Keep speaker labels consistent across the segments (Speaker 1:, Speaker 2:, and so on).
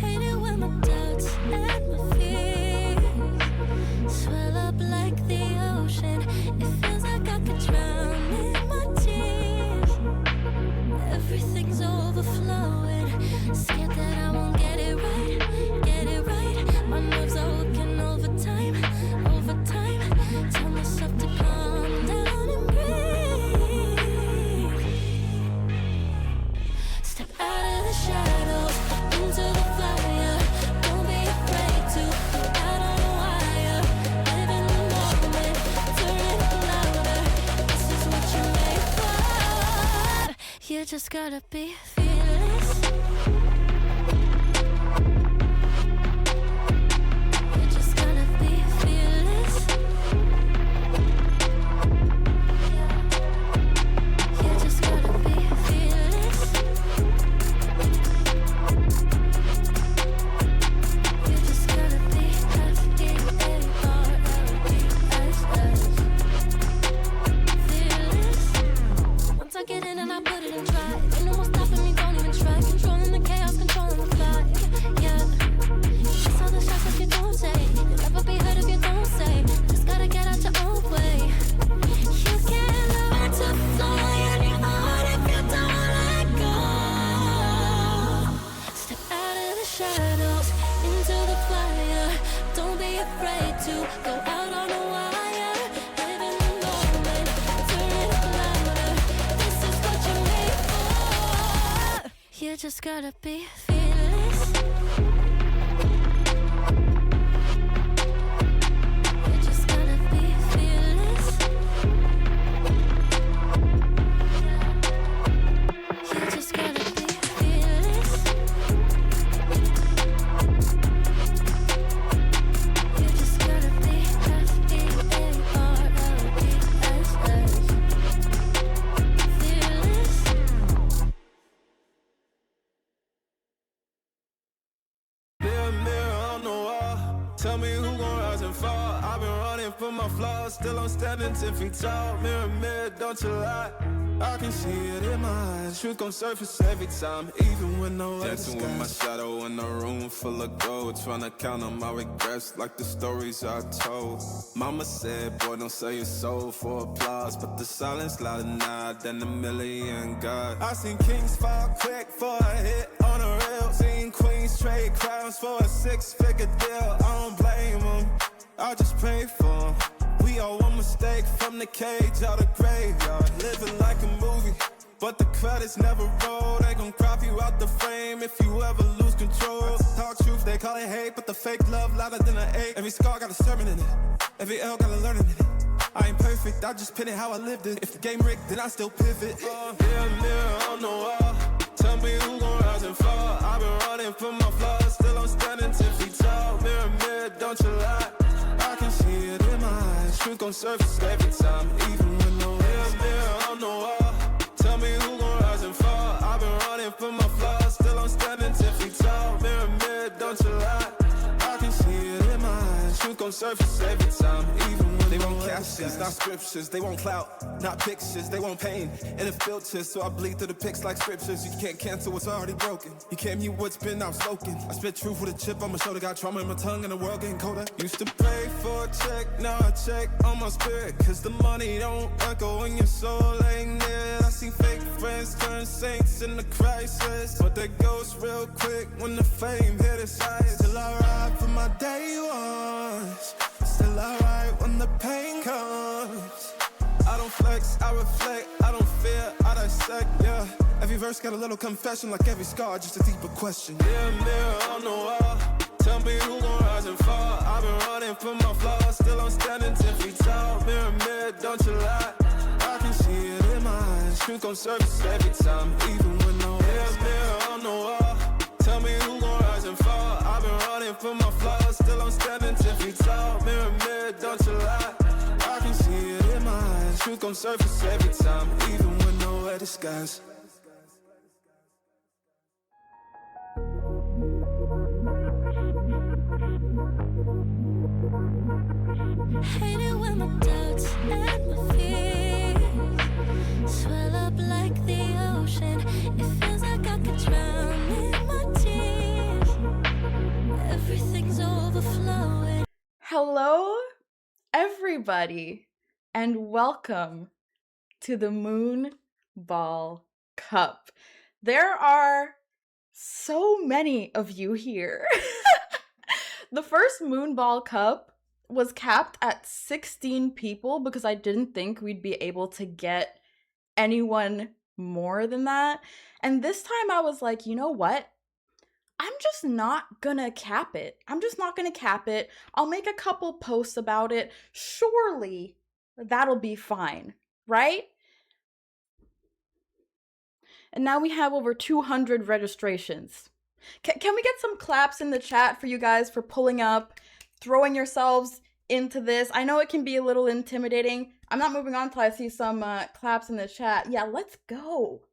Speaker 1: Hate it when my doubts and my fears swell up like the ocean. It feels like I could drown in my tears. Everything's overflowing. Scared that I won't get it right, get it right. My nerves are working overtime, overtime. Tell myself to calm down and breathe. Step out of the shadows into the fire. Don't be afraid to go out on a wire. Live in the moment, turn it up louder. This is what you're made for. You just gotta be fearless. You just gotta be fearless. You just gotta be fearless. You just gotta be F-E-A-R-L-E-S-S. Fearless. Once I get in and I put it in drive, ain't no more stopping me, don't even try. Controlling the chaos, controlling the vibe. Yeah. It's all the shots that you don't say. You'll never be heard if you don't say. Just gotta get out your own way. You can't learn to fly anymore if you don't let go. Step out of the shadows into the fire. Don't be afraid to go out on a wire. Live in the moment, turn it up louder. This is what you're made for. You just gotta be fearless. You just gotta be fearless. You just gotta be fearless. You just gotta be F-E-A-R-L-E-S-S. Fearless.
Speaker 2: Mirror, mirror on the wall, tell me who gon' rise and fall. I've been running from my flaws, still I'm standing 10 feet tall. Mirror, mirror, don't you lie, I can see it in my eyes. Truth gon' surface every time, even when no other
Speaker 3: Dancing with my shadow in a room full of gold, tryna count on my regrets like the stories I told. Mama said, boy, don't sell your soul for applause, but the silence louder now than a million gods.
Speaker 2: I seen kings fall quick for a hit on a reel. Seen queens trade crowns for a 6-figure deal. I don't blame them, I just pray for them. We all one mistake from the cage out of graveyard. Living like a movie, but the credits never roll. They gon' crop you out the frame if you ever lose control. Talk truth, they call it hate, but the fake love louder than an ache. Every scar got a sermon in it, every L got a learning in it. I ain't perfect, I just pin it how I lived it. If the game rigged, then I still pivot. Mirror, mirror on the wall, tell me who gon' rise and fall. I've been running from my flaws, still I'm standing 10 feet tall. Mirror, mirror, don't you lie, I can see it in my eyes. Truth gon' surface every time, even when no mirror, mirror on the wall, tell me who gon' rise and fall. I've been running from my flaws, still I'm standing 10 feet tall. Mirror, mirror, don't you lie, I can see it in my eyes. Truth gon' surface every time, even when
Speaker 3: They want captions, not scriptures. They want clout, not pictures. They want pain and a filter, so I bleed through the pics like scriptures. You can't cancel what's already broken. You can't mute what's been outspoken. I spit truth with a chip on my shoulder. Got trauma in my tongue and the world getting colder.
Speaker 2: used to pray for a check, now I check on my spirit. Cause the money don't echo when your soul ain't near. I see fake friends turn saints in the crisis, but they ghost real quick when the fame hit its eyes. Still I ride for my day ones, still I ride when the pain comes. I don't flex, I reflect, I don't fear, I dissect, yeah. Every verse got a little confession, like every scar, just a deeper question. Mirror, mirror on the wall, tell me who gon' rise and fall. I've been running from my flaws, still I'm standing 10 feet tall. Mirror, mirror, don't you lie, I can see it in my eyes. Truth gon' surface every time, even when no mirror, mirror on the wall, tell me who gon' rise and fall. I've been running from my flaws, still I'm standing 10 feet tall. Mirror, mirror, don't you lie, I can see it in my eyes. Truth gon' surface every time, even when nowhere disguise.
Speaker 1: Hate it when my doubts and my fears swell up like
Speaker 4: everybody, and welcome to the Moonball Cup. There are so many of you here. The first Moonball Cup was capped at 16 people because I didn't think we'd be able to get anyone more than that. And this time I was like, you know what? I'm just not gonna cap it. I'll make a couple posts about it. Surely that'll be fine, right? And now we have over 200 registrations. Can we get some claps in the chat for you guys for pulling up, throwing yourselves into this? I know it can be a little intimidating. I'm not moving on until I see some claps in the chat. Yeah, let's go.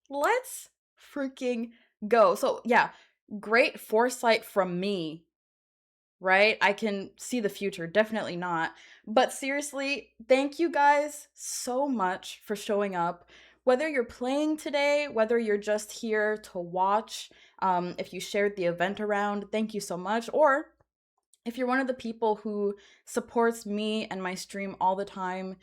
Speaker 4: Let's freaking go. So yeah, great foresight from me, right? I can see the future, definitely not. But seriously, thank you guys so much for showing up. Whether you're playing today, whether you're just here to watch, if you shared the event around, thank you so much. Or if you're one of the people who supports me and my stream all the time,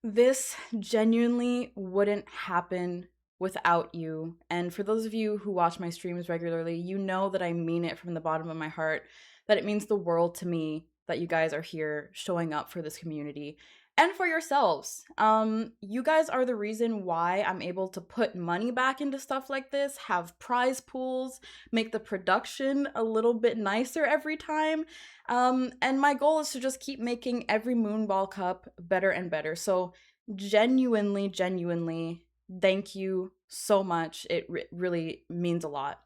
Speaker 4: this genuinely wouldn't happen without you. And for those of you who watch my streams regularly, you know that I mean it from the bottom of my heart, that it means the world to me that you guys are here showing up for this community and for yourselves. You guys are the reason why I'm able to put money back into stuff like this, have prize pools, make the production a little bit nicer every time. And my goal is to just keep making every Moonball Cup better and better. So genuinely, thank you so much. It really means a lot.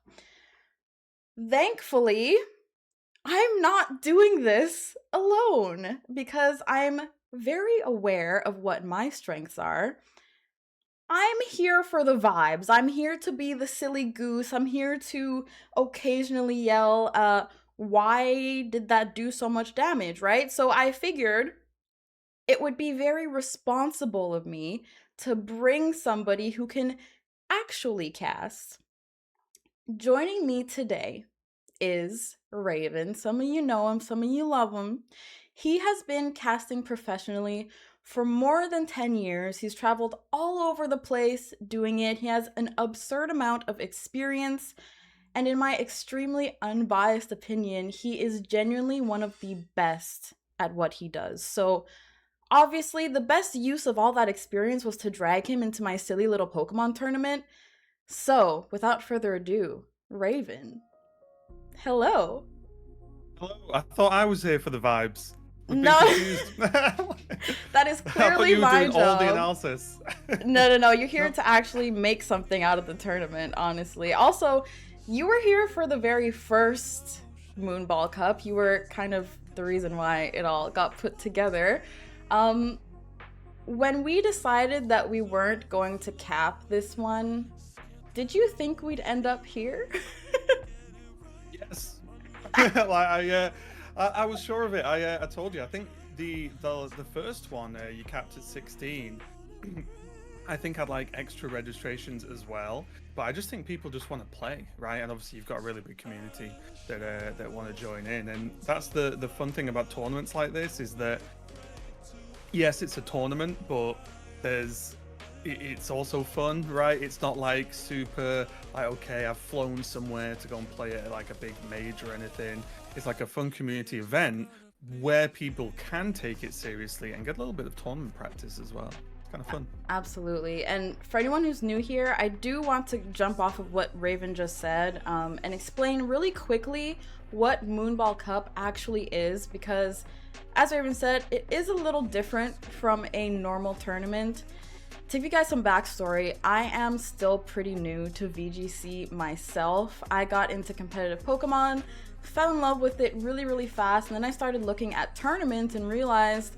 Speaker 4: Thankfully, I'm not doing this alone because I'm very aware of what my strengths are. I'm here for the vibes. I'm here to be the silly goose. I'm here to occasionally yell, why did that do so much damage, right? So I figured it would be very responsible of me to bring somebody who can actually cast. Joining me today is Raven. Some of you know him, some of you love him. He has been casting professionally for more than 10 years. He's traveled all over the place doing it. He has an absurd amount of experience. And in my extremely unbiased opinion, he is genuinely one of the best at what he does. So obviously, the best use of all that experience was to drag him into my silly little Pokemon tournament. So, without further ado, Raven. Hello.
Speaker 5: Hello. I thought I was here for the vibes.
Speaker 4: No, that is clearly my job.
Speaker 5: All the analysis.
Speaker 4: No. You're here to actually make something out of the tournament, honestly. Also, you were here for the very first Moonball Cup. You were kind of the reason why it all got put together. When we decided that we weren't going to cap this one, did you think we'd end up here?
Speaker 5: Yes. I was sure of it. I told you. I think the first one you capped at 16. I think had like extra registrations as well. But I just think people just want to play, right? And obviously you've got a really big community that want to join in, and that's the fun thing about tournaments like this is that. Yes, it's a tournament, but it's also fun, right? It's not like super like, okay, I've flown somewhere to go and play at like a big major or anything. It's like a fun community event where people can take it seriously and get a little bit of tournament practice as well. It's kind of fun.
Speaker 4: Absolutely. And for anyone who's new here, I do want to jump off of what Raven just said and explain really quickly what Moonball Cup actually is, because as Raven said, it is a little different from a normal tournament. To give you guys some backstory, I am still pretty new to VGC myself. I got into competitive Pokemon, fell in love with it really fast, and then I started looking at tournaments and realized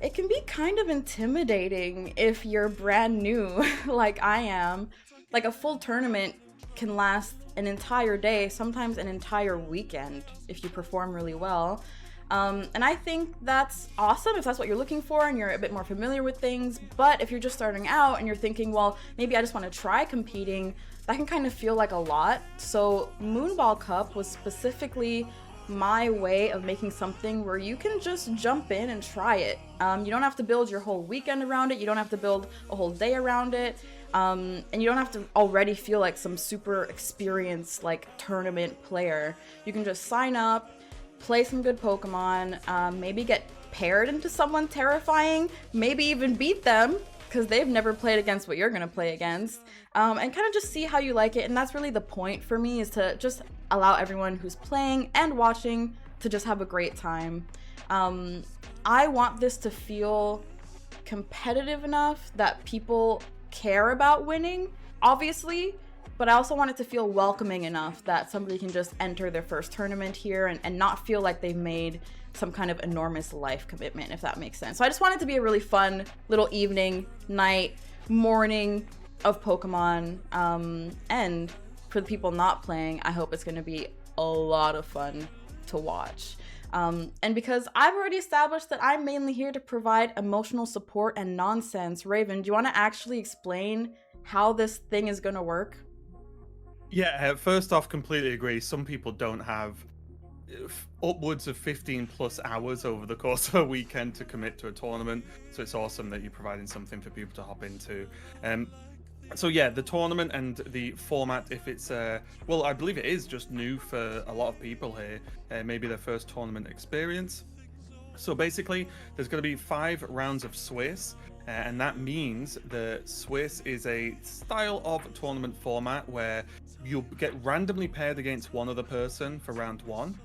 Speaker 4: it can be kind of intimidating if you're brand new like I am. Like a full tournament can last an entire day, sometimes an entire weekend if you perform really well. And I think that's awesome if that's what you're looking for and you're a bit more familiar with things. But if you're just starting out and you're thinking, well, maybe I just want to try competing, that can kind of feel like a lot. So Moonball Cup was specifically my way of making something where you can just jump in and try it. You don't have to build your whole weekend around it. You don't have to build a whole day around it. And you don't have to already feel like some super experienced like tournament player. You can just sign up, play some good Pokemon, maybe get paired into someone terrifying, maybe even beat them because they've never played against what you're gonna play against, and kind of just see how you like it. And that's really the point for me, is to just allow everyone who's playing and watching to just have a great time. I want this to feel competitive enough that people care about winning, obviously, but I also want it to feel welcoming enough that somebody can just enter their first tournament here and not feel like they've made some kind of enormous life commitment, if that makes sense. So I just want it to be a really fun little evening, night, morning of Pokemon. And for the people not playing, I hope it's going to be a lot of fun to watch. And because I've already established that I'm mainly here to provide emotional support and nonsense, Raven, do you want to actually explain how this thing is going to work?
Speaker 5: Yeah, first off, completely agree. Some people don't have upwards of 15 plus hours over the course of a weekend to commit to a tournament, so it's awesome that you're providing something for people to hop into. So yeah, the tournament and the format, if it's well, I believe it is just new for a lot of people here, maybe their first tournament experience. So basically there's going to be 5 rounds of Swiss, and that means the Swiss is a style of tournament format where you'll get randomly paired against one other person for round 1,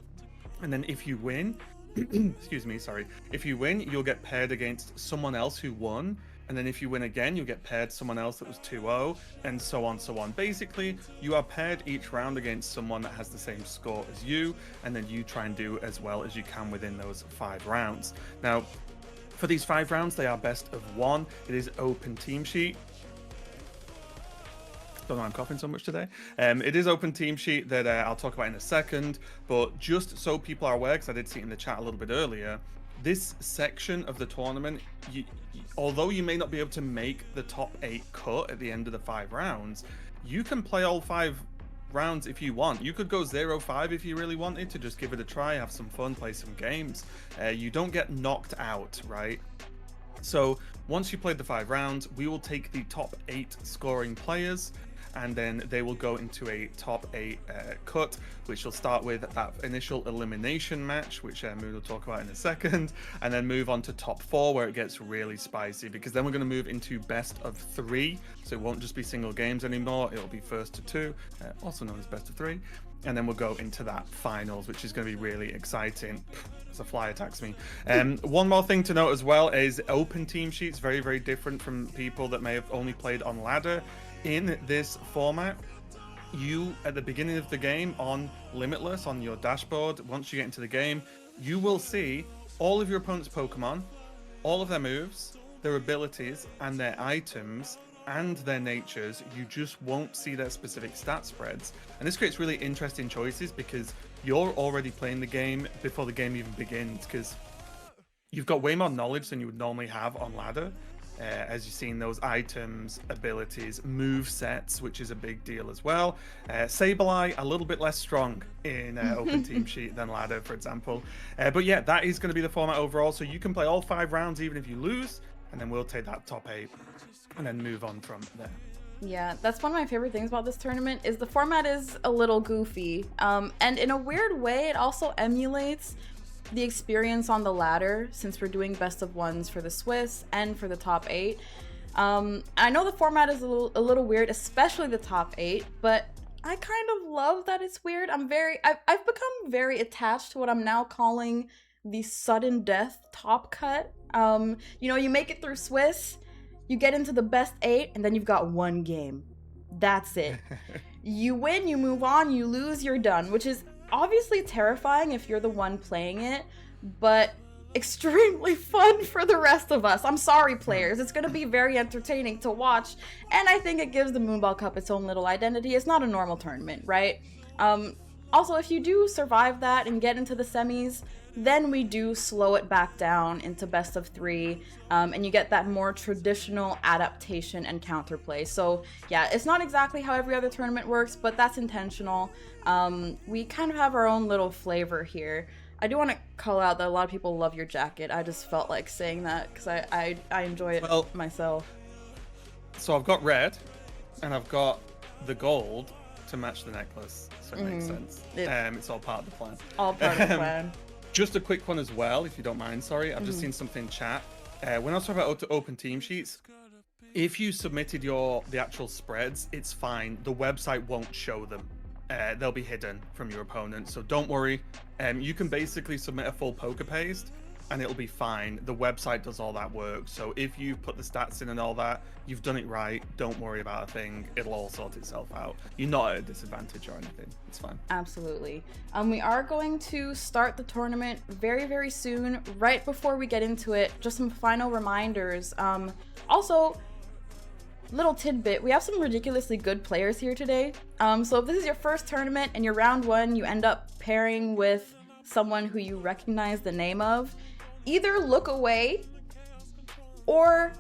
Speaker 5: and then if you win excuse me, sorry, if you win, you'll get paired against someone else who won, and then if you win again, you'll get paired someone else that was 2-0, and so on, so on. Basically, you are paired each round against someone that has the same score as you, and then you try and do as well as you can within those 5 rounds. Now, for these 5 rounds, they are best of 1. It is open team sheet. Don't know why I'm coughing so much today. It is open team sheet that I'll talk about in a second, but just so people are aware, because I did see it in the chat a little bit earlier, this section of the tournament, although you may not be able to make the top 8 cut at the end of the 5 rounds, you can play all 5 rounds if you want. You could go 0-5 if you really wanted to, just give it a try, have some fun, play some games. You don't get knocked out, right? So once you played the 5 rounds, we will take the top 8 scoring players, and then they will go into a top 8 cut, which will start with that initial elimination match, which Moon will talk about in a second, and then move on to top 4, where it gets really spicy, because then we're going to move into best of 3, so it won't just be single games anymore, it'll be first to 2, also known as best of 3, and then we'll go into that finals, which is going to be really exciting. As a fly attacks me. One more thing to note as well is open team sheets, very, very different from people that may have only played on ladder. In this format, you, at the beginning of the game on Limitless, on your dashboard, once you get into the game, you will see all of your opponent's Pokemon, all of their moves, their abilities, and their items, and their natures. You just won't see their specific stat spreads. And this creates really interesting choices, because you're already playing the game before the game even begins, because you've got way more knowledge than you would normally have on ladder. As you've seen, those items, abilities, move sets, which is a big deal as well. Sableye, a little bit less strong in open team sheet than ladder, for example. But yeah, that is going to be the format overall. So you can play all 5 rounds even if you lose, and then we'll take that top 8 and then move on from there.
Speaker 4: Yeah, that's one of my favorite things about this tournament, is the format is a little goofy. And in a weird way, it also emulates the experience on the ladder, since we're doing best of 1s for the Swiss and for the top 8. I know the format is a little weird, especially the top 8, but I kind of love that it's weird. I've become very attached to what I'm now calling the sudden death top cut. You know, you make it through Swiss, you get into the best 8, and then you've got 1 game. That's it. You win, you move on, you lose, you're done, which is obviously terrifying if you're the one playing it, but extremely fun for the rest of us. I'm sorry, players. It's going to be very entertaining to watch, and I think it gives the Moonball Cup its own little identity. It's not a normal tournament, right? Also, if you do survive that and get into the semis, Then we do slow it back down into best of 3, and you get that more traditional adaptation and counterplay. So yeah, it's not exactly how every other tournament works, but that's intentional. We kind of have our own little flavor here. I do want to call out that a lot of people love your jacket. I just felt like saying that because I enjoy it myself.
Speaker 5: So I've got red, and I've got the gold to match the necklace, so it makes sense. It's all part of the plan.
Speaker 4: All part of the plan.
Speaker 5: Just a quick one as well, if you don't mind. Sorry, I've just seen something in chat. When I was talking about open team sheets, if you submitted the actual spreads, it's fine. The website won't show them. They'll be hidden from your opponent, so don't worry. You can basically submit a full poker paste, and it'll be fine. The website does all that work, so if you put the stats in and all that, you've done it right. Don't worry about a thing. It'll all sort itself out. You're not at a disadvantage or anything. It's fine.
Speaker 4: Absolutely. We are going to start the tournament very, very soon. Right before we get into it, just some final reminders. Also, little tidbit, we have some ridiculously good players here today. So if this is your first tournament and you're round 1, you end up pairing with someone who you recognize the name of, either look away or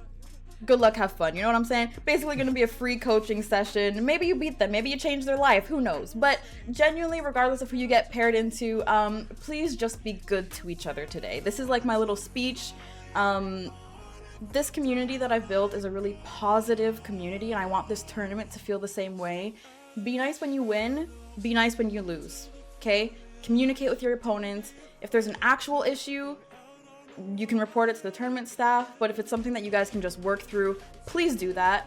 Speaker 4: good luck, have fun. You know what I'm saying? Basically going to be a free coaching session. Maybe you beat them, maybe you change their life, who knows? But genuinely, regardless of who you get paired into, please just be good to each other today. This is like my little speech. This community that I've built is a really positive community, and I want this tournament to feel the same way. Be nice when you win, be nice when you lose, okay? Communicate with your opponents. If there's an actual issue, you can report it to the tournament staff, but if it's something that you guys can just work through, please do that.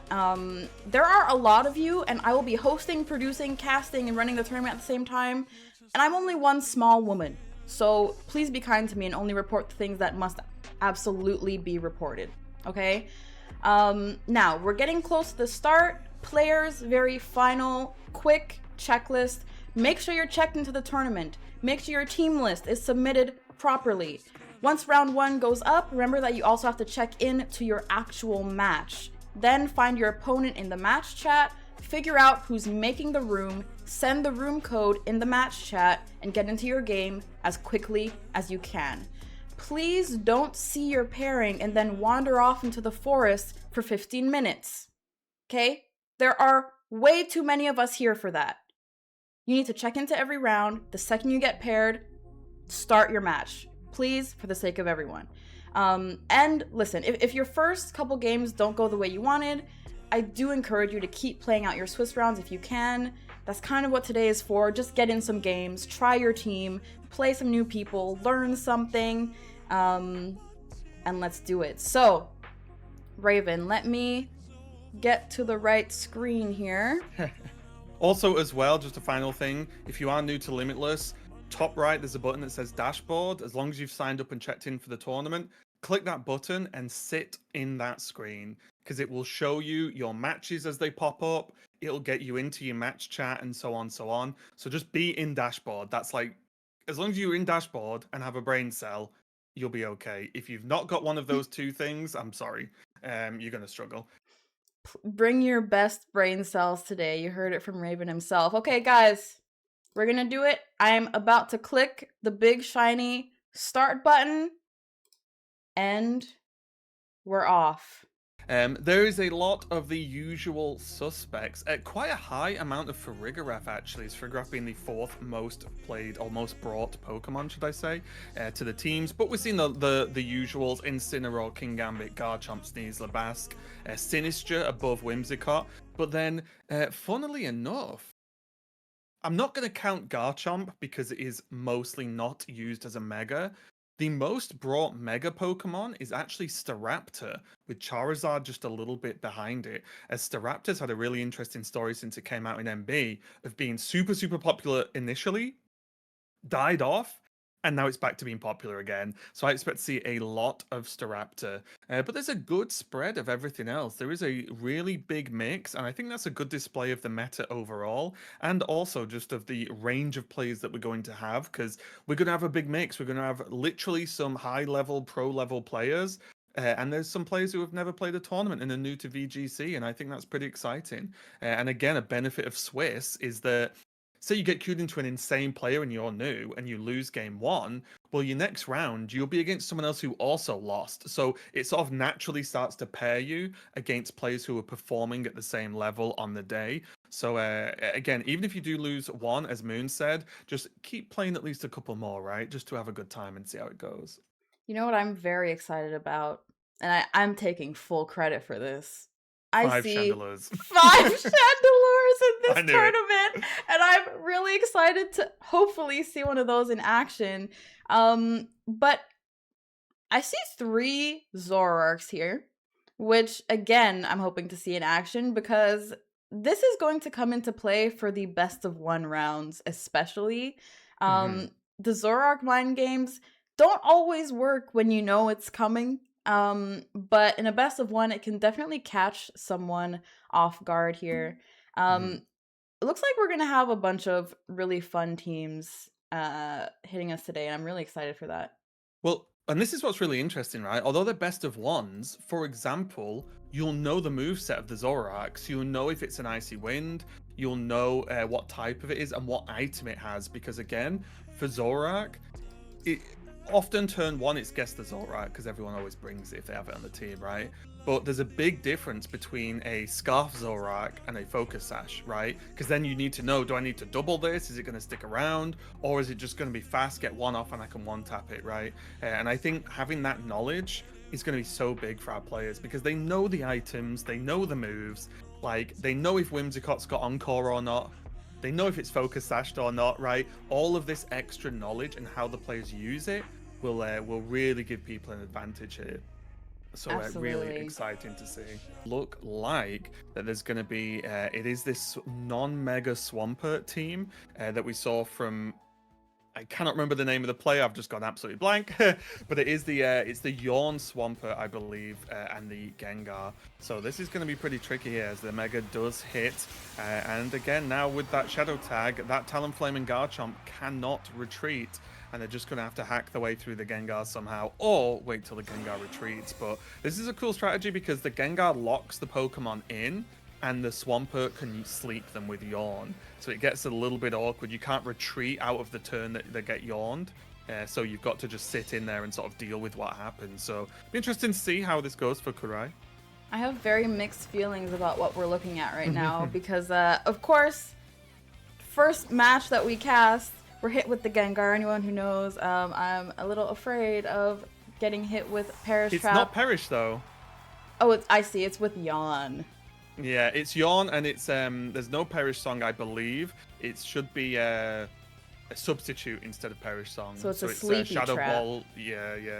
Speaker 4: There are a lot of you, and I will be hosting, producing, casting, and running the tournament at the same time, and I'm only one small woman. So please be kind to me and only report the things that must absolutely be reported, okay? Now, we're getting close to the start. Players, very final, quick checklist. Make sure you're checked into the tournament. Make sure your team list is submitted properly. Once round 1 goes up, remember that you also have to check in to your actual match. Then find your opponent in the match chat, figure out who's making the room, send the room code in the match chat, and get into your game as quickly as you can. Please don't see your pairing and then wander off into the forest for 15 minutes. Okay? There are way too many of us here for that. You need to check into every round. The second you get paired, start your match. Please, for the sake of everyone. And listen, if your first couple games don't go the way you wanted, I do encourage you to keep playing out your Swiss rounds if you can. That's kind of what today is for. Just get in some games, try your team, play some new people, learn something, and let's do it. So, Raven, let me get to the right screen here.
Speaker 5: Also, as well, just a final thing, if you are new to Limitless, top right, there's a button that says dashboard. As long as you've signed up and checked in for the tournament, click that button and sit in that screen, because it will show you your matches as they pop up. It'll get you into your match chat and so on, so on. So just be in dashboard. That's like, as long as you're in dashboard and have a brain cell, you'll be okay. If you've not got one of those two things, I'm sorry, you're going to struggle.
Speaker 4: Bring your best brain cells today. You heard it from Raven himself. Okay, guys, we're gonna do it. I'm about to click the big shiny start button, and we're off.
Speaker 5: There is a lot of the usual suspects. Quite a high amount of Farigiraf, actually. Is Farigiraf being the 4th most played, or most brought Pokemon, should I say, to the teams. But we're seeing the usuals: Incineroar, Kingambit, Garchomp, Sneasler, Basque, Sinistra above Whimsicott. But then, funnily enough, I'm not going to count Garchomp because it is mostly not used as a Mega. The most brought Mega Pokemon is actually Staraptor, with Charizard just a little bit behind it, as Staraptor's had a really interesting story since it came out in MB, of being super, super popular initially, died off, and now it's back to being popular again. So I expect to see a lot of Staraptor. But there's a good spread of everything else. There is a really big mix, and I think that's a good display of the meta overall, and also just of the range of players that we're going to have, because we're going to have a big mix. We're going to have literally some high-level, pro-level players, and there's some players who have never played a tournament and are new to VGC, and I think that's pretty exciting. And again, a benefit of Swiss is that say you get queued into an insane player and you're new and you lose game one, well, your next round, you'll be against someone else who also lost. So it sort of naturally starts to pair you against players who are performing at the same level on the day. So again, even if you do lose one, as Moon said, just keep playing at least a couple more, right? Just to have a good time and see how it goes.
Speaker 4: You know what I'm very excited about? And I'm taking full credit for this. I
Speaker 5: 5
Speaker 4: see
Speaker 5: chandeliers.
Speaker 4: 5 chandeliers in
Speaker 5: I
Speaker 4: this
Speaker 5: knew it.
Speaker 4: tournament, and I'm really excited to hopefully see one of those in action. But I see 3 Zoroarks here, which again I'm hoping to see in action because this is going to come into play for the best of 1 rounds, especially.
Speaker 5: Mhm.
Speaker 4: The Zoroark mind games don't always work when you know it's coming. But in a best of 1, it can definitely catch someone off guard here.
Speaker 5: Mhm.
Speaker 4: It looks like we're gonna have a bunch of really fun teams hitting us today, and I'm really excited for that.
Speaker 5: Well, and this is what's really interesting, right? Although they're best of ones, for example, you'll know the moveset of the Zoroark, so you'll know if it's an Icy Wind, you'll know what type of it is and what item it has, because again, for Zoroark, it often turn 1 it's guess the Zoroark, because everyone always brings it if they have it on the team, right? But there's a big difference between a Scarf Zoroark and a Focus Sash, right? Because then you need to know, do I need to double this? Is it going to stick around? Or is it just going to be fast, get 1 off, and I can 1-tap it, right? And I think having that knowledge is going to be so big for our players because they know the items, they know the moves, like they know if Whimsicott's got Encore or not. They know if it's Focus Sashed or not, right? All of this extra knowledge and how the players use it will really give people an advantage here. So really
Speaker 4: Absolutely.
Speaker 5: exciting to see. Look like that there's going to be it is this non-mega Swampert team that we saw from, I cannot remember the name of the player. I've just gone absolutely blank. But it is the it's the Yawn Swampert, I believe, and the Gengar. So this is going to be pretty tricky here as the Mega does hit. And again, now with that Shadow Tag, that Talonflame and Garchomp cannot retreat. And they're just going to have to hack their way through the Gengar somehow, or wait till the Gengar retreats. But this is a cool strategy because the Gengar locks the Pokemon in, and the Swampert can sleep them with Yawn. So it gets a little bit awkward. You can't retreat out of the turn that they get yawned. So you've got to just sit in there and sort of deal with what happens. So it'll be interesting to see how this goes for Kurai.
Speaker 4: I have very mixed feelings about what we're looking at right now because, of course, first match that we cast, we're hit with the Gengar. Anyone who knows, I'm a little afraid of getting hit with Perish
Speaker 5: It's
Speaker 4: Trap.
Speaker 5: not Perish though.
Speaker 4: Oh, I see. It's with Yawn.
Speaker 5: Yeah, it's Yawn, and it's there's no Perish Song, I believe. It should be a substitute instead of Perish Song.
Speaker 4: So it's a sleepy
Speaker 5: Shadow
Speaker 4: trap.
Speaker 5: Ball,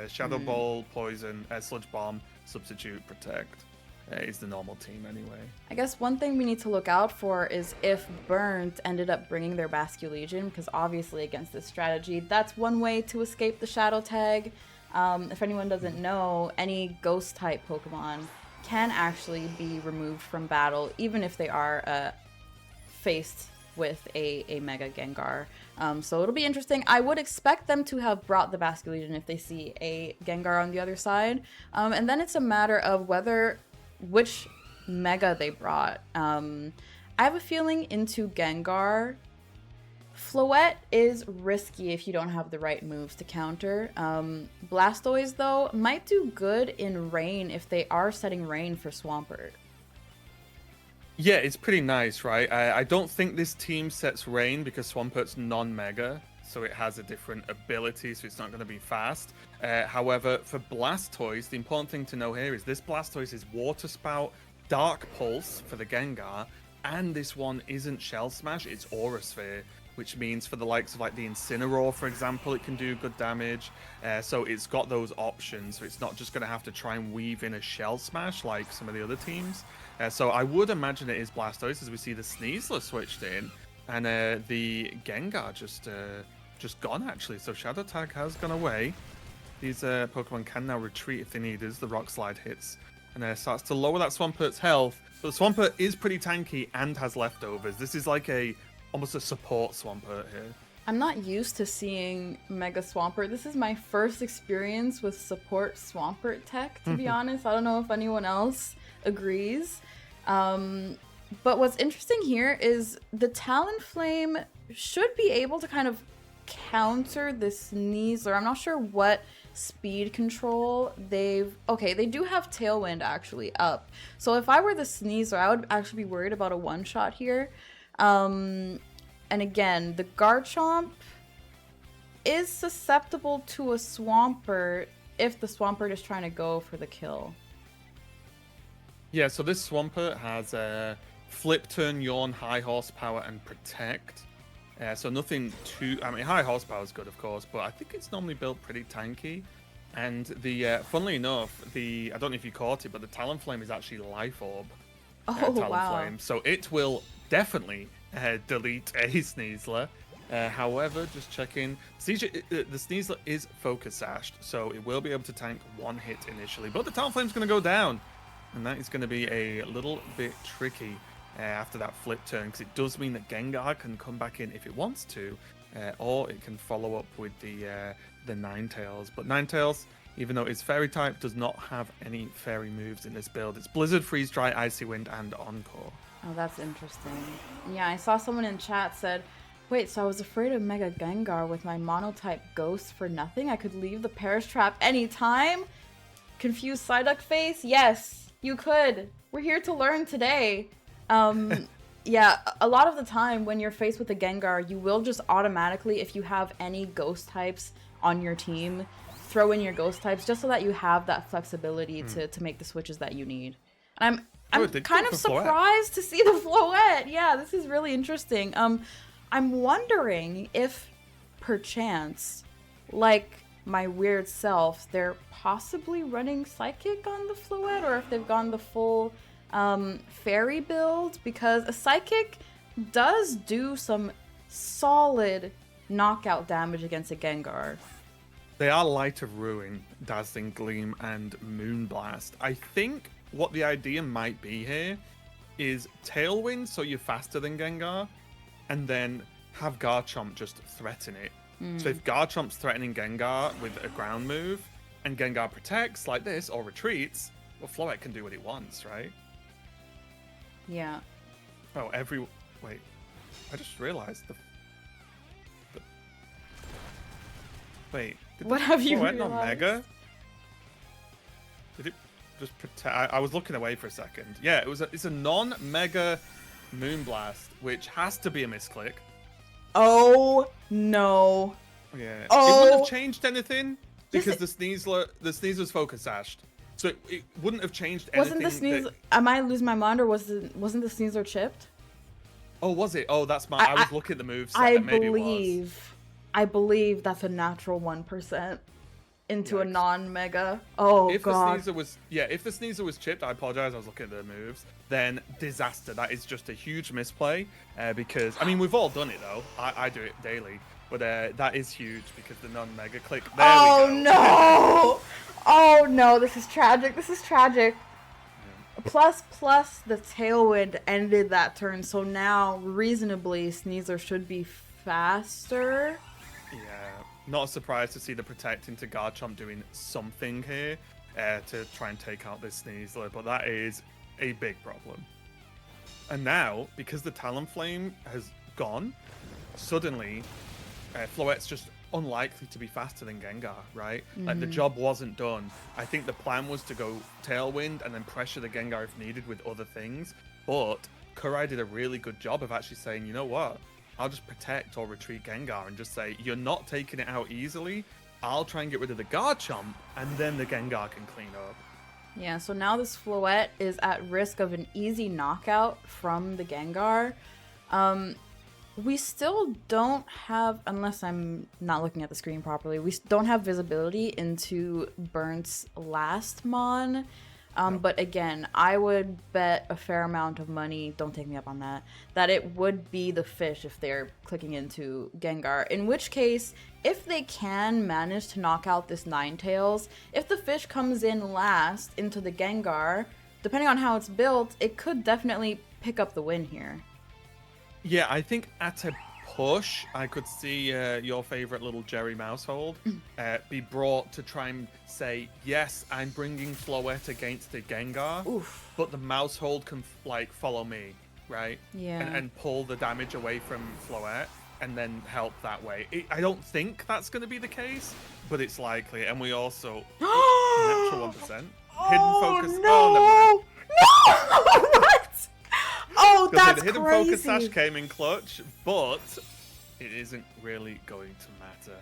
Speaker 5: Shadow Ball, Poison, Sludge Bomb, Substitute, Protect. Is the normal team anyway.
Speaker 4: I guess one thing we need to look out for is if Burnt ended up bringing their Basculegion, because obviously against this strategy, that's one way to escape the Shadow Tag. If anyone doesn't know, any Ghost-type Pokemon can actually be removed from battle, even if they are faced with a Mega Gengar. So it'll be interesting. I would expect them to have brought the Basculegion if they see a Gengar on the other side. And then it's a matter of which Mega they brought. I have a feeling into Gengar. Floette is risky if you don't have the right moves to counter. Blastoise, though, might do good in Rain if they are setting Rain for Swampert.
Speaker 5: Yeah, it's pretty nice, right? I don't think this team sets Rain because Swampert's non-mega, so it has a different ability, so it's not going to be fast. However, for Blastoise, the important thing to know here is this Blastoise is Water Spout, Dark Pulse for the Gengar, and this one isn't Shell Smash, it's Aura Sphere, which means for the likes of like the Incineroar, for example, it can do good damage. So it's got those options, so it's not just going to have to try and weave in a Shell Smash like some of the other teams. So I would imagine it is Blastoise as we see the Sneasler switched in, and the Gengar just gone actually. So Shadow Tag has gone away. These Pokemon can now retreat if they need as the Rock Slide hits, and starts to lower that Swampert's health. But Swampert is pretty tanky and has leftovers. This is like almost a support Swampert here.
Speaker 4: I'm not used to seeing Mega Swampert. This is my first experience with support Swampert tech, to be honest. I don't know if anyone else agrees. But what's interesting here is the Talonflame should be able to kind of counter the Sneasler. I'm not sure what speed control okay, they do have Tailwind actually up. So if I were the Sneasler, I would actually be worried about a one-shot here. And again, the Garchomp is susceptible to a Swampert if the Swampert is trying to go for the kill.
Speaker 5: Yeah, so this Swampert has Flip Turn, Yawn, High Horsepower, and Protect. So nothing too... I mean, High Horsepower is good, of course, but I think it's normally built pretty tanky. And the funnily enough, I don't know if you caught it, but the Talonflame is actually Life Orb.
Speaker 4: Oh,
Speaker 5: Talonflame.
Speaker 4: wow.
Speaker 5: So it will definitely delete a Sneasler. However, just checking, the Sneasler is Focus Sashed, so it will be able to tank one hit initially, but the Talonflame's going to go down, and that is going to be a little bit tricky after that flip turn, because it does mean that Gengar can come back in if it wants to, or it can follow up with the Ninetales. But Ninetales, even though it's Fairy type, does not have any Fairy moves in this build. It's Blizzard, Freeze Dry, Icy Wind, and Encore.
Speaker 4: Oh, that's interesting. Yeah, I saw someone in chat said, wait, so I was afraid of Mega Gengar with my Monotype Ghost for nothing? I could leave the Perish Trap anytime? Confused Psyduck face? Yes, you could. We're here to learn today. Yeah, a lot of the time when you're faced with a Gengar, you will just automatically, if you have any Ghost types on your team, throw in your Ghost types just so that you have that flexibility to make the switches that you need. And I'm kind of surprised to see the Floette. Yeah, this is really interesting. I'm wondering if, perchance, like my weird self, they're possibly running Psychic on the Floette, or if they've gone the full Fairy build, because a Psychic does do some solid knockout damage against a Gengar.
Speaker 5: They are Light of Ruin, Dazzling Gleam, and Moonblast. I think what the idea might be here is Tailwind, so you're faster than Gengar, and then have Garchomp just threaten it. So if Garchomp's threatening Gengar with a ground move, and Gengar protects like this, or retreats, well, Floette can do what it wants, right?
Speaker 4: Yeah.
Speaker 5: Oh, wait. I just realized Wait.
Speaker 4: What have you
Speaker 5: Floette
Speaker 4: realized?
Speaker 5: not Mega? Did it just protect? I was looking away for a second. Yeah, it's a non-Mega Moonblast, which has to be a misclick.
Speaker 4: Oh no.
Speaker 5: Yeah.
Speaker 4: Oh.
Speaker 5: It wouldn't have changed anything because the Sneasler's Focus Sashed. So it wouldn't have changed anything.
Speaker 4: Wasn't the Sneasler... Am I losing my mind, or wasn't the Sneasler chipped?
Speaker 5: Oh, was it? Oh, that's my... I was looking at the moves.
Speaker 4: I
Speaker 5: Maybe
Speaker 4: believe that's a natural 1% into a non-Mega. Oh,
Speaker 5: if
Speaker 4: God.
Speaker 5: The Sneasler was chipped, I apologize, I was looking at the moves, then disaster. That is just a huge misplay, because, I mean, we've all done it, though. I do it daily, but that is huge, because the non-Mega click... There we go.
Speaker 4: No! Oh, no, this is tragic. This is tragic. Yeah. Plus, the Tailwind ended that turn, so now, reasonably, Sneasler should be faster.
Speaker 5: Yeah, not a surprise to see the Protect into Garchomp doing something here to try and take out this Sneasler, but that is a big problem. And now, because the Talonflame has gone, suddenly Floette's just unlikely to be faster than Gengar, right? Like, the job wasn't done. I think the plan was to go Tailwind and then pressure the Gengar if needed with other things, but Kurai did a really good job of actually saying, you know what? I'll just protect or retreat Gengar and just say, you're not taking it out easily. I'll try and get rid of the Garchomp, and then the Gengar can clean up.
Speaker 4: Yeah, so now this Floette is at risk of an easy knockout from the Gengar. We still don't have, unless I'm not looking at the screen properly, we don't have visibility into Burnt's last Mon. But again, I would bet a fair amount of money, don't take me up on that it would be the fish if they're clicking into Gengar. In which case, if they can manage to knock out this Ninetales, if the fish comes in last into the Gengar, depending on how it's built, it could definitely pick up the win here.
Speaker 5: Yeah, I think at a push, I could see your favorite little Jerry Mousehold be brought to try and say, yes, I'm bringing Floette against the Gengar, but the Mousehold can, like, follow me, right?
Speaker 4: Yeah.
Speaker 5: And pull the damage away from Floette. and then help that way. I don't think that's going to be the case, but it's likely. And we also natural 1%. Hidden focus.
Speaker 4: No!
Speaker 5: Oh, never mind.
Speaker 4: No! What? Oh, that's
Speaker 5: The hidden
Speaker 4: crazy.
Speaker 5: focus sash came in clutch, but it isn't really going to matter.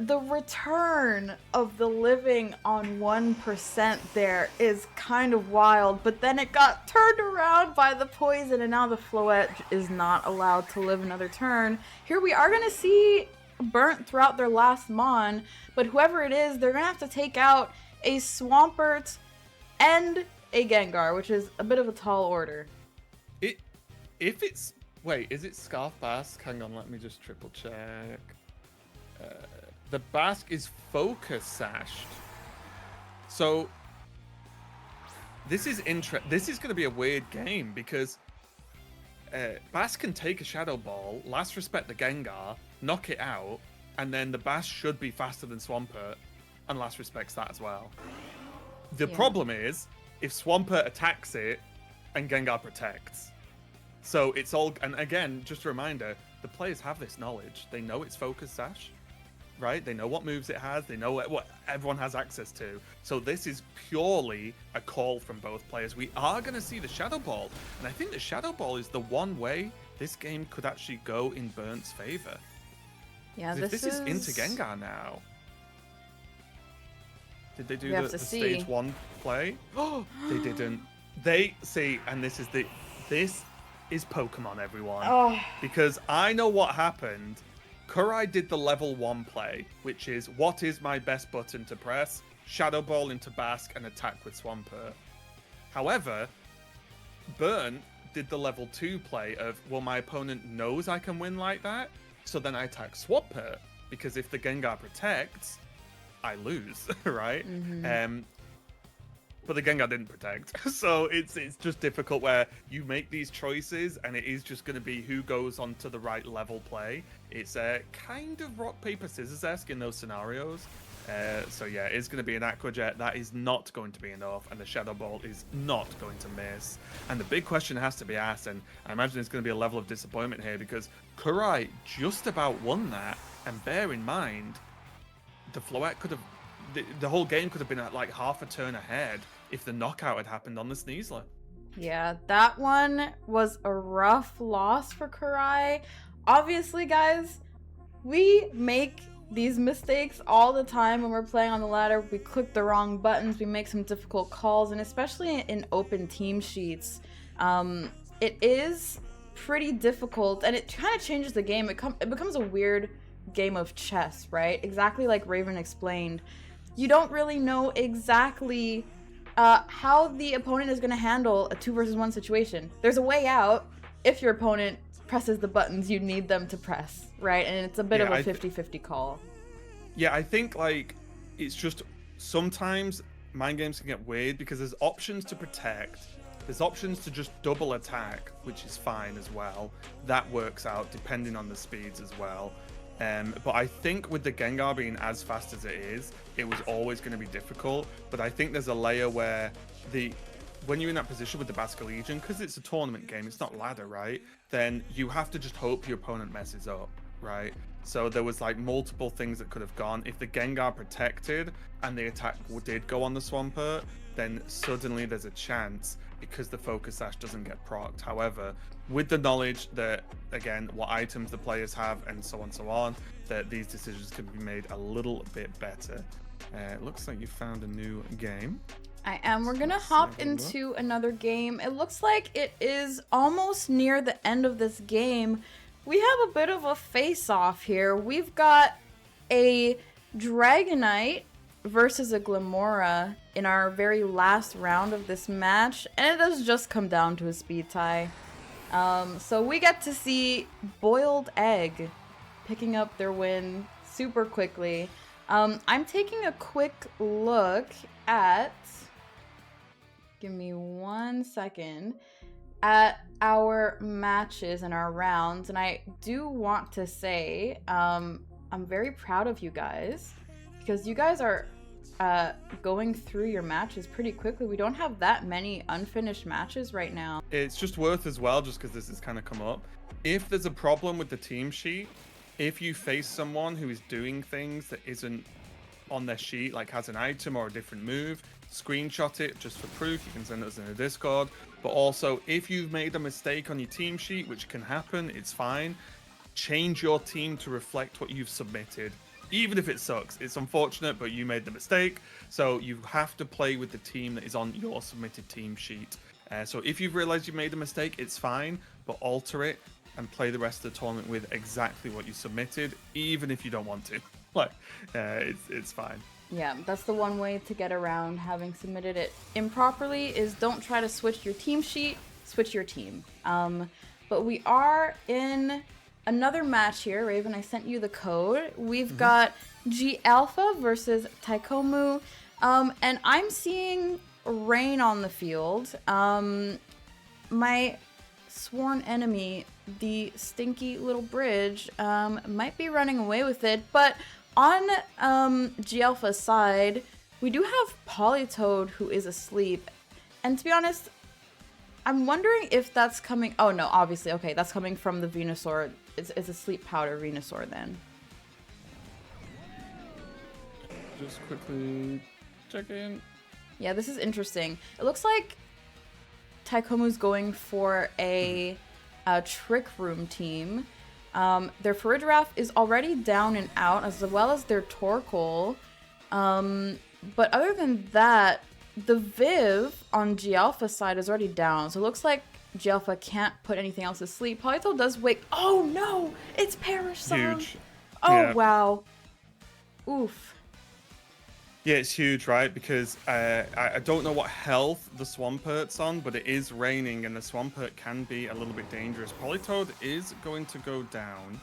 Speaker 4: The return of the living on 1% there is kind of wild, but then it got turned around by the poison, and now the Floette is not allowed to live another turn. Here we are going to see Burnt throughout their last Mon, but whoever it is, they're going to have to take out a Swampert and a Gengar, which is a bit of a tall order.
Speaker 5: If it's... Wait, is it Scarf Basque? Hang on, let me just triple check. The Basque is focus sashed. So this is This is going to be a weird game because Basque can take a Shadow Ball, last respect the Gengar, knock it out, and then the Basque should be faster than Swampert, and last respects that as well. The problem is if Swampert attacks it and Gengar protects. So it's all, and again, just a reminder, the players have this knowledge. They know it's focus sash. Right? They know what moves it has. They know what everyone has access to. So this is purely a call from both players. We are going to see the Shadow Ball. And I think the Shadow Ball is the one way this game could actually go in Burnt's favor.
Speaker 4: Yeah,
Speaker 5: this is into Gengar now. Did they do the
Speaker 4: see.
Speaker 5: stage 1 play? Oh, they didn't. And this is Pokemon, everyone.
Speaker 4: Oh.
Speaker 5: Because I know what happened. Kurai did the level 1 play, which is, what is my best button to press? Shadow Ball into Basque and attack with Swampert. However, Burn did the level 2 play of, well, my opponent knows I can win like that, so then I attack Swampert, because if the Gengar protects, I lose, right?
Speaker 4: Mm-hmm.
Speaker 5: But the Gengar didn't protect. So it's just difficult where you make these choices and it is just going to be who goes on to the right level play. It's kind of rock, paper, scissors-esque in those scenarios. So yeah, it's going to be an Aqua Jet. That is not going to be enough, and the Shadow Ball is not going to miss. And the big question has to be asked, and I imagine it's going to be a level of disappointment here, because Kurai just about won that. And bear in mind, the Floette could have... The whole game could have been at like half a turn ahead if the knockout had happened on the Sneasler.
Speaker 4: Yeah, that one was a rough loss for Kurai. Obviously, guys, we make these mistakes all the time when we're playing on the ladder. We click the wrong buttons, we make some difficult calls, and especially in open team sheets, it is pretty difficult, and it kind of changes the game. It becomes a weird game of chess, right? Exactly like Raven explained. You don't really know exactly how the opponent is going to handle a 2 versus 1 situation. There's a way out if your opponent presses the buttons you need them to press, right? And it's a bit of a 50-50 call.
Speaker 5: Yeah, I think like it's just sometimes mind games can get weird because there's options to protect, there's options to just double attack, which is fine as well. That works out depending on the speeds as well. But I think with the Gengar being as fast as it is, it was always going to be difficult. But I think there's a layer where when you're in that position with the Basque Legion, because it's a tournament game, it's not ladder, right? Then you have to just hope your opponent messes up, right? So there was like multiple things that could have gone. If the Gengar protected and the attack did go on the Swampert, then suddenly there's a chance because the Focus Sash doesn't get procced. However, with the knowledge that, again, what items the players have and so on, that these decisions can be made a little bit better. It looks like you found a new game.
Speaker 4: I am. We're gonna hop into another game. It looks like it is almost near the end of this game. We have a bit of a face-off here. We've got a Dragonite versus a Glamora in our very last round of this match, and it does just come down to a speed tie. So we get to see Boiled Egg picking up their win super quickly. I'm taking a quick look at, give me 1 second, at our matches and our rounds, and I do want to say I'm very proud of you guys, because you guys are going through your matches pretty quickly. We don't have that many unfinished matches right now.
Speaker 5: It's just worth as well, just because this has kind of come up. If there's a problem with the team sheet, if you face someone who is doing things that isn't on their sheet, like has an item or a different move, screenshot it just for proof. You can send us in a Discord. But also, if you've made a mistake on your team sheet, which can happen, it's fine. Change your team to reflect what you've submitted. Even if it sucks, it's unfortunate, but you made the mistake. So you have to play with the team that is on your submitted team sheet. So if you've realized you made a mistake, it's fine, but alter it and play the rest of the tournament with exactly what you submitted, even if you don't want to. Like, it's fine.
Speaker 4: Yeah, that's the one way to get around having submitted it improperly, is don't try to switch your team sheet, switch your team. But we are in another match here. Raven, I sent you the code. We've got G Alpha versus Taikomu. And I'm seeing Rain on the field. My sworn enemy, the stinky little bridge, might be running away with it. But on G Alpha's side, we do have Politoed, who is asleep. And to be honest, I'm wondering if that's coming... Oh, no, obviously. Okay, that's coming from the Venusaur. It's a sleep powder Venusaur then.
Speaker 5: Just quickly check in.
Speaker 4: Yeah, this is interesting. It looks like Taikomu's going for a Trick Room team. Their Farigiraf is already down and out, as well as their Torkoal. But other than that, the Viv on G Alpha's side is already down. So it looks like G Alpha can't put anything else to sleep. Politoed does wake. Oh no! It's Perish Song!
Speaker 5: Huge.
Speaker 4: Oh
Speaker 5: Yeah.
Speaker 4: wow. Oof.
Speaker 5: Yeah, it's huge, right? Because I don't know what health the Swampurt's on, but it is raining, and the Swampurt can be a little bit dangerous. Politoed is going to go down.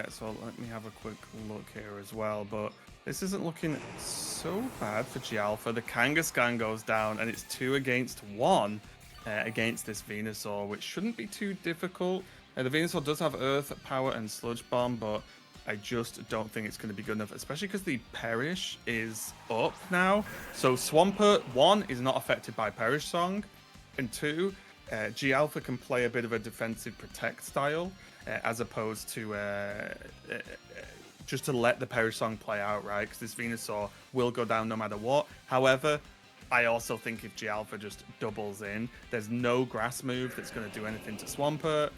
Speaker 5: So let me have a quick look here as well. But this isn't looking so bad for G Alpha. The Kangaskhan goes down, and it's 2 against 1 against this Venusaur, which shouldn't be too difficult. The Venusaur does have Earth Power and Sludge Bomb, but I just don't think it's going to be good enough, especially because the Perish is up now. So Swampert, 1, is not affected by Perish Song, and 2, G Alpha can play a bit of a defensive protect style, as opposed to just to let the Perish Song play out, right? Because this Venusaur will go down no matter what. However, I also think if G Alpha just doubles in, there's no grass move that's going to do anything to Swampert.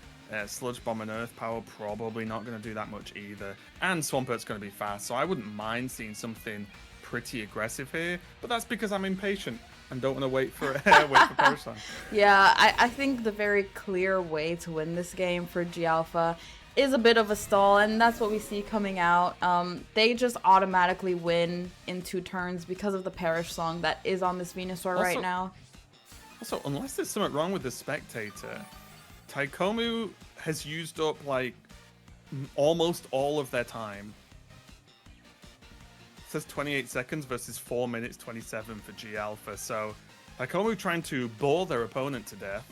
Speaker 5: Sludge Bomb and Earth Power probably not going to do that much either. And Swampert's going to be fast, so I wouldn't mind seeing something pretty aggressive here. But that's because I'm impatient and don't want to wait for Perish Song.
Speaker 4: Yeah, I think the very clear way to win this game for G Alpha is a bit of a stall, and that's what we see coming out. They just automatically win in 2 turns because of the Perish Song that is on this Venusaur right now.
Speaker 5: Also, unless there's something wrong with the Spectator, Taikomu has used up like almost all of their time. It says 28 seconds versus 4 minutes 27 for G Alpha. So Taikomu trying to bore their opponent to death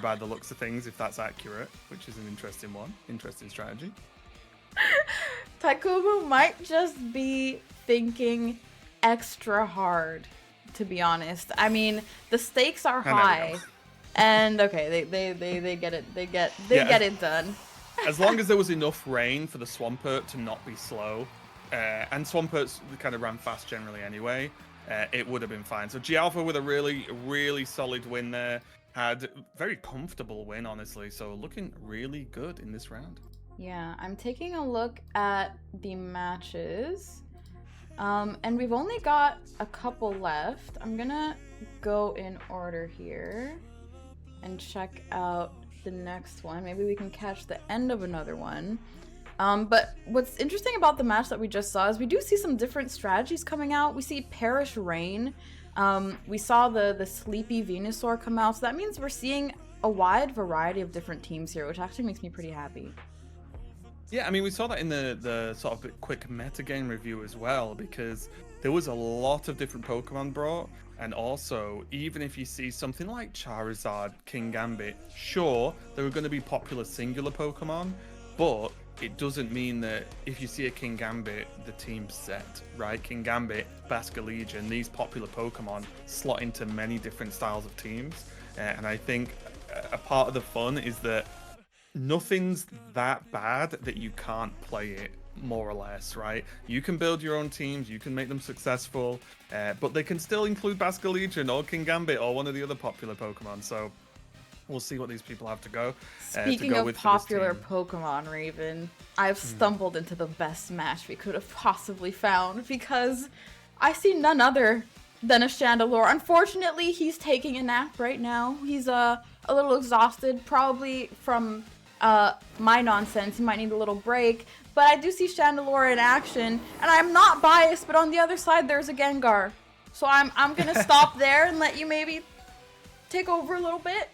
Speaker 5: by the looks of things, if that's accurate, which is an interesting one. Interesting strategy.
Speaker 4: Taikomu might just be thinking extra hard, to be honest. I mean, the stakes are high. And okay, they get it. They get it done.
Speaker 5: As long as there was enough rain for the Swampert to not be slow, and Swamperts kind of ran fast generally anyway, it would have been fine. So G Alpha with a really solid win there, had a very comfortable win, honestly. So looking really good in this round.
Speaker 4: Yeah, I'm taking a look at the matches, and we've only got a couple left. I'm gonna go in order here and check out the next one. Maybe we can catch the end of another one. But what's interesting about the match that we just saw is we do see some different strategies coming out. We see Perish Rain. We saw the Sleepy Venusaur come out. So that means we're seeing a wide variety of different teams here, which actually makes me pretty happy.
Speaker 5: Yeah, I mean, we saw that in the sort of quick metagame review as well, because there was a lot of different Pokemon brought. And also, even if you see something like Charizard, King Gambit, sure, there are going to be popular singular Pokemon, but it doesn't mean that if you see a King Gambit, the team's set, right? King Gambit, Basculegion, these popular Pokemon slot into many different styles of teams. And I think a part of the fun is that nothing's that bad that you can't play it, more or less, right? You can build your own teams, you can make them successful, but they can still include Basculegion or King Gambit or one of the other popular Pokemon. So we'll see what these people have to go.
Speaker 4: Speaking of popular Pokemon, Raven, I've stumbled into the best match we could have possibly found because I see none other than a Chandelure. Unfortunately, he's taking a nap right now. He's a little exhausted, probably from my nonsense. He might need a little break. But I do see Chandelure in action, and I'm not biased, but on the other side there's a Gengar. So I'm gonna stop there and let you maybe take over a little bit.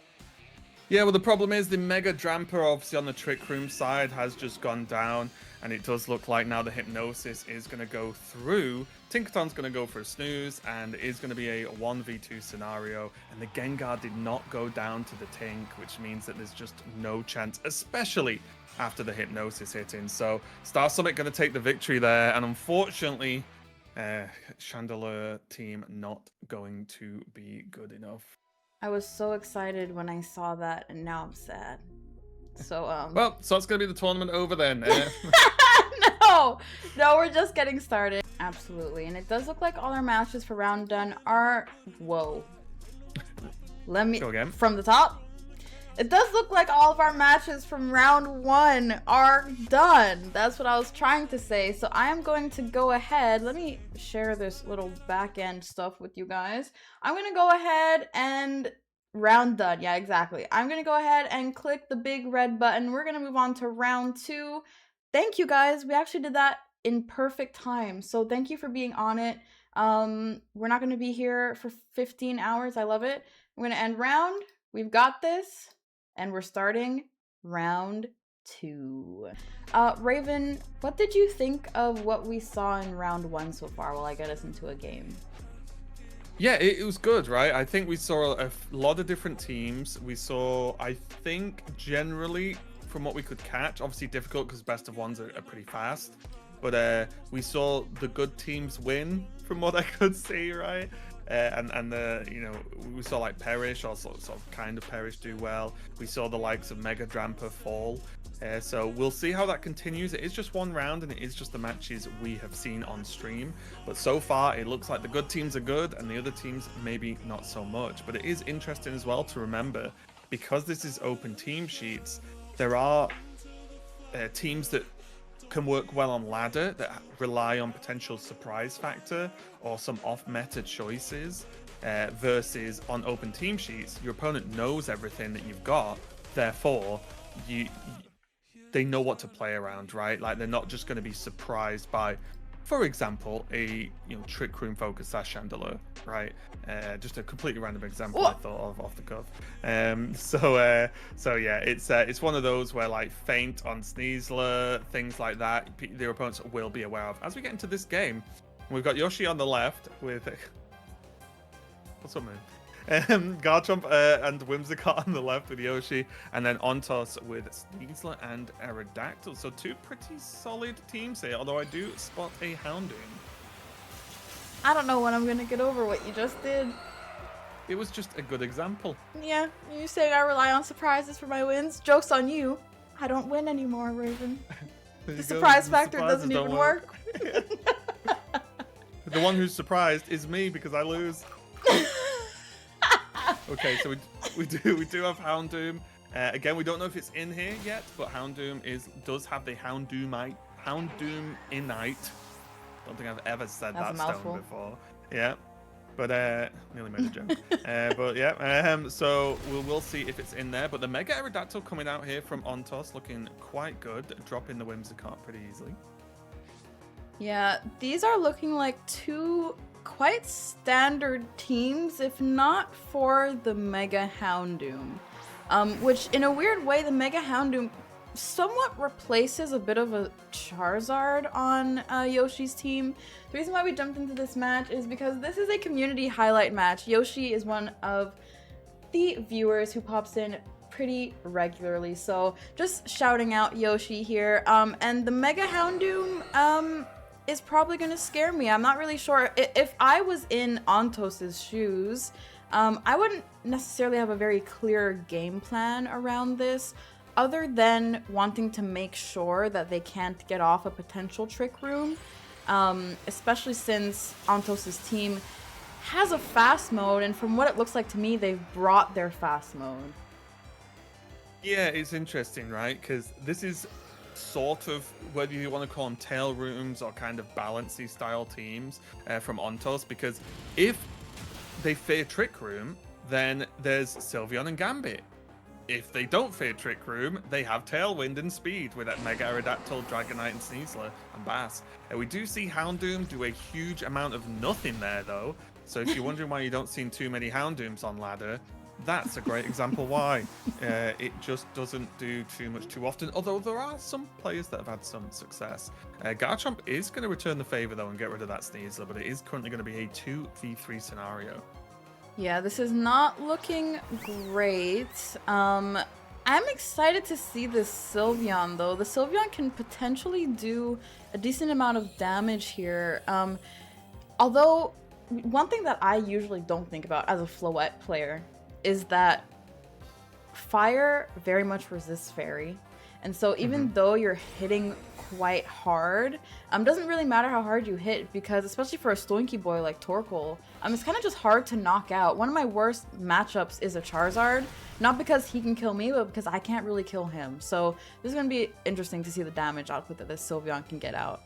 Speaker 5: Yeah, well, the problem is the Mega Dramper, obviously, on the Trick Room side has just gone down, and it does look like now the Hypnosis is going to go through. Tinkaton's going to go for a snooze, and it is going to be a 1v2 scenario, and the Gengar did not go down to the Tink, which means that there's just no chance, especially after the Hypnosis hitting. So Star Summit going to take the victory there, and unfortunately, Chandelure team not going to be good enough.
Speaker 4: I was so excited when I saw that, and now I'm sad. So,
Speaker 5: Well, so it's gonna be the tournament over then.
Speaker 4: No, we're just getting started. Absolutely, and it does look like all our matches for round done are... Whoa. Let me...
Speaker 5: Go again.
Speaker 4: From the top. It does look like all of our matches from round 1 are done. That's what I was trying to say. So I am going to go ahead. Let me share this little back end stuff with you guys. I'm going to go ahead and round done. Yeah, exactly. I'm going to go ahead and click the big red button. We're going to move on to round 2. Thank you guys. We actually did that in perfect time. So thank you for being on it. We're not going to be here for 15 hours. I love it. I'm going to end round. We've got this. And we're starting round 2. Raven, what did you think of what we saw in round 1 so far while I get us into a game?
Speaker 5: Yeah, it was good, right? I think we saw a lot of different teams. We saw, I think, generally, from what we could catch, obviously difficult because best of ones are pretty fast. But we saw the good teams win, from what I could see, right? You know, we saw like Perish, or sort of kind of Perish do well. We saw the likes of Mega Dramper fall. So we'll see how that continues. It is just one round, and it is just the matches we have seen on stream. But so far, it looks like the good teams are good, and the other teams maybe not so much. But it is interesting as well to remember, because this is open team sheets, there are teams that can work well on ladder that rely on potential surprise factor or some off-meta choices versus on open team sheets, your opponent knows everything that you've got, therefore they know what to play around, right? Like, they're not just going to be surprised by, for example, a Trick Room focus Chandelure, right? Just a completely random example I thought of off the cuff. So yeah, it's one of those where like feint on Sneasler, things like that, their opponents will be aware of. As we get into this game, we've got Yoshi on the left with what's up, man? Garchomp and Whimsicott on the left with Yoshi, and then Ontos with Sneasler and Aerodactyl. So 2 pretty solid teams here, although I do spot a Houndoom.
Speaker 4: I don't know when I'm gonna get over what you just did.
Speaker 5: It was just a good example.
Speaker 4: Yeah, you saying I rely on surprises for my wins? Joke's on you. I don't win anymore, Raven. The surprise factor doesn't even work.
Speaker 5: The one who's surprised is me because I lose. Okay, so we do have Houndoom. Again, we don't know if it's in here yet, but Houndoom does have the Houndoom Innite. Don't think I've ever said that stone before. Yeah, but nearly made a joke. But yeah, so we'll see if it's in there. But the Mega Aerodactyl coming out here from Ontos, looking quite good, dropping the Whimsicott pretty easily. Yeah,
Speaker 4: these are looking like 2 quite standard teams, if not for the Mega Houndoom. Which, in a weird way, the Mega Houndoom somewhat replaces a bit of a Charizard on Yoshi's team. The reason why we jumped into this match is because this is a community highlight match. Yoshi is one of the viewers who pops in pretty regularly. So just shouting out Yoshi here. And the Mega Houndoom is probably going to scare me. I'm not really sure. If I was in Antos's shoes, I wouldn't necessarily have a very clear game plan around this, other than wanting to make sure that they can't get off a potential trick room, especially since Antos's team has a fast mode, and from what it looks like to me, they've brought their fast mode.
Speaker 5: Yeah, it's interesting, right? Because this is sort of, whether you want to call them tail rooms or kind of balancy style teams from Ontos, because if they fear Trick Room, then there's Sylveon and Gambit. If they don't fear Trick Room, they have Tailwind and Speed with that Mega Aerodactyl, Dragonite, and Sneasler, and Bass. We do see Houndoom do a huge amount of nothing there, though. So if you're wondering why you don't see too many Houndooms on ladder, that's a great example why. It just doesn't do too much too often, although there are some players that have had some success. Garchomp is going to return the favor, though, and get rid of that Sneasler, but it is currently going to be a 2v3 scenario.
Speaker 4: Yeah, this is not looking great. I'm excited to see this Sylveon, though. The Sylveon can potentially do a decent amount of damage here. Although, one thing that I usually don't think about as a Floette player is that fire very much resists fairy. And so even though you're hitting quite hard, doesn't really matter how hard you hit, because especially for a Stoinky boy like Torkoal, it's kind of just hard to knock out. One of my worst matchups is a Charizard, not because he can kill me, but because I can't really kill him. So this is going to be interesting to see the damage output that this Sylveon can get out.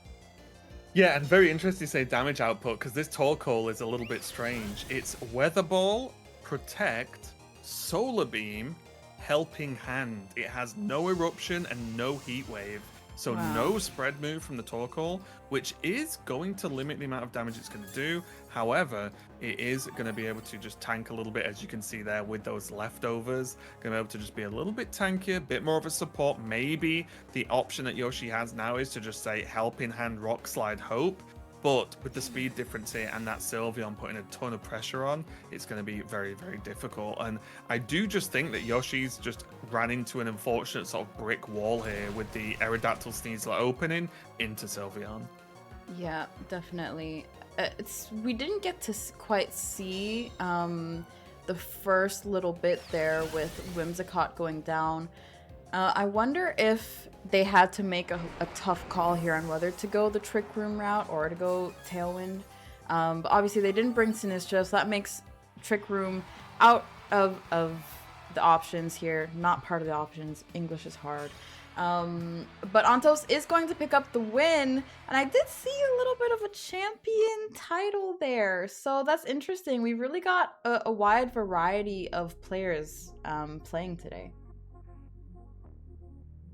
Speaker 5: Yeah, and very interesting to say damage output, because this Torkoal is a little bit strange. It's Weather Ball, Protect, Solar Beam, Helping Hand. It has no Eruption and no Heat Wave. So no spread move from the Torkoal, which is going to limit the amount of damage it's going to do. However, it is going to be able to just tank a little bit, as you can see there with those leftovers. Going to be able to just be a little bit tankier, a bit more of a support. Maybe the option that Yoshi has now is to just say Helping Hand, Rock Slide, Hope. But with the speed difference here and that Sylveon putting a ton of pressure on, it's going to be very, very difficult. And I do just think that Yoshi's just ran into an unfortunate sort of brick wall here with the Aerodactyl Sneasler opening into Sylveon.
Speaker 4: Yeah, definitely. We didn't get to quite see the first little bit there with Whimsicott going down. I wonder if they had to make a tough call here on whether to go the Trick Room route or to go Tailwind. But obviously they didn't bring Sinistcha, so that makes Trick Room out of the options here. Not part of the options. English is hard. But Ontos is going to pick up the win, and I did see a little bit of a champion title there, so that's interesting. We really got a wide variety of players playing today.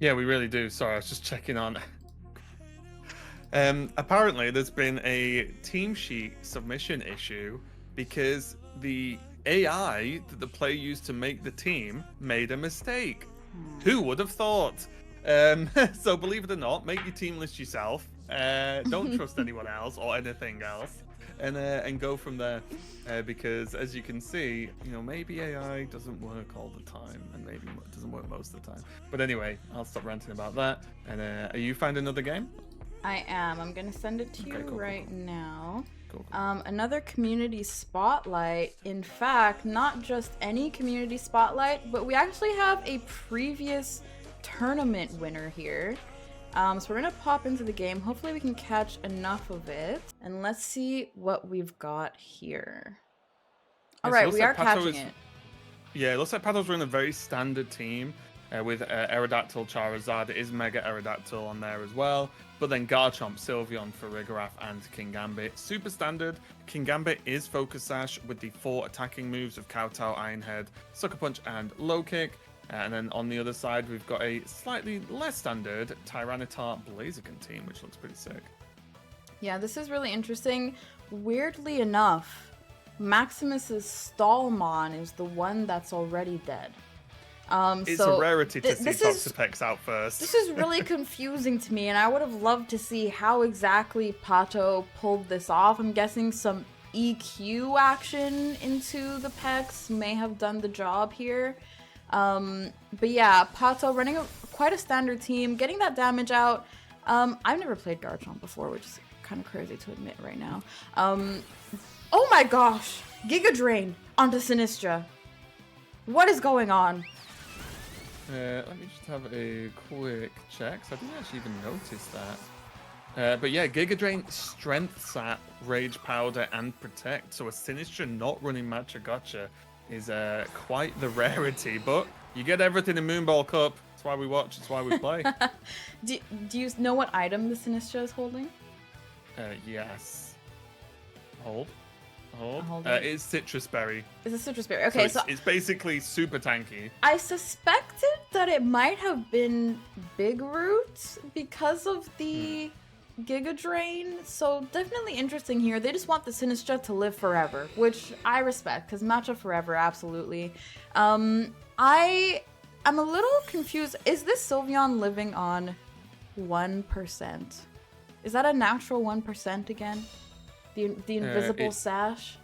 Speaker 5: Yeah, we really do. Sorry, I was just checking on. Apparently, there's been a team sheet submission issue because the AI that the player used to make the team made a mistake. Who would have thought? So believe it or not, make your team list yourself. Don't trust anyone else or anything else, and go from there. Because as you can see, maybe AI doesn't work all the time, and maybe it doesn't work most of the time. But anyway, I'll stop ranting about that. And are you finding another game?
Speaker 4: I am. I'm gonna send it to you right now.
Speaker 5: Cool.
Speaker 4: Another community spotlight. In fact, not just any community spotlight, but we actually have a previous tournament winner here. So we're gonna pop into the game. Hopefully we can catch enough of it, and let's see what we've got here. All right, we are catching it.
Speaker 5: Yeah, it looks like Pato's running a very standard team with Aerodactyl, Charizard. It is Mega Aerodactyl on there as well. But then Garchomp, Sylveon, Farigiraf, and King Gambit. Super standard. King Gambit is Focus Sash with the 4 attacking moves of Kowtow, Iron Head, Sucker Punch, and Low Kick. And then on the other side, we've got a slightly less standard Tyranitar Blaziken team, which looks pretty sick.
Speaker 4: Yeah, this is really interesting. Weirdly enough, Maximus's Stallmon is the one that's already dead.
Speaker 5: It's a rarity to see Toxapex out first.
Speaker 4: This is really confusing to me, and I would have loved to see how exactly Pato pulled this off. I'm guessing some EQ action into the Pex may have done the job here. But yeah, Pato running quite a standard team, getting that damage out. I've never played Garchomp before, which is kind of crazy to admit right now. Oh my gosh! Giga Drain onto Sinistra. What is going on?
Speaker 5: Let me just have a quick check. So I didn't actually even notice that. But yeah, Giga Drain, Strength Sap, Rage Powder, and Protect. So a Sinistra not running Matcha Gotcha is quite the rarity. But you get everything in Moonball Cup. That's why we watch. That's why we play.
Speaker 4: Do you know what item the Sinistra is holding?
Speaker 5: Yes. Hold. It's Citrus Berry.
Speaker 4: It's a Citrus Berry. Okay,
Speaker 5: so it's basically super tanky.
Speaker 4: I suspected that it might have been Big Root because of the Giga Drain. So definitely interesting here. They just want the Sinistra to live forever, which I respect, because Matcha forever, absolutely. I am a little confused. Is this Sylveon living on 1%? Is that a natural 1% again? The invisible sash?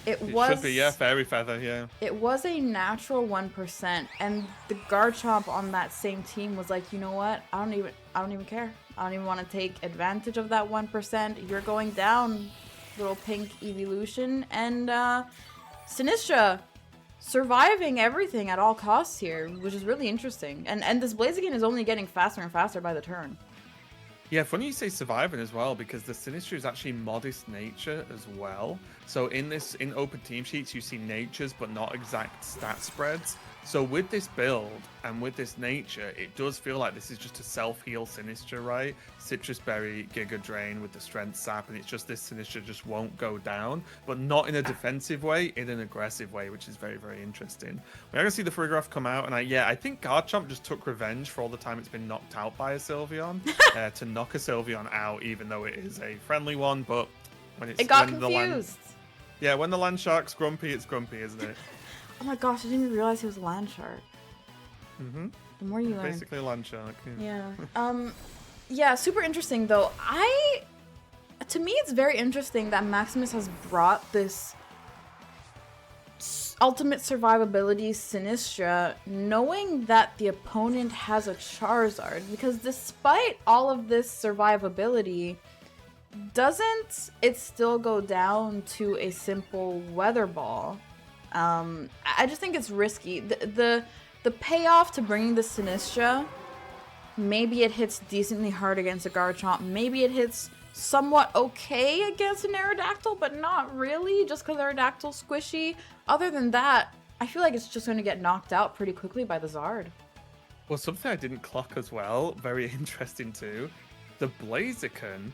Speaker 4: It was,
Speaker 5: should be, yeah, Fairy Feather, yeah.
Speaker 4: It was a natural 1%, and the Garchomp on that same team was like, you know what? I don't even care. I don't even want to take advantage of that 1%. You're going down, little pink evolution, and Sinistra surviving everything at all costs here, which is really interesting. And this Blaziken is only getting faster and faster by the turn.
Speaker 5: Yeah, funny you say surviving as well, because the Sinistra is actually modest nature as well. So in open team sheets, you see natures, but not exact stat spreads. So with this build and with this nature, it does feel like this is just a self-heal Sinistra, right? Citrus Berry, Giga Drain with the Strength Sap, and it's just this Sinistra just won't go down, but not in a defensive way, in an aggressive way, which is very, very interesting. We're going to see the Farigiraf come out, and I think Garchomp just took revenge for all the time it's been knocked out by a Sylveon, to knock a Sylveon out, even though it is a friendly one, but when it's...
Speaker 4: It got confused.
Speaker 5: When the Land Shark's grumpy, it's grumpy, isn't it?
Speaker 4: Oh my gosh, I didn't even realize he was a land shark.
Speaker 5: Mm-hmm.
Speaker 4: The more you learn.
Speaker 5: Basically a land shark.
Speaker 4: Yeah. Yeah, super interesting though. To me, it's very interesting that Maximus has brought this ultimate survivability Sinistra, knowing that the opponent has a Charizard, because despite all of this survivability, doesn't it still go down to a simple Weather Ball? I just think it's risky. The payoff to bringing the Sinistra, maybe it hits decently hard against a Garchomp, maybe it hits somewhat okay against an Aerodactyl, but not really, just because Aerodactyl's squishy. Other than that, I feel like it's just going to get knocked out pretty quickly by the Zard.
Speaker 5: Well, something I didn't clock as well, very interesting too, the Blaziken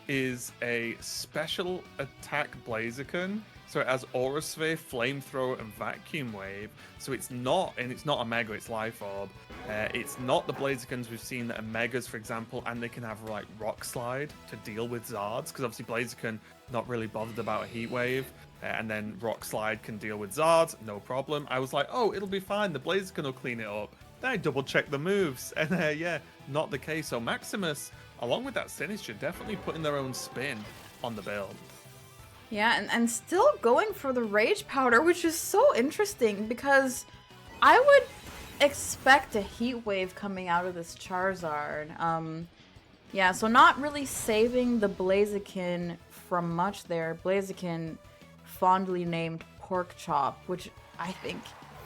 Speaker 5: is a special attack Blaziken. So it has Aura Sphere, Flamethrower, and Vacuum Wave. So it's not a Mega, it's Life Orb. It's not the Blazikens we've seen that are Megas, for example, and they can have like Rock Slide to deal with Zards, because obviously Blaziken not really bothered about a Heat Wave, and then Rock Slide can deal with Zards, no problem. I was like, oh, it'll be fine, the Blaziken will clean it up. Then I double checked the moves, and yeah, not the case. So Maximus, along with that Sinistra, definitely putting their own spin on the build.
Speaker 4: Yeah, and still going for the Rage Powder, which is so interesting because I would expect a Heat Wave coming out of this Charizard. Yeah, so not really saving the Blaziken from much there. Blaziken fondly named Pork Chop, which I think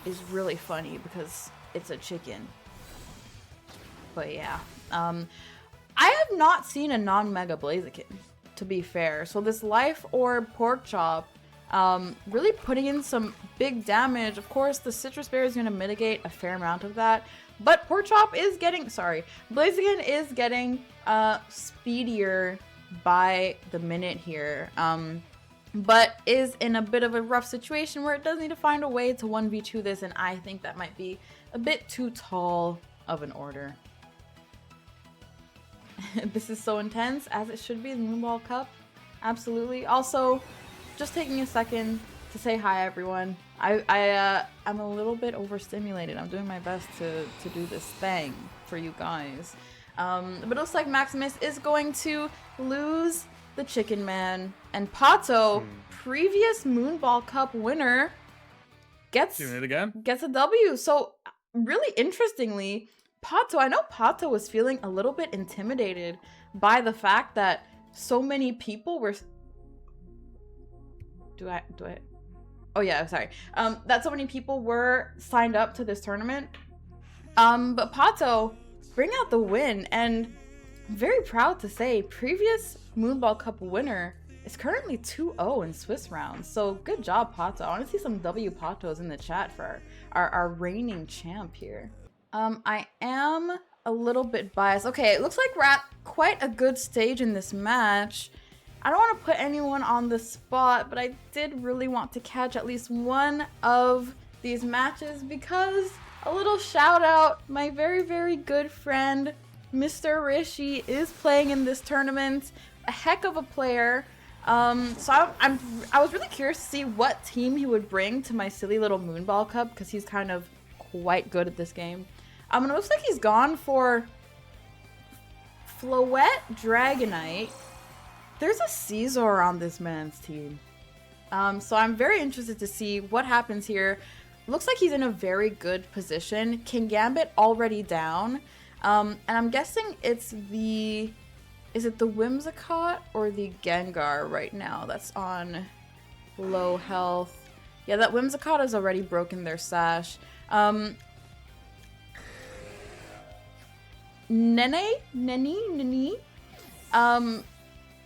Speaker 4: is really funny because it's a chicken. But yeah, I have not seen a non-Mega Blaziken, to be fair. So this Life Orb Pork Chop, really putting in some big damage. Of course, the Citrus Berry is going to mitigate a fair amount of that. But Pork Chop is getting, Blaziken is getting speedier by the minute here. But is in a bit of a rough situation where it does need to find a way to 1v2 this, and I think that might be a bit too tall of an order. This is so intense, as it should be in the Moonball Cup. Absolutely. Also, just taking a second to say hi, everyone. I'm a little bit overstimulated. I'm doing my best to do this thing for you guys. But it looks like Maximus is going to lose the Chicken Man. And Pato, previous Moonball Cup winner, gets
Speaker 5: Doing it again.
Speaker 4: Gets a W. So really interestingly, Pato, I know Pato was feeling a little bit intimidated by the fact that so many people were Oh yeah, sorry. That so many people were signed up to this tournament. But Pato bring out the win, and I'm very proud to say previous Moonball Cup winner is currently 2-0 in Swiss rounds. So good job, Pato. I want to see some W Patos in the chat for our reigning champ here. I am a little bit biased. Okay, it looks like we're at quite a good stage in this match. I don't want to put anyone on the spot, but I did really want to catch at least one of these matches because a little shout out, my very, very good friend, Mr. Rishi, is playing in this tournament. A heck of a player. So I was really curious to see what team he would bring to my silly little Moonball Cup because he's kind of quite good at this game. And it looks like he's gone for Floette Dragonite. There's a Caesar on this man's team. So I'm very interested to see what happens here. Looks like he's in a very good position. King Gambit already down. And I'm guessing it's the... Is it the Whimsicott or the Gengar right now that's on low health? Yeah, that Whimsicott has already broken their sash. Nene?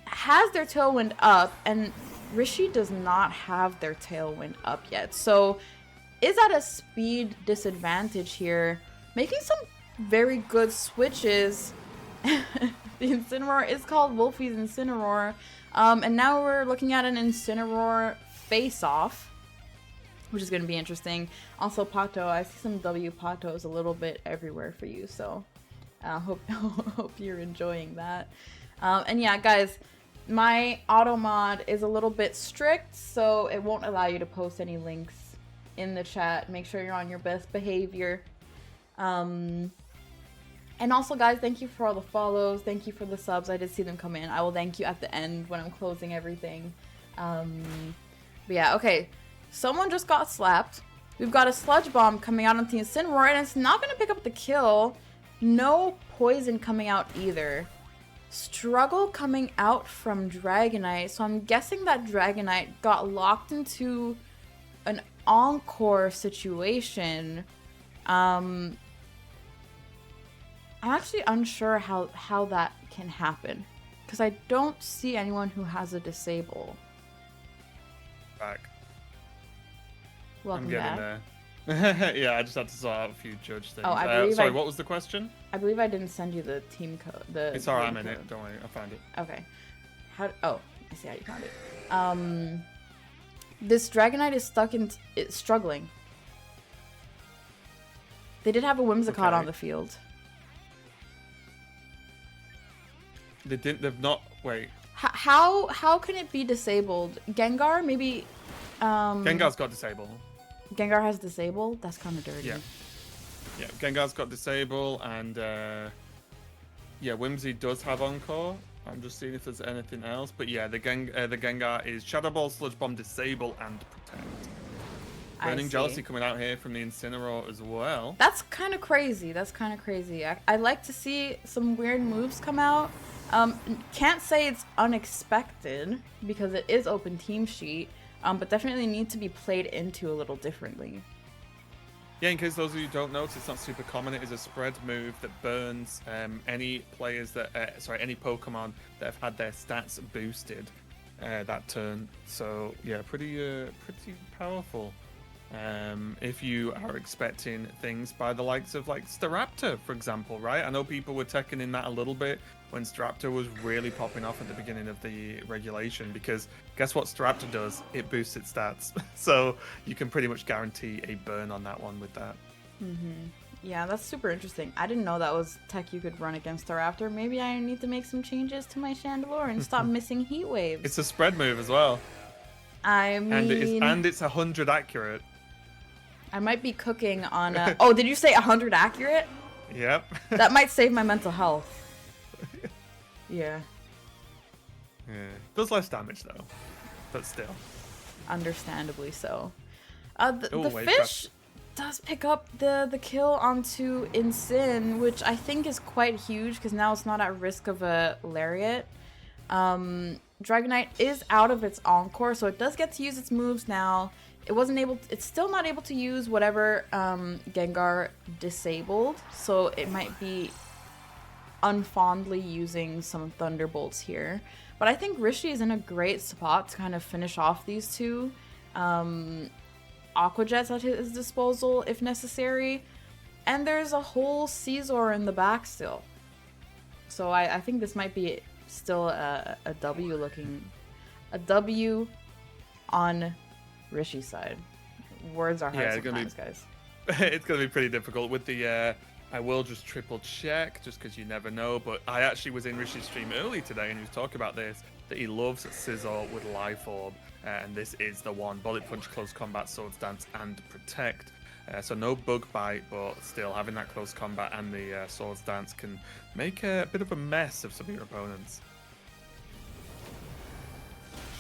Speaker 4: Has their Tailwind up, and Rishi does not have their Tailwind up yet. So is at a speed disadvantage here, making some very good switches. The Incineroar is called Wolfie's Incineroar. And now we're looking at an Incineroar face-off, which is going to be interesting. Also, Pato, I see some W Patos a little bit everywhere for you, so hope you're enjoying that. And yeah, guys, my auto mod is a little bit strict, so it won't allow you to post any links in the chat. Make sure you're on your best behavior. And also, guys, thank you for all the follows. Thank you for the subs. I did see them come in. I will thank you at the end when I'm closing everything. But yeah, okay. Someone just got slapped. We've got a Sludge Bomb coming out on the Incineroar, and it's not going to pick up the kill. No poison coming out either. Struggle coming out from Dragonite. So I'm guessing that Dragonite got locked into an Encore situation. I'm actually unsure how that can happen, because I don't see anyone who has a disable.
Speaker 5: Back.
Speaker 4: Welcome
Speaker 5: I'm getting
Speaker 4: back.
Speaker 5: there. Yeah, I just had to sort out a few judge things.
Speaker 4: Oh, I believe
Speaker 5: sorry, what was the question?
Speaker 4: I believe I didn't send you the team code.
Speaker 5: It's alright, I'm in it. Don't worry, I'll find it.
Speaker 4: Okay. Oh, I see how you found it. This Dragonite is it's struggling. They did have a Whimsicott on the field.
Speaker 5: They've not, wait.
Speaker 4: How can it be disabled? Gengar, maybe,
Speaker 5: Gengar's got disable.
Speaker 4: Gengar has disable? That's kind of dirty.
Speaker 5: Yeah. Yeah, Gengar's got disable, and yeah, Whimsy does have Encore. I'm just seeing if there's anything else, but yeah, the Gengar is Shadow Ball, Sludge Bomb, disable, and protect. Burning Jealousy coming out here from the Incineroar as well.
Speaker 4: That's kind of crazy. I like to see some weird moves come out. Can't say it's unexpected because it is open team sheet, but definitely need to be played into a little differently.
Speaker 5: Yeah, in case those of you don't know, it's not super common. It is a spread move that burns any players that, any Pokemon that have had their stats boosted that turn. So yeah, pretty powerful. If you are expecting things by the likes of like Staraptor, for example, right? I know people were teching in that a little bit when Staraptor was really popping off at the beginning of the regulation, because guess what Staraptor does? It boosts its stats. So you can pretty much guarantee a burn on that one with that.
Speaker 4: Yeah, that's super interesting. I didn't know that was tech you could run against Staraptor. Maybe I need to make some changes to my Chandelure and stop missing heat waves.
Speaker 5: It's a spread move as well.
Speaker 4: I mean...
Speaker 5: And it's 100 accurate.
Speaker 4: I might be cooking on a... Oh, did you say 100 accurate?
Speaker 5: Yep.
Speaker 4: That might save my mental health. Yeah.
Speaker 5: Yeah. Does less damage though, but still.
Speaker 4: Understandably so. The fish does pick up the kill onto Insin, which I think is quite huge because now it's not at risk of a lariat. Dragonite is out of its encore, so it does get to use its moves now. It's still not able to use whatever Gengar disabled, so it might be unfondly using some Thunderbolts here. But I think Rishi is in a great spot to kind of finish off these two. Aqua Jets at his disposal if necessary. And there's a whole Caesar in the back still. So I think this might be still a W on Rishi's side. Words are hard sometimes, guys.
Speaker 5: It's going to be pretty difficult with the... I will just triple check, just because you never know, but I actually was in Rishi's stream early today, and he was talking about this, that he loves Scizor with Life Orb, and this is the one. Bullet Punch, Close Combat, Swords Dance, and Protect. So no Bug Bite, but still having that Close Combat and the Swords Dance can make a bit of a mess of some of your opponents.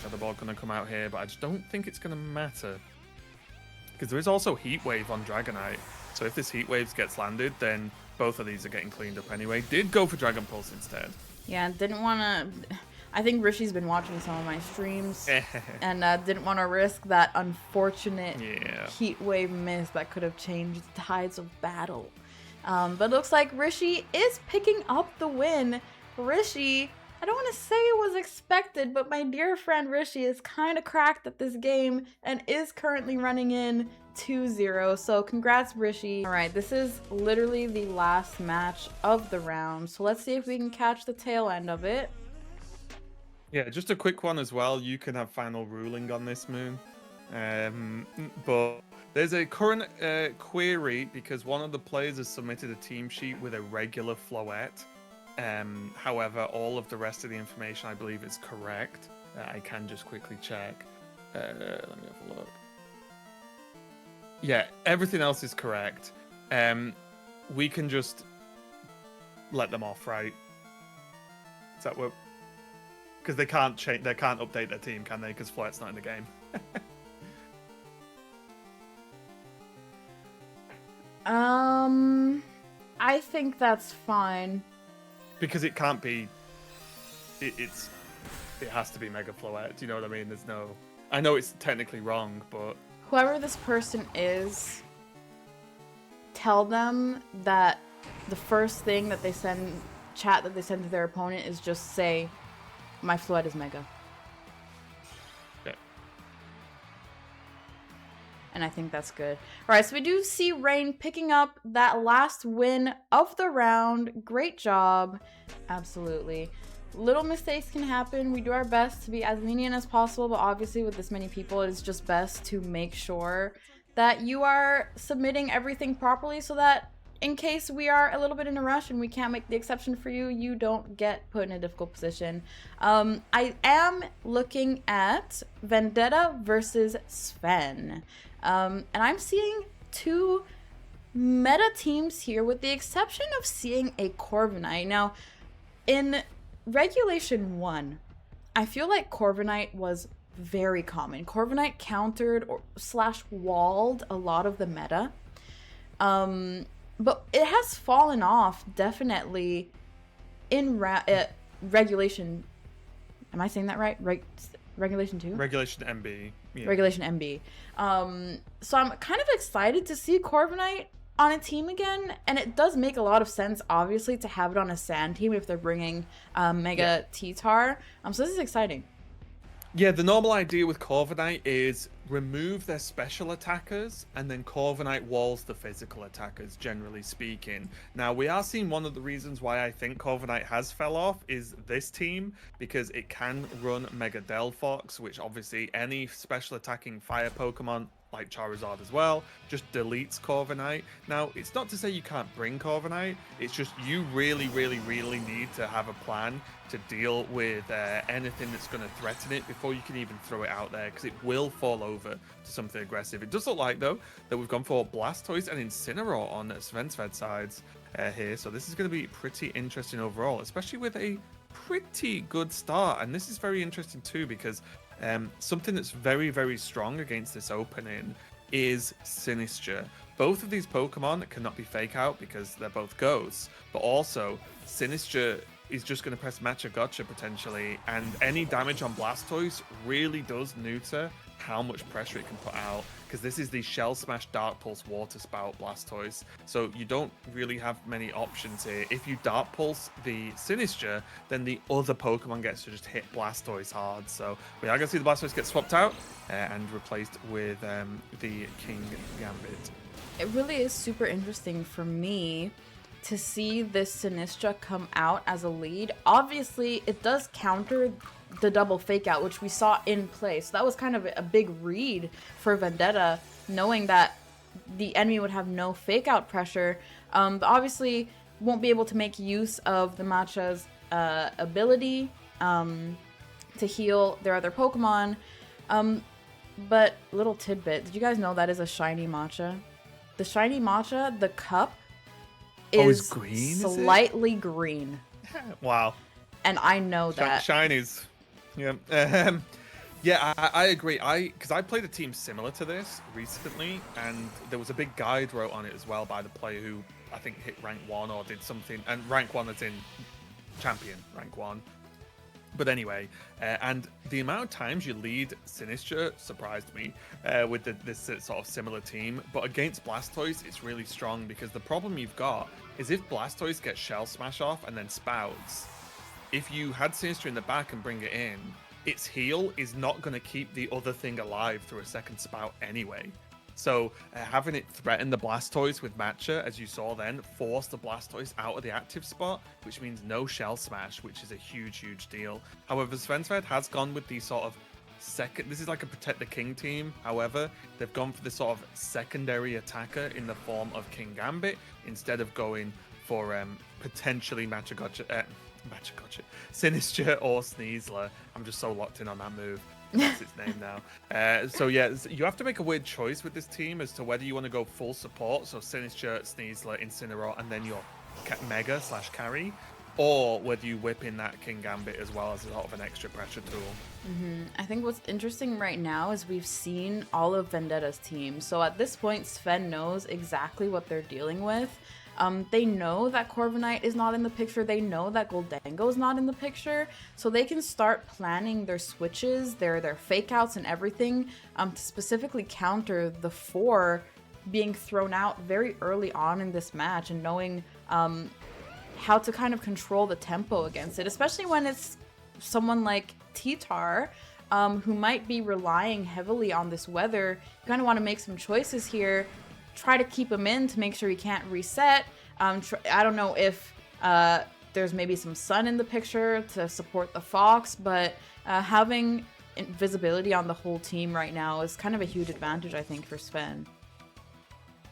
Speaker 5: Shadow Ball going to come out here, but I just don't think it's going to matter. Because there is also Heat Wave on Dragonite. So if this Heat Wave gets landed, then both of these are getting cleaned up anyway. Did go for Dragon Pulse instead.
Speaker 4: Yeah, didn't want to... I think Rishi's been watching some of my streams and didn't want to risk that unfortunate Heat Wave miss that could have changed the tides of battle. But looks like Rishi is picking up the win. Rishi, I don't want to say it was expected, but my dear friend Rishi is kind of cracked at this game and is currently running in 2-0. So congrats, Rishi. All right, this is literally the last match of the round. So let's see if we can catch the tail end of it.
Speaker 5: Yeah, just a quick one as well. You can have final ruling on this, Moon. But there's a current query because one of the players has submitted a team sheet with a regular Floette. However, all of the rest of the information I believe is correct. I can just quickly check. Let me have a look. Yeah, everything else is correct. We can just let them off, right? Is that what? Because they can't change, they can't update their team, can they? Because Floette's not in the game.
Speaker 4: I think that's fine.
Speaker 5: Because it can't be. It has to be Mega Floette. Do you know what I mean? There's no. I know it's technically wrong, but
Speaker 4: whoever this person is, tell them that the first thing that they send, chat that they send to their opponent is just say, my Floette is Mega.
Speaker 5: Okay.
Speaker 4: And I think that's good. All right, so we do see Rain picking up that last win of the round. Great job. Absolutely. Little mistakes can happen. We do our best to be as lenient as possible, but obviously with this many people, it is just best to make sure that you are submitting everything properly so that in case we are a little bit in a rush and we can't make the exception for you, you don't get put in a difficult position. I am looking at Vendetta versus Sven. And I'm seeing two meta teams here with the exception of seeing a Corviknight. Now, in Regulation 1, I feel like Corviknight was very common. Corviknight countered or / walled a lot of the meta. But it has fallen off definitely in Regulation. Am I saying that right? Regulation 2?
Speaker 5: Regulation MB. Yeah.
Speaker 4: Regulation MB. So I'm kind of excited to see Corviknight on a team again, and it does make a lot of sense, obviously, to have it on a sand team if they're bringing Mega T-Tar. So this is exciting.
Speaker 5: Yeah, the normal idea with Corviknight is remove their special attackers and then Corviknight walls the physical attackers, generally speaking. Now, we are seeing one of the reasons why I think Corviknight has fell off is this team, because it can run Mega Delphox, which obviously any special attacking fire Pokemon, like Charizard as well, just deletes Corviknight. Now, it's not to say you can't bring Corviknight, it's just you really need to have a plan to deal with anything that's going to threaten it before you can even throw it out there, because it will fall over to something aggressive. It does look like, though, that we've gone for Blastoise and Incineroar on Svensved sides here, so this is going to be pretty interesting overall, especially with a pretty good start. And this is very interesting too, because something that's very strong against this opening is Sinistra. Both of these Pokemon cannot be fake out because they're both ghosts, but also Sinistra is just going to press Matcha Gotcha potentially, and any damage on Blastoise really does neuter how much pressure it can put out, because this is the Shell Smash Dark Pulse Water Spout Blastoise, so you don't really have many options here. If you Dark Pulse the Sinistra, then the other Pokemon gets to just hit Blastoise hard. So we are going to see the Blastoise get swapped out and replaced with the King Gambit.
Speaker 4: It really is super interesting for me to see this Sinistra come out as a lead. Obviously, it does counter the double fake out, which we saw in play. So that was kind of a big read for Vendetta, knowing that the enemy would have no fake out pressure. But obviously, won't be able to make use of the Matcha's ability to heal their other Pokemon. But little tidbit, did you guys know that is a shiny Matcha? The shiny Matcha, the cup, is
Speaker 5: green,
Speaker 4: slightly green.
Speaker 5: Wow.
Speaker 4: And I know that.
Speaker 5: Shinies. Yeah. Yeah, I agree. Because I played a team similar to this recently, and there was a big guide wrote on it as well by the player who I think hit rank 1 or did something, and rank 1 as in champion rank 1. But anyway, and the amount of times you lead Sinistra surprised me with this sort of similar team. But against Blastoise, it's really strong, because the problem you've got is if Blastoise gets Shell Smash off and then spouts, if you had Sinistra in the back and bring it in, its heal is not going to keep the other thing alive through a second spout anyway. So having it threaten the Blastoise with Matcha, as you saw then, force the Blastoise out of the active spot, which means no Shell Smash, which is a huge, huge deal. However, Svensved has gone with the sort of second... This is like a Protect the King team. However, they've gone for the sort of secondary attacker in the form of King Gambit, instead of going for potentially Matcha Gotcha, Sinistra or Sneasler. I'm just so locked in on that move. That's its name now. So yeah, you have to make a weird choice with this team as to whether you want to go full support, so Sinistra, Sneasler, Incineroar, and then your Mega / carry, or whether you whip in that King Gambit as well as a sort of an extra pressure tool.
Speaker 4: I think what's interesting right now is we've seen all of Vendetta's team. So at this point, Sven knows exactly what they're dealing with. They know that Corviknight is not in the picture. They know that Goldango is not in the picture. So they can start planning their switches, their fake outs and everything to specifically counter the 4 being thrown out very early on in this match, and knowing how to kind of control the tempo against it, especially when it's someone like T-Tar, who might be relying heavily on this weather. You kind of want to make some choices here. Try to keep him in to make sure he can't reset. I don't know if there's maybe some sun in the picture to support the Fox, but having visibility on the whole team right now is kind of a huge advantage, I think, for Sven.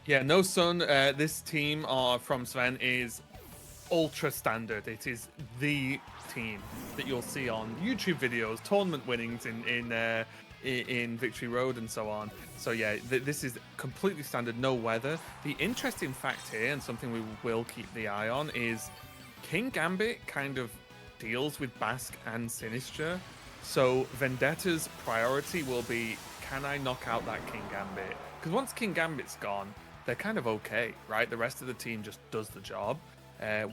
Speaker 5: Yeah, no sun. This team from Sven is ultra standard. It is the team that you'll see on YouTube videos, tournament winnings in Victory Road and so on. So yeah, this is completely standard, no weather. The interesting fact here, and something we will keep the eye on, is King Gambit kind of deals with Basque and Sinistra. So Vendetta's priority will be, can I knock out that King Gambit? Because once King Gambit's gone, they're kind of okay, right? The rest of the team just does the job.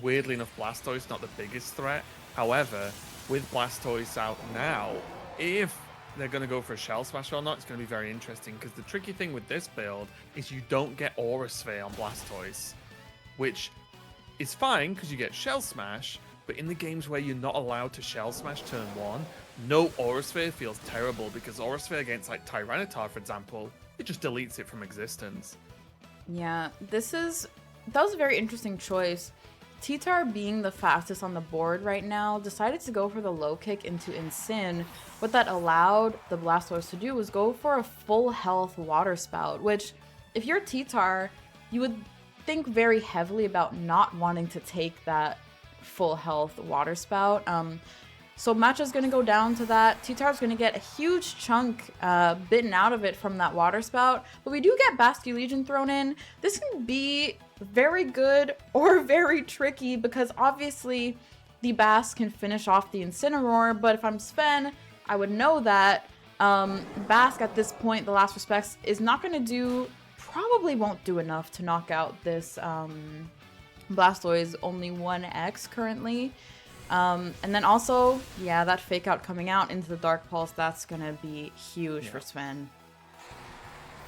Speaker 5: Weirdly enough, Blastoise not the biggest threat. However, with Blastoise out now, if they're going to go for a Shell Smash or not, it's going to be very interesting, because the tricky thing with this build is you don't get Aura Sphere on Blastoise, which is fine because you get Shell Smash, but in the games where you're not allowed to Shell Smash turn 1, no Aura Sphere feels terrible, because Aura Sphere against like Tyranitar, for example, it just deletes it from existence.
Speaker 4: Yeah, that was a very interesting choice. T-Tar, being the fastest on the board right now, decided to go for the low kick into Incin. What that allowed the Blastoise to do was go for a full health Water Spout, which, if you're T-Tar, you would think very heavily about not wanting to take that full health Water Spout. So Matcha's going to go down to that. T-Tar's going to get a huge chunk bitten out of it from that Water Spout. But we do get Basque Legion thrown in. This can be very good or very tricky, because obviously the Basque can finish off the Incineroar. But if I'm Sven, I would know that. Basque at this point, the last respects, is not going to do, probably won't do enough to knock out this Blastoise, only 1x currently. And then also, yeah, that fake out coming out into the Dark Pulse, that's going to be huge for Sven.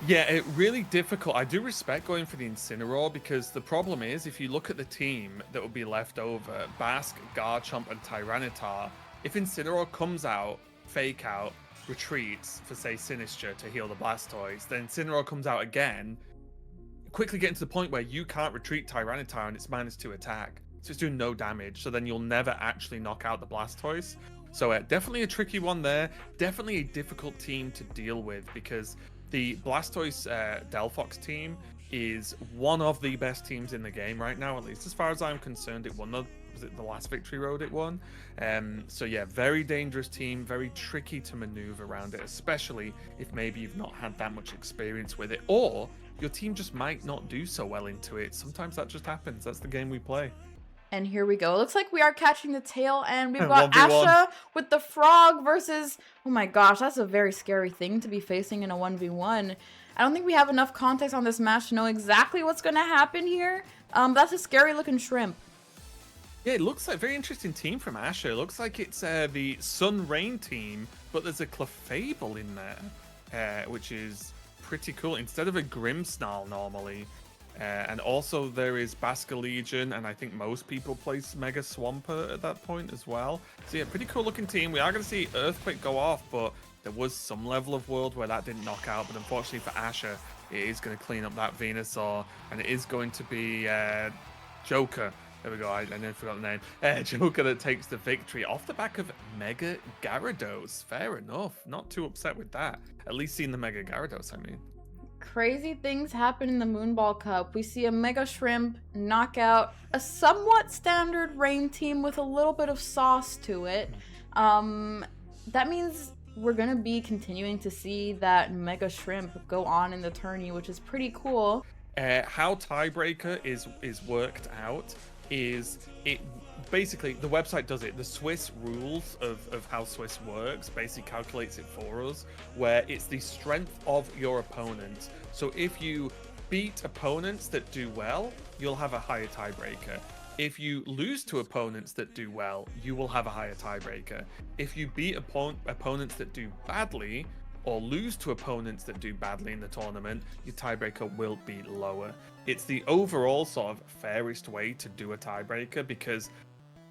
Speaker 5: Yeah, it really difficult. I do respect going for the Incineroar because the problem is, if you look at the team that will be left over, Basque, Garchomp, and Tyranitar, if Incineroar comes out, fake out, retreats for, say, Sinistcha to heal the Blastoise, then Incineroar comes out again, quickly getting to the point where you can't retreat Tyranitar and it's -2 attack. So it's doing no damage, so then you'll never actually knock out the Blastoise. So definitely a tricky one there. Definitely a difficult team to deal with because the Blastoise Delphox team is one of the best teams in the game right now, at least as far as I'm concerned. It won the last Victory Road it won. So yeah, very dangerous team, very tricky to maneuver around it, especially if maybe you've not had that much experience with it, or your team just might not do so well into it. Sometimes that just happens. That's the game we play.
Speaker 4: And here we go. It looks like we are catching the tail, and we've got Asha with the frog versus... Oh my gosh, that's a very scary thing to be facing in a 1v1. I don't think we have enough context on this match to know exactly what's going to happen here. That's a scary-looking shrimp.
Speaker 5: Yeah, it looks like a very interesting team from Asha. It looks like it's the Sun Rain team, but there's a Clefable in there, which is pretty cool. Instead of a Grimmsnarl normally. And also there is Basculegion, and I think most people place Mega Swampert at that point as well. So yeah, pretty cool looking team. We are going to see Earthquake go off, but there was some level of world where that didn't knock out. But unfortunately for Asha, it is going to clean up that Venusaur, and it is going to be Joker. There we go, I never forgot the name. Joker that takes the victory off the back of Mega Gyarados. Fair enough. Not too upset with that. At least seeing the Mega Gyarados, I mean.
Speaker 4: Crazy things happen in the Moonball Cup. We see a Mega Shrimp knock out a somewhat standard Rain team with a little bit of sauce to it. That means we're going to be continuing to see that Mega Shrimp go on in the tourney, which is pretty cool.
Speaker 5: How Tiebreaker is worked out is it basically, the website does it. The Swiss rules of how Swiss works basically calculates it for us, where it's the strength of your opponent. So if you beat opponents that do well, you'll have a higher tiebreaker. If you lose to opponents that do well, you will have a higher tiebreaker. If you beat opponents that do badly, or lose to opponents that do badly in the tournament, your tiebreaker will be lower. It's the overall sort of fairest way to do a tiebreaker, because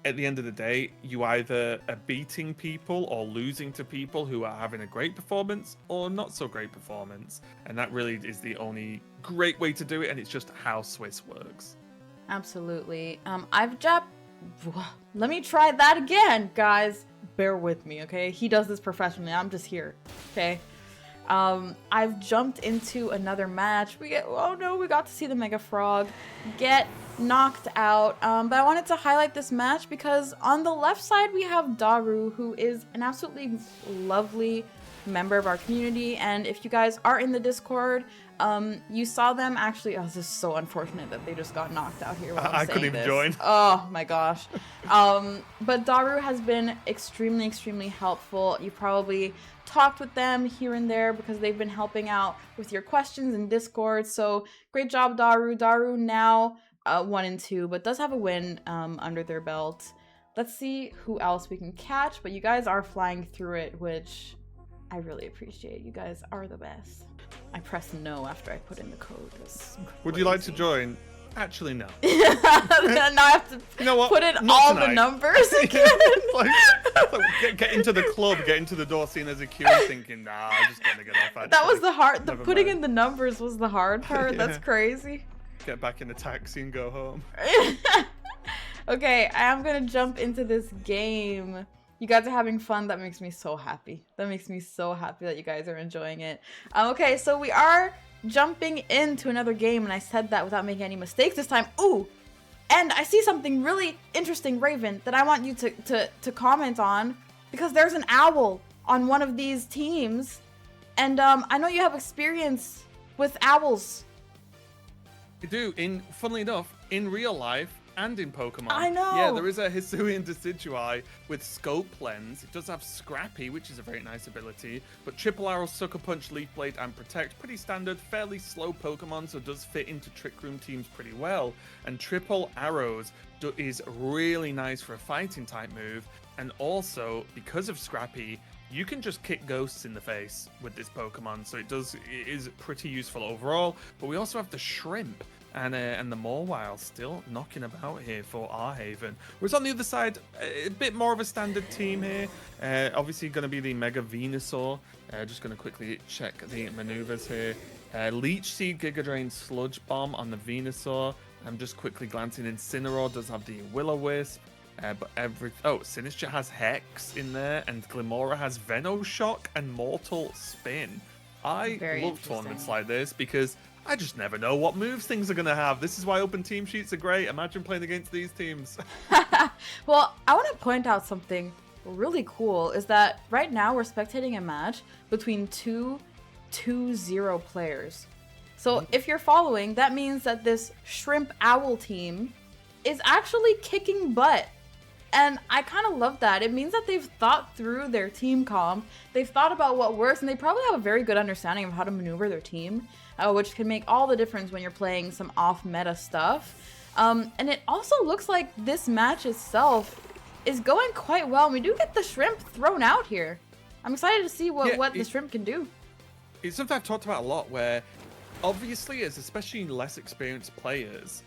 Speaker 5: at the end of the day, you either are beating people or losing to people who are having a great performance or not so great performance. And that really is the only great way to do it, and it's just how Swiss works.
Speaker 4: Absolutely. Let me try that again, guys. Bear with me, okay? He does this professionally. I'm just here, okay? I've jumped into another match. We got to see the Mega Frog get knocked out. But I wanted to highlight this match because on the left side we have Daru, who is an absolutely lovely member of our community. And if you guys are in the Discord, you saw them actually. Oh, this is so unfortunate that they just got knocked out here.
Speaker 5: I couldn't even join.
Speaker 4: Oh my gosh. But Daru has been extremely, extremely helpful. You probably talked with them here and there because they've been helping out with your questions in Discord. So great job, Daru. Daru now 1-2, but does have a win under their belt. Let's see who else we can catch. But you guys are flying through it, which I really appreciate. You guys are the best. I pressed no after I put in the code.
Speaker 5: Would you like to join? Actually, no.
Speaker 4: Now I have to put in all the numbers again.
Speaker 5: Get into the club, get into the door, seeing there's a queue, and thinking, nah, I'm just gonna get off. Actually.
Speaker 4: That was the hard. The putting in the numbers was the hard part. Yeah. That's crazy.
Speaker 5: Get back in the taxi and go home.
Speaker 4: Okay, I am gonna jump into this game. You guys are having fun. That makes me so happy. That makes me so happy that you guys are enjoying it. Okay, so we are jumping into another game, and I said that without making any mistakes this time. Ooh, and I see something really interesting, Raven, that I want you to comment on, because there's an owl on one of these teams, and I know you have experience with owls.
Speaker 5: I do. Funnily enough, in real life, and in Pokemon.
Speaker 4: I know.
Speaker 5: Yeah, there is a Hisuian Decidueye with Scope Lens. It does have Scrappy, which is a very nice ability, but Triple Arrow, Sucker Punch, Leaf Blade, and Protect, pretty standard, fairly slow Pokemon, so does fit into Trick Room teams pretty well. And Triple Arrows is really nice for a fighting type move, and also because of Scrappy, you can just kick ghosts in the face with this Pokemon, so it is pretty useful overall. But we also have the Shrimp and the Mawile still knocking about here for Arhaven. Whereas on the other side, a bit more of a standard team here. Obviously going to be the Mega Venusaur. Just going to quickly check the maneuvers here. Leech Seed, Giga Drain, Sludge Bomb on the Venusaur. I'm just quickly glancing. Incineroar does have the Will-O-Wisp. Sinistcha has Hex in there, and Glimora has Venoshock and Mortal Spin. I love tournaments like this because I just never know what moves things are going to have. This is why open team sheets are great. Imagine playing against these teams.
Speaker 4: Well, I want to point out something really cool is that right now we're spectating a match between two 2-0 players. So if you're following, that means that this Shrimp Owl team is actually kicking butt. And I kind of love that. It means that they've thought through their team comp. They've thought about what works, and they probably have a very good understanding of how to maneuver their team, which can make all the difference when you're playing some off-meta stuff. And it also looks like this match itself is going quite well. We do get the Shrimp thrown out here. I'm excited to see what the Shrimp can do.
Speaker 5: It's something I've talked about a lot, where obviously as especially less experienced players,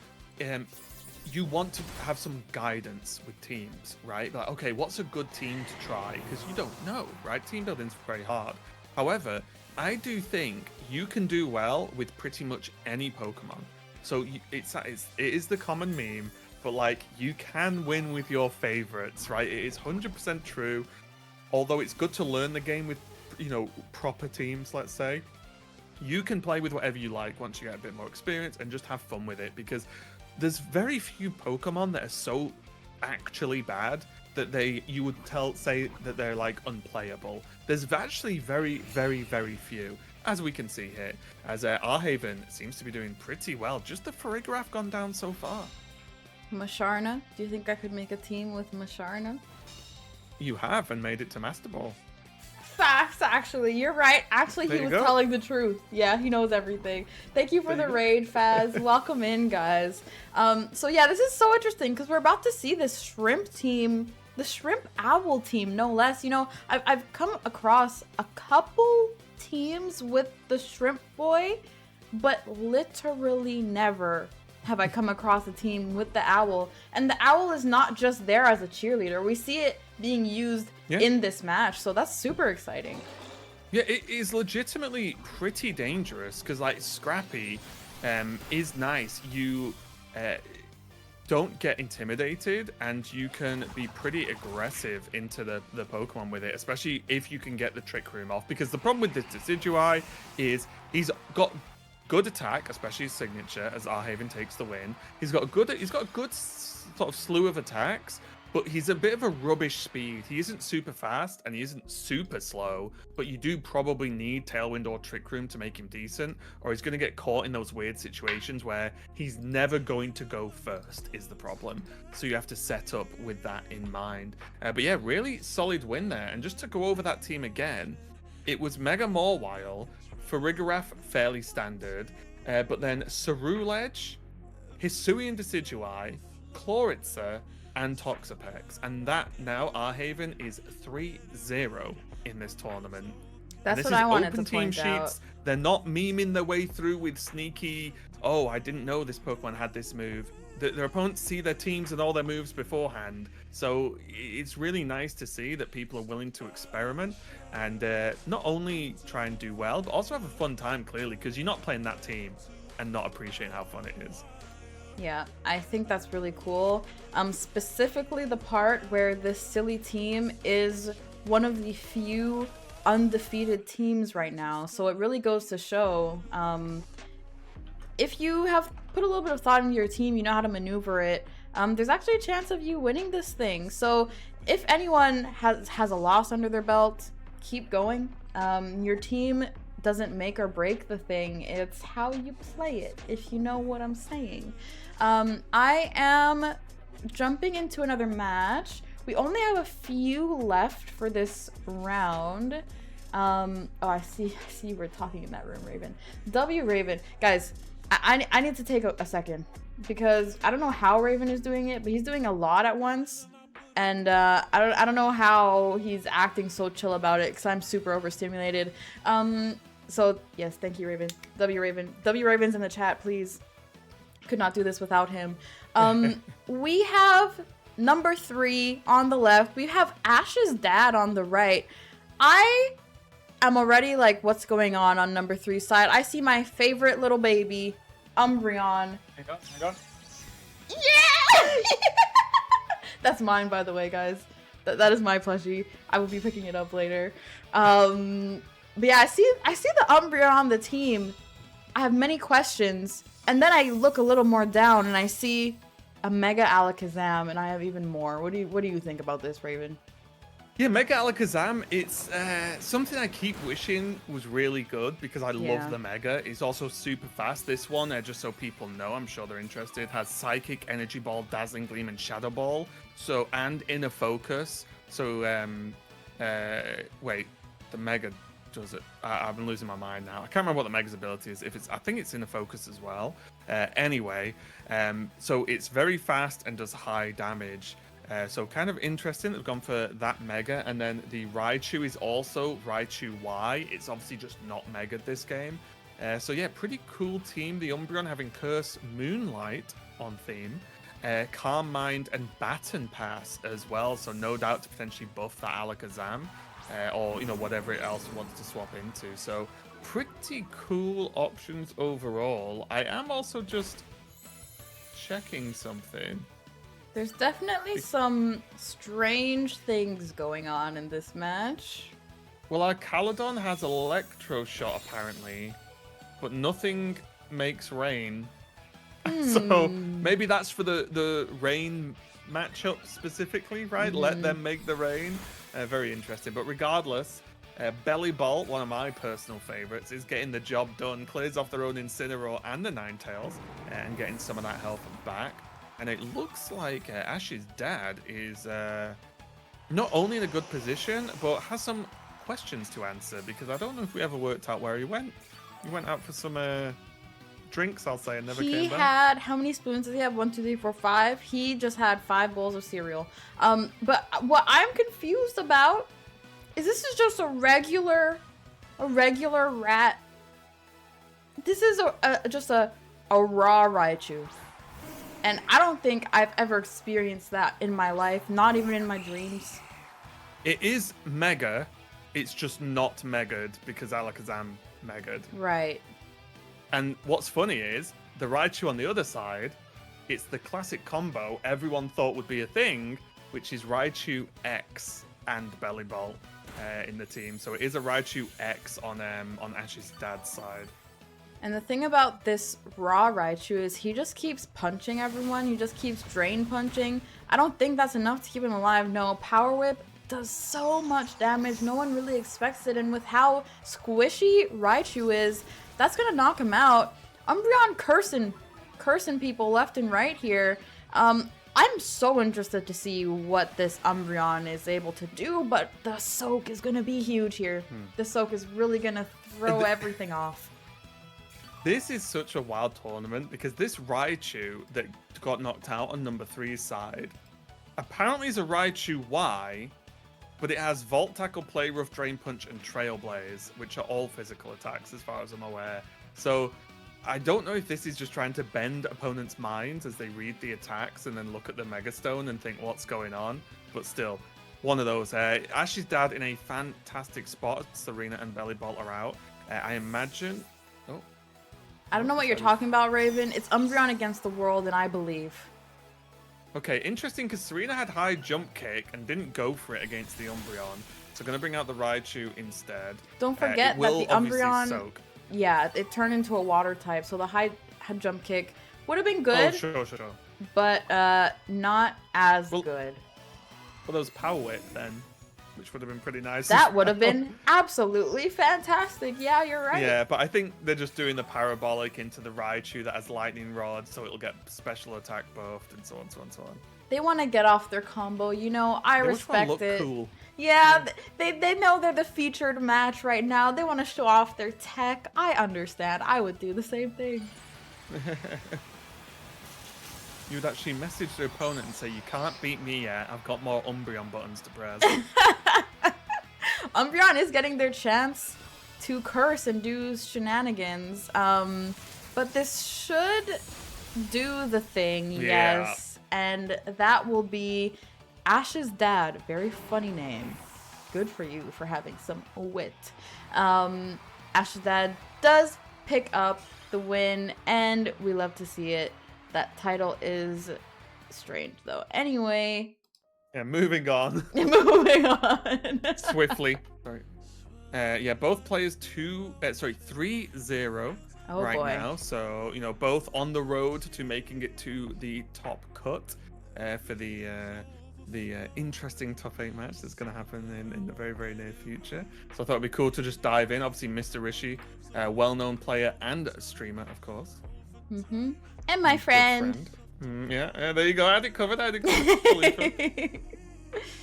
Speaker 5: you want to have some guidance with teams, right? Like, okay, what's a good team to try? Because you don't know, right? Team building's very hard. However, I do think you can do well with pretty much any Pokemon. So it is the common meme, but like, you can win with your favorites, right? It is 100% true. Although it's good to learn the game with, proper teams, let's say. You can play with whatever you like once you get a bit more experience and just have fun with it, because there's very few Pokemon that are so actually bad that you would say that they're like unplayable. There's actually very, very, very few, as we can see here, as Arhaven seems to be doing pretty well. Just the Farigiraf gone down so far.
Speaker 4: Masharna? Do you think I could make a team with Masharna?
Speaker 5: You have, and made it to Master Ball.
Speaker 4: Facts, actually. You're right. Actually, he was telling the truth. Yeah, he knows everything. Thank you for the raid, Faz. Welcome in, guys. So yeah, this is so interesting because we're about to see this Shrimp team, the Shrimp Owl team, no less. I've come across a couple teams with the Shrimp Boy, but literally never have I come across a team with the Owl. And the Owl is not just there as a cheerleader. We see it being used in this match, so that's super exciting.
Speaker 5: Yeah, it is legitimately pretty dangerous because, like, Scrappy is nice. You don't get intimidated, and you can be pretty aggressive into the Pokemon with it, especially if you can get the Trick Room off. Because the problem with this Decidueye is he's got good attack, especially his signature, as Arhaven takes the win. He's got a good sort of slew of attacks, but he's a bit of a rubbish speed. He isn't super fast and he isn't super slow, but you do probably need Tailwind or Trick Room to make him decent, or he's going to get caught in those weird situations where he's never going to go first is the problem. So you have to set up with that in mind. But yeah, really solid win there. And just to go over that team again, it was Mega Mawile, Farigiraf fairly standard, but then Cerulege, Hisuian Decidueye, Chloritza, and Toxapex, and that now Arhaven is 3-0 in this tournament.
Speaker 4: That's what I wanted to point out.
Speaker 5: They're not memeing their way through with sneaky, oh, I didn't know this Pokemon had this move. Their opponents see their teams and all their moves beforehand, so it's really nice to see that people are willing to experiment and not only try and do well, but also have a fun time, clearly, because you're not playing that team and not appreciating how fun it is.
Speaker 4: Yeah, I think that's really cool. Specifically the part where this silly team is one of the few undefeated teams right now. So it really goes to show, if you have put a little bit of thought into your team, you know how to maneuver it, there's actually a chance of you winning this thing. So if anyone has a loss under their belt, keep going. Your team doesn't make or break the thing. It's how you play it, if you know what I'm saying. I am jumping into another match. We only have a few left for this round. Oh, I see you were talking in that room, Raven. Raven. Guys, I need to take a second because I don't know how Raven is doing it, but he's doing a lot at once. And I don't know how he's acting so chill about it because I'm super overstimulated. So yes, thank you, Raven. Raven. Raven's in the chat, please. Could not do this without him. We have number 3 on the left. We have Ash's dad on the right. I am already like, what's going on number 3 side? I see my favorite little baby, Umbreon.
Speaker 5: Hang on.
Speaker 4: Yeah! That's mine, by the way, guys. That is my plushie. I will be picking it up later. But yeah, I see the Umbreon on the team. I have many questions. And then I look a little more down and I see a Mega Alakazam, and I have even more. What do you think about this, Raven?
Speaker 5: Yeah, Mega Alakazam, it's something I keep wishing was really good because I love the Mega. It's also super fast. This one, just so people know, I'm sure they're interested, has Psychic, Energy Ball, Dazzling Gleam, and Shadow Ball. So, and Inner Focus. So, wait, the Mega does it. I've been losing my mind now. I can't remember what the Mega's ability is. I think it's Inner Focus as well. Anyway, so it's very fast and does high damage. So kind of interesting that we've gone for that Mega. And then the Raichu is also Raichu Y. It's obviously just not Mega this game. So yeah, pretty cool team. The Umbreon having Curse Moonlight on theme. Calm Mind and Baton Pass as well. So no doubt to potentially buff that Alakazam. Or, whatever else it wants to swap into. So pretty cool options overall. I am also just checking something.
Speaker 4: There's definitely some strange things going on in this match.
Speaker 5: Well, our Caledon has Electro Shot apparently, but nothing makes rain. So maybe that's for the rain matchup specifically, right? Let them make the rain. Very interesting. But regardless, Belly Bolt, one of my personal favorites, is getting the job done. Clears off their own Incineroar and the Ninetales and getting some of that health back. And it looks like Ash's dad is not only in a good position, but has some questions to answer, because I don't know if we ever worked out where he went. He went out for some drinks, I'll say, and never came back.
Speaker 4: He had, how many spoons does he have? 1, 2, 3, 4, 5. He just had 5 bowls of cereal. But what I'm confused about is this is just a regular rat. This is just a raw Raichu. And I don't think I've ever experienced that in my life, not even in my dreams.
Speaker 5: It is Mega, it's just not Mega'd because Alakazam Mega'd.
Speaker 4: Right.
Speaker 5: And what's funny is, the Raichu on the other side, it's the classic combo everyone thought would be a thing, which is Raichu X and Belly Bolt in the team. So it is a Raichu X on Ash's dad's side.
Speaker 4: And the thing about this raw Raichu is he just keeps punching everyone. He just keeps drain punching. I don't think that's enough to keep him alive. No, Power Whip does so much damage. No one really expects it. And with how squishy Raichu is, that's going to knock him out. Umbreon cursing people left and right here. I'm so interested to see what this Umbreon is able to do, but the soak is going to be huge here. The soak is really going to throw everything off.
Speaker 5: This is such a wild tournament because this Raichu that got knocked out on number 3's side apparently is a Raichu Y, but it has Volt Tackle, Play Rough, Drain Punch, and Trailblaze, which are all physical attacks as far as I'm aware. So I don't know if this is just trying to bend opponents' minds as they read the attacks and then look at the Megastone and think what's going on, but still, one of those. Ash's dad in a fantastic spot. Serena and Belly Bolt are out. I imagine... Oh.
Speaker 4: I don't know what you're talking about, Raven. It's Umbreon against the world, and I believe.
Speaker 5: Okay, interesting, because Serena had high jump kick and didn't go for it against the Umbreon. So going to bring out the Raichu instead.
Speaker 4: Don't forget that the Umbreon... Soak. Yeah, it turned into a water type, so the high jump kick would have been good.
Speaker 5: Oh, sure.
Speaker 4: But not as good.
Speaker 5: Well, there was Power Whip then. which would have been pretty nice.
Speaker 4: That would have been absolutely fantastic. Yeah, you're right.
Speaker 5: Yeah, but I think they're just doing the parabolic into the Raichu that has lightning rod, so it'll get special attack buffed and so on, so on, so on.
Speaker 4: They want to get off their combo, you know. I respect
Speaker 5: look
Speaker 4: it.
Speaker 5: Cool.
Speaker 4: Yeah, they know they're the featured match right now. They want to show off their tech. I understand. I would do the same thing.
Speaker 5: You would actually message the opponent and say, "You can't beat me yet. I've got more Umbreon buttons to press."
Speaker 4: Umbreon is getting their chance to curse and do shenanigans. But this should do the thing,
Speaker 5: Yeah.
Speaker 4: yes. And that will be Ash's dad. Very funny name. Good for you for having some wit. Ash's dad does pick up the win, and we love to see it. That title is strange, though. Anyway.
Speaker 5: Yeah, moving on.
Speaker 4: Moving on.
Speaker 5: Swiftly. Sorry. Yeah, both players 3-0 right now. So, you know, both on the road to making it to the top cut for the interesting top 8 match that's going to happen in the very, very near future. So I thought it'd be cool to just dive in. Obviously, Mr. Rishi, well-known player and streamer, of course.
Speaker 4: Mm-hmm. And my friend.
Speaker 5: Yeah, there you go. I had it covered.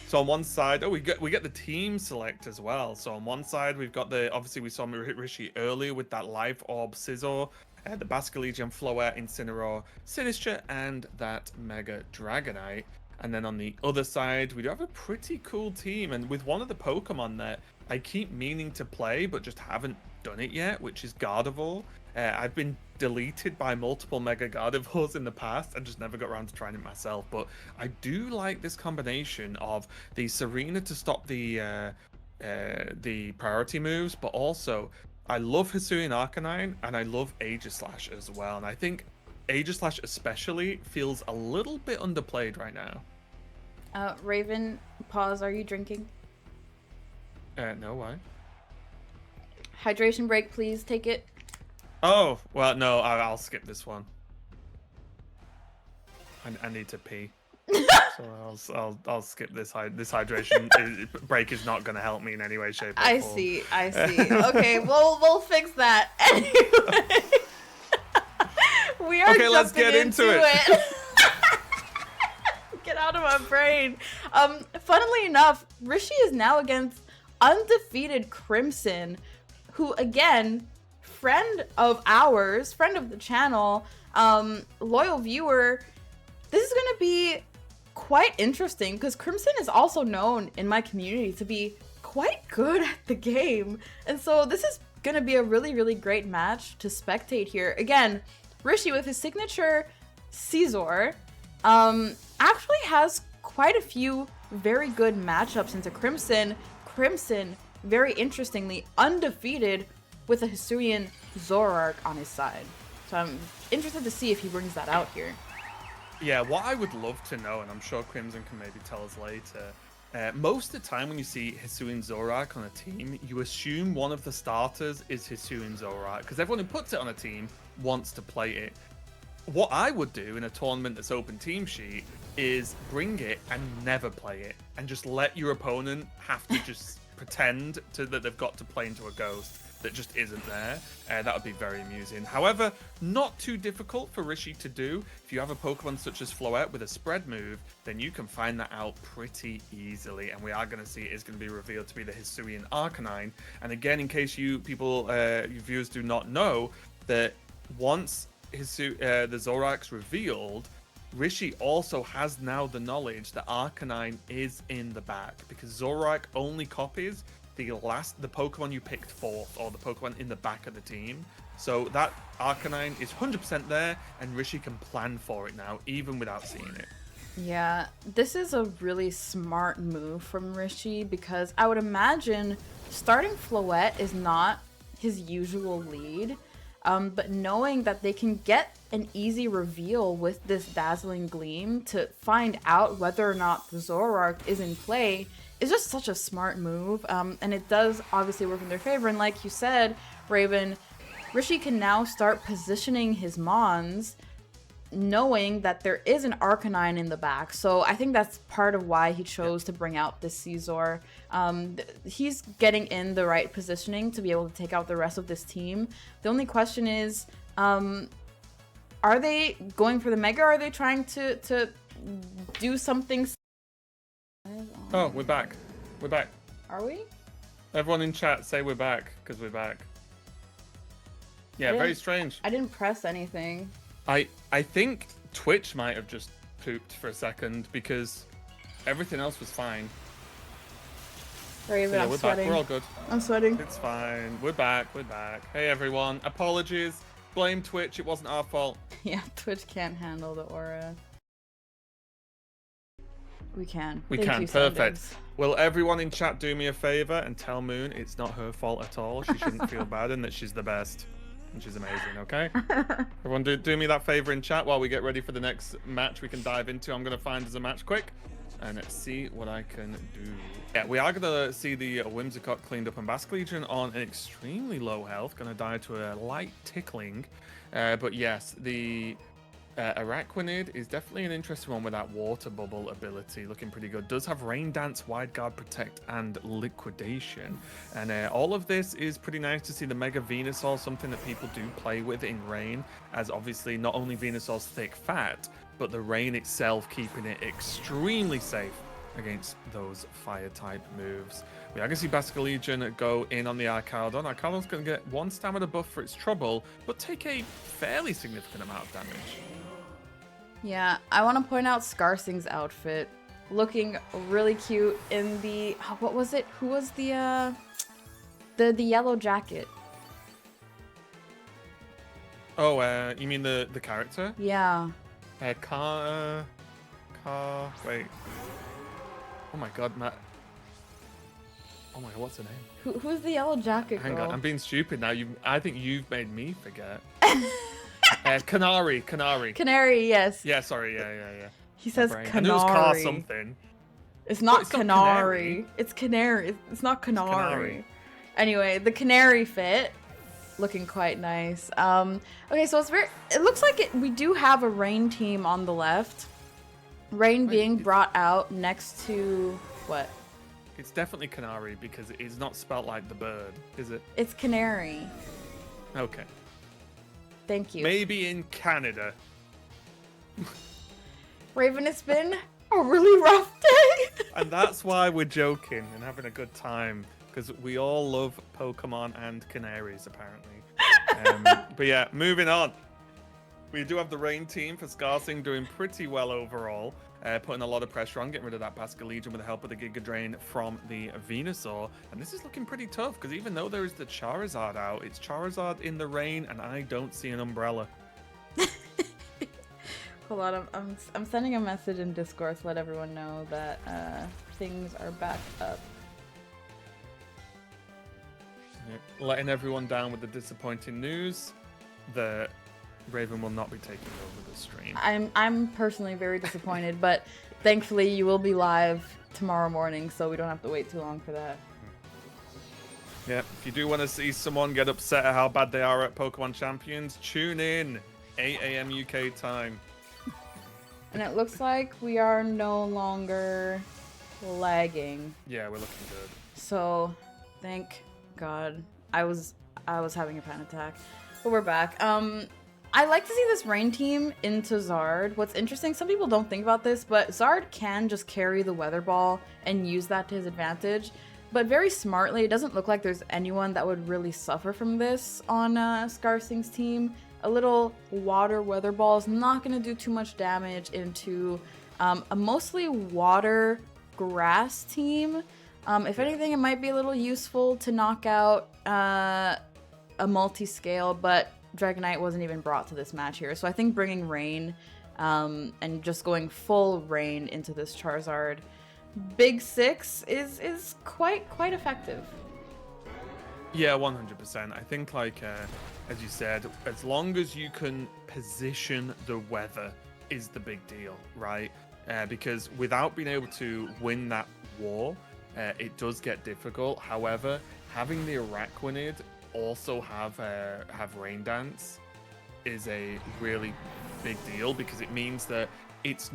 Speaker 5: So on one side, we get the team select as well. So on one side, we've got obviously we saw Rishi earlier with that Life Orb Scizor, the Basculegion, Floette, Incineroar, Sinistcha, and that Mega Dragonite. And then on the other side, we do have a pretty cool team, and with one of the Pokemon that I keep meaning to play but just haven't done it yet, which is Gardevoir. I've been deleted by multiple Mega Gardevoirs in the past and just never got around to trying it myself, but I do like this combination of the Serena to stop the priority moves, but also I love Hisuian Arcanine and I love Aegislash as well, and I think Aegislash especially feels a little bit underplayed right now.
Speaker 4: Raven, pause. Are you drinking?
Speaker 5: No, why?
Speaker 4: Hydration break, please. Take it.
Speaker 5: Oh, well, no, I'll skip this one. I need to pee. So I'll skip this hydration break is not going to help me in any way, shape, or form.
Speaker 4: I see. Okay, we'll fix that. Anyway. We are
Speaker 5: okay, let's get into it.
Speaker 4: Get out of my brain. Funnily enough, Rishi is now against undefeated Crimson, who again, friend of ours, friend of the channel, loyal viewer. This is gonna be quite interesting because Crimson is also known in my community to be quite good at the game, and so this is gonna be a really, really great match to spectate here. Again, Rishi with his signature Scizor actually has quite a few very good matchups into Crimson. Crimson, very interestingly, undefeated with a Hisuian Zoroark on his side. So I'm interested to see if he brings that out here.
Speaker 5: Yeah, what I would love to know, and I'm sure Crimson can maybe tell us later, most of the time when you see Hisuian Zoroark on a team, you assume one of the starters is Hisuian Zoroark, because everyone who puts it on a team wants to play it. What I would do in a tournament that's open team sheet is bring it and never play it, and just let your opponent have to just pretend that they've got to play into a ghost that just isn't there. That would be very amusing. However, not too difficult for Rishi to do. If you have a Pokemon such as Floette with a spread move, then you can find that out pretty easily. And we are going to see it is going to be revealed to be the Hisuian Arcanine. And again, in case you viewers do not know, that once the Zoroark's revealed, Rishi also has now the knowledge that Arcanine is in the back, because Zoroark only copies the Pokemon you picked fourth, or the Pokemon in the back of the team. So that Arcanine is 100% there, and Rishi can plan for it now, even without seeing it.
Speaker 4: Yeah, this is a really smart move from Rishi, because I would imagine starting Floette is not his usual lead, but knowing that they can get an easy reveal with this Dazzling Gleam to find out whether or not the Zoroark is in play is just such a smart move, and it does obviously work in their favor. And like you said, Raven, Rishi can now start positioning his Mons knowing that there is an Arcanine in the back. So I think that's part of why he chose to bring out this Caesar. He's getting in the right positioning to be able to take out the rest of this team. The only question is, are they going for the Mega? Or are they trying to do something?
Speaker 5: Oh, we're back. We're back.
Speaker 4: Are we?
Speaker 5: Everyone in chat, say we're back, because we're back. Yeah, very strange.
Speaker 4: I didn't press anything.
Speaker 5: I think Twitch might have just pooped for a second because everything else was fine.
Speaker 4: Sorry, but
Speaker 5: Yeah,
Speaker 4: I'm
Speaker 5: we're
Speaker 4: sweating.
Speaker 5: back. We're all good.
Speaker 4: I'm sweating.
Speaker 5: It's fine. We're back. We're back. Hey, everyone. Apologies. Blame Twitch. It wasn't our fault.
Speaker 4: Yeah, Twitch can't handle the aura. We can.
Speaker 5: We
Speaker 4: Thank
Speaker 5: can.
Speaker 4: you,
Speaker 5: Perfect.
Speaker 4: Sanders.
Speaker 5: Will everyone in chat do me a favor and tell Moon it's not her fault at all? She shouldn't feel bad and that she's the best. And she's amazing, okay? Everyone do me that favor in chat while we get ready for the next match we can dive into. I'm going to find us a match quick and see what I can do. Yeah, we are going to see the Whimsicott cleaned up and Basque Legion on an extremely low health. Going to die to a light tickling. But yes, the Araquanid is definitely an interesting one with that water bubble ability, looking pretty good. Does have Rain Dance, Wide Guard, Protect, and Liquidation. And all of this is pretty nice to see. The Mega Venusaur, something that people do play with in Rain, as obviously not only Venusaur's thick fat, but the Rain itself keeping it extremely safe against those fire type moves. We are going to see Basque Legion go in on the Arcadon. Arcadon's going to get 1 stamina buff for its trouble, but take a fairly significant amount of damage.
Speaker 4: Yeah, I want to point out Scarsing's outfit. Looking really cute in the... what was it? Who was the yellow jacket?
Speaker 5: Oh, you mean the character?
Speaker 4: Yeah.
Speaker 5: Wait. Oh my god, Matt. Oh my god, what's her name?
Speaker 4: Who's the yellow jacket girl?
Speaker 5: Hang on, I'm being stupid now. I think you've made me forget. Canary.
Speaker 4: Canary, yes.
Speaker 5: Yeah, sorry, yeah.
Speaker 4: He says
Speaker 5: I
Speaker 4: Canary.
Speaker 5: knew it was car something.
Speaker 4: It's not
Speaker 5: it's not
Speaker 4: Canary.
Speaker 5: Canary.
Speaker 4: It's Canary. It's not Canary.
Speaker 5: Canary.
Speaker 4: Anyway, the Canary fit. Looking quite nice. Okay, so it looks like we do have a Rain team on the left. Rain being brought out next to what?
Speaker 5: It's definitely Canary because it is not spelt like the bird, is it?
Speaker 4: It's Canary.
Speaker 5: Okay.
Speaker 4: Thank you.
Speaker 5: Maybe in Canada.
Speaker 4: Raven, it's been a really rough day.
Speaker 5: And that's why we're joking and having a good time, because we all love Pokemon and canaries, apparently. But yeah, moving on. We do have the Rain team for Scarsing doing pretty well overall, putting a lot of pressure on, getting rid of that Basque Legion with the help of the Giga Drain from the Venusaur. And this is looking pretty tough, because even though there is the Charizard out, it's Charizard in the rain, and I don't see an umbrella.
Speaker 4: Hold on, I'm sending a message in Discord to let everyone know that things are back up.
Speaker 5: Yeah, letting everyone down with the disappointing news that Raven will not be taking over the stream.
Speaker 4: I'm personally very disappointed, but thankfully you will be live tomorrow morning, so we don't have to wait too long for that.
Speaker 5: Yeah, if you do want to see someone get upset at how bad they are at Pokémon Champions, tune in 8 a.m. UK time.
Speaker 4: And it looks like we are no longer lagging.
Speaker 5: Yeah, we're looking good.
Speaker 4: So, thank God. I was having a panic attack, but we're back. I like to see this Rain team into Zard. What's interesting, some people don't think about this, but Zard can just carry the Weather Ball and use that to his advantage. But very smartly, it doesn't look like there's anyone that would really suffer from this on Scarsing's team. A little water Weather Ball is not going to do too much damage into a mostly water grass team. If anything, it might be a little useful to knock out a multi-scale, but Dragonite wasn't even brought to this match here. So I think bringing Rain and just going full Rain into this Charizard Big Six is quite effective.
Speaker 5: Yeah, 100%. I think, like, as you said, as long as you can position the weather is the big deal, right? Because without being able to win that war, it does get difficult. However, having the Araquanid also have Rain Dance is a really big deal because it means that it's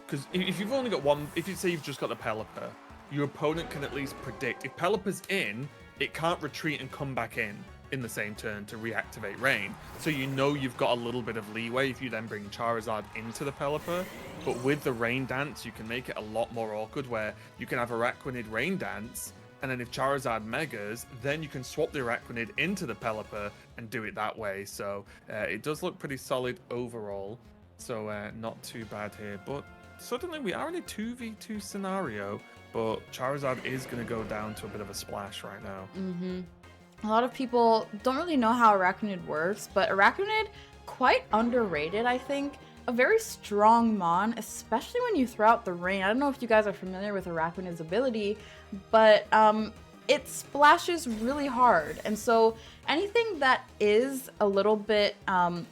Speaker 5: because if you've only got one, if you say you've just got the Pelipper, your opponent can at least predict if Pelipper's in, it can't retreat and come back in the same turn to reactivate Rain. So you know you've got a little bit of leeway if you then bring Charizard into the Pelipper. But with the Rain Dance, you can make it a lot more awkward where you can have Araquanid Rain Dance, and then if Charizard Megas, then you can swap the Araquanid into the Pelipper and do it that way. So it does look pretty solid overall. So not too bad here. But suddenly we are in a 2v2 scenario, but Charizard is going to go down to a bit of a splash right now.
Speaker 4: A lot of people don't really know how Araquanid works, but Araquanid, quite underrated, I think. A very strong Mon, especially when you throw out the rain. I don't know if you guys are familiar with Araquanid's ability, but it splashes really hard. And so anything that is a little bit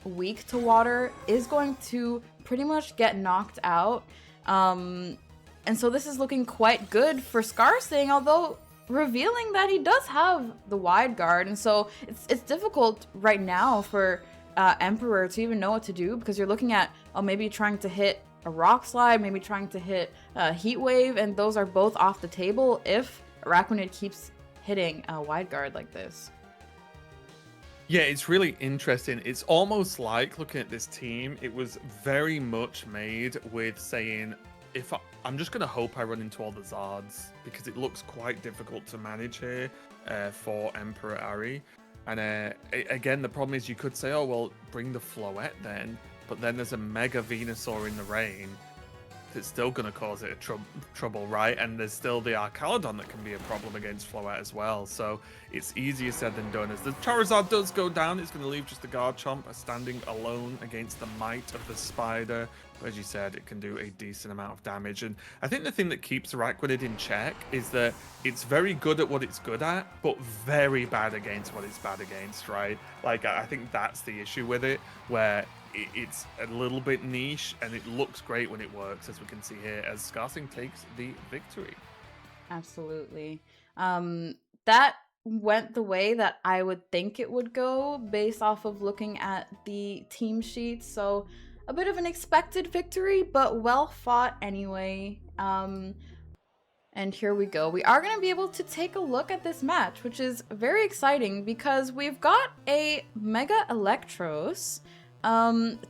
Speaker 4: weak to water is going to pretty much get knocked out. And so this is looking quite good for Scarsing, although revealing that he does have the wide guard, and so it's difficult right now for Emperor to even know what to do, because you're looking at maybe trying to hit a Rock Slide, maybe trying to hit a Heat Wave, and those are both off the table if Araquanid keeps hitting a wide guard like this.
Speaker 5: Yeah, it's really interesting. It's almost like looking at this team, it was very much made with saying, if I'm just going to hope I run into all the Zards, because it looks quite difficult to manage here for Emperor Ari. And again, the problem is you could say, oh, well, bring the Floette then, but then there's a Mega Venusaur in the rain that's still going to cause it trouble, right? And there's still the Archaludon that can be a problem against Floette as well. So it's easier said than done. As the Charizard does go down, it's going to leave just the Garchomp standing alone against the might of the Spider. But as you said, it can do a decent amount of damage. And I think the thing that keeps Araquanid in check is that it's very good at what it's good at, but very bad against what it's bad against, right? Like, I think that's the issue with it, where it's a little bit niche, and it looks great when it works, as we can see here, as Scarsing takes the victory.
Speaker 4: Absolutely. That went the way that I would think it would go based off of looking at the team sheet. So a bit of an expected victory, but well fought anyway. And here we go. We are going to be able to take a look at this match, which is very exciting because we've got a Mega Electros,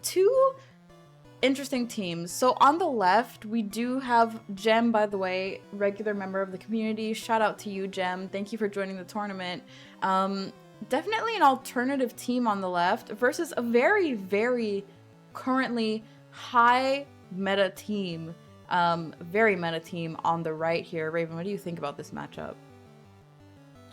Speaker 4: two interesting teams. So on the left, we do have Gem, by the way, regular member of the community. Shout out to you, Gem. Thank you for joining the tournament. Definitely an alternative team on the left versus a very, very currently high meta team. Very meta team on the right here. Raven, what do you think about this matchup?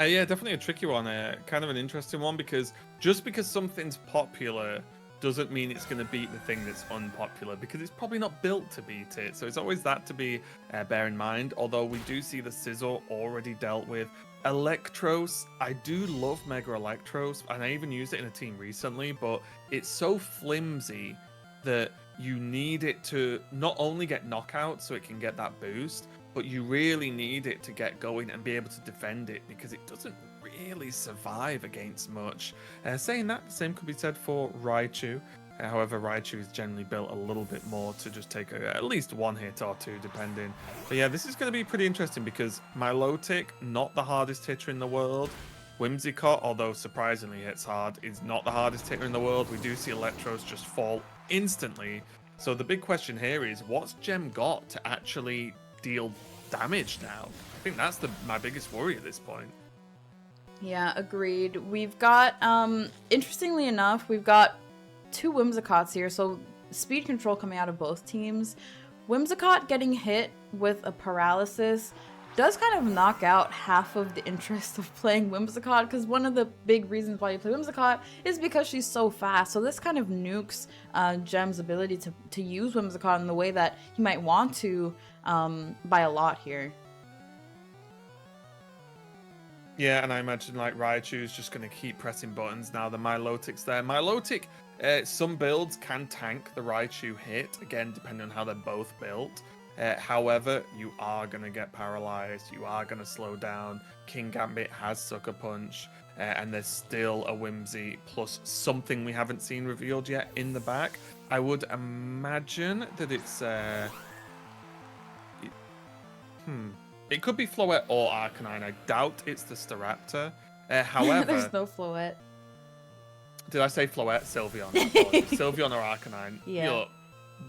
Speaker 5: Yeah, definitely a tricky one. Kind of an interesting one, because just because something's popular doesn't mean it's going to beat the thing that's unpopular, because it's probably not built to beat it. So it's always that to be bear in mind. Although we do see the Scizor already dealt with. Electros, I do love Mega Electros, and I even used it in a team recently, but it's so flimsy that you need it to not only get knockouts so it can get that boost, but you really need it to get going and be able to defend it, because it doesn't really survive against much. Saying that, the same could be said for Raichu. However, Raichu is generally built a little bit more to just take at least one hit or two, depending. But yeah, this is going to be pretty interesting, because Milotic, not the hardest hitter in the world. Whimsicott, although surprisingly hits hard, is not the hardest hitter in the world. We do see Electros just fall instantly. So the big question here is, what's Gem got to actually deal damage now? I think that's my biggest worry at this point.
Speaker 4: Yeah, agreed. We've got, interestingly enough, we've got two Whimsicotts here, so speed control coming out of both teams. Whimsicott getting hit with a paralysis does kind of knock out half of the interest of playing Whimsicott, because one of the big reasons why you play Whimsicott is because she's so fast. So this kind of nukes Gem's ability to use Whimsicott in the way that he might want to by a lot here.
Speaker 5: Yeah, and I imagine like Raichu's just going to keep pressing buttons now. The Milotic's there. Milotic, some builds can tank the Raichu hit, again, depending on how they're both built. However, you are going to get paralyzed. You are going to slow down. King Gambit has Sucker Punch. And there's still a Whimsy plus something we haven't seen revealed yet in the back. I would imagine that it's... It could be Floette or Arcanine. I doubt it's the Staraptor. However...
Speaker 4: There's no Floette.
Speaker 5: Did I say Floette? Sylveon. Sylveon or Arcanine.
Speaker 4: Yeah.
Speaker 5: You're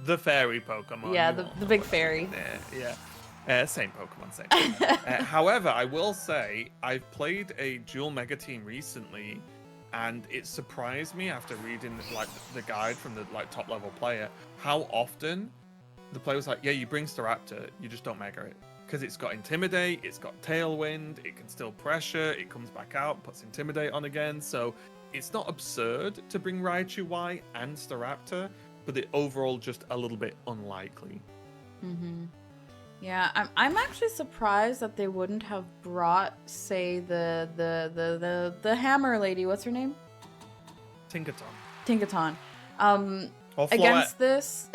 Speaker 5: the fairy Pokemon.
Speaker 4: Yeah, the big fairy.
Speaker 5: Yeah. Same Pokemon, same. However, I will say I've played a dual Mega Team recently, and it surprised me after reading the guide from the top level player how often the player was like, "Yeah, you bring Staraptor, you just don't Mega it because it's got Intimidate, it's got Tailwind, it can still pressure, it comes back out, puts Intimidate on again." So it's not absurd to bring Raichu Y and Staraptor, but it overall just a little bit unlikely.
Speaker 4: Yeah, I'm actually surprised that they wouldn't have brought, say, the hammer lady. What's her name? Tinkaton. Against this.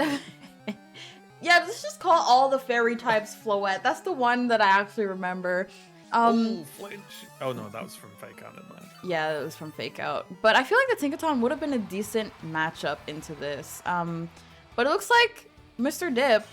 Speaker 4: Yeah, let's just call all the fairy types Floette. That's the one that I actually remember.
Speaker 5: Flinch. Oh no, that was from Fake Out, didn't I?
Speaker 4: Yeah, it was from Fake Out. But I feel like the Tinkaton would have been a decent matchup into this. But it looks like Mr. Dip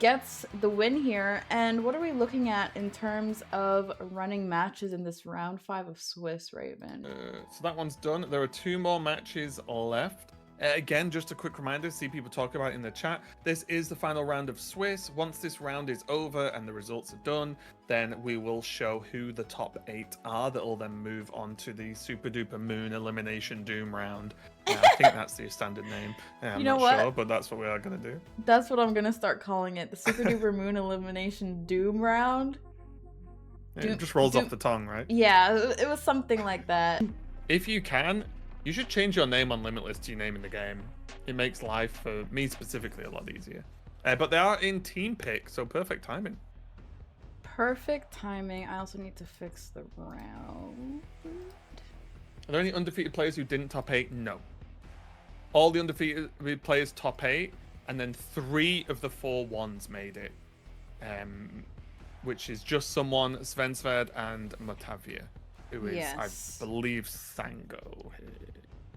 Speaker 4: gets the win here. And what are we looking at in terms of running matches in this round 5 of Swiss, Raven?
Speaker 5: So that one's done. There are 2 more matches left. Again, just a quick reminder, see people talk about it in the chat. This is the final round of Swiss. Once this round is over and the results are done, then we will show who the top 8 are that will then move on to the Super Duper Moon Elimination Doom round. I think that's the standard name. I'm not sure, but that's what we are going to do.
Speaker 4: That's what I'm going to start calling it. The Super Duper Moon Elimination Doom round.
Speaker 5: It just rolls off the tongue, right?
Speaker 4: Yeah, it was something like that.
Speaker 5: If you can, you should change your name on Limitless to your name in the game. It makes life, for me specifically, a lot easier. But they are in team pick, so perfect timing.
Speaker 4: Perfect timing. I also need to fix the round.
Speaker 5: Are there any undefeated players who didn't top 8? No. All the undefeated players top 8, and then 3 of the 4 ones made it. Which is just someone, Svensved and Motavia, who is, I believe, Sango.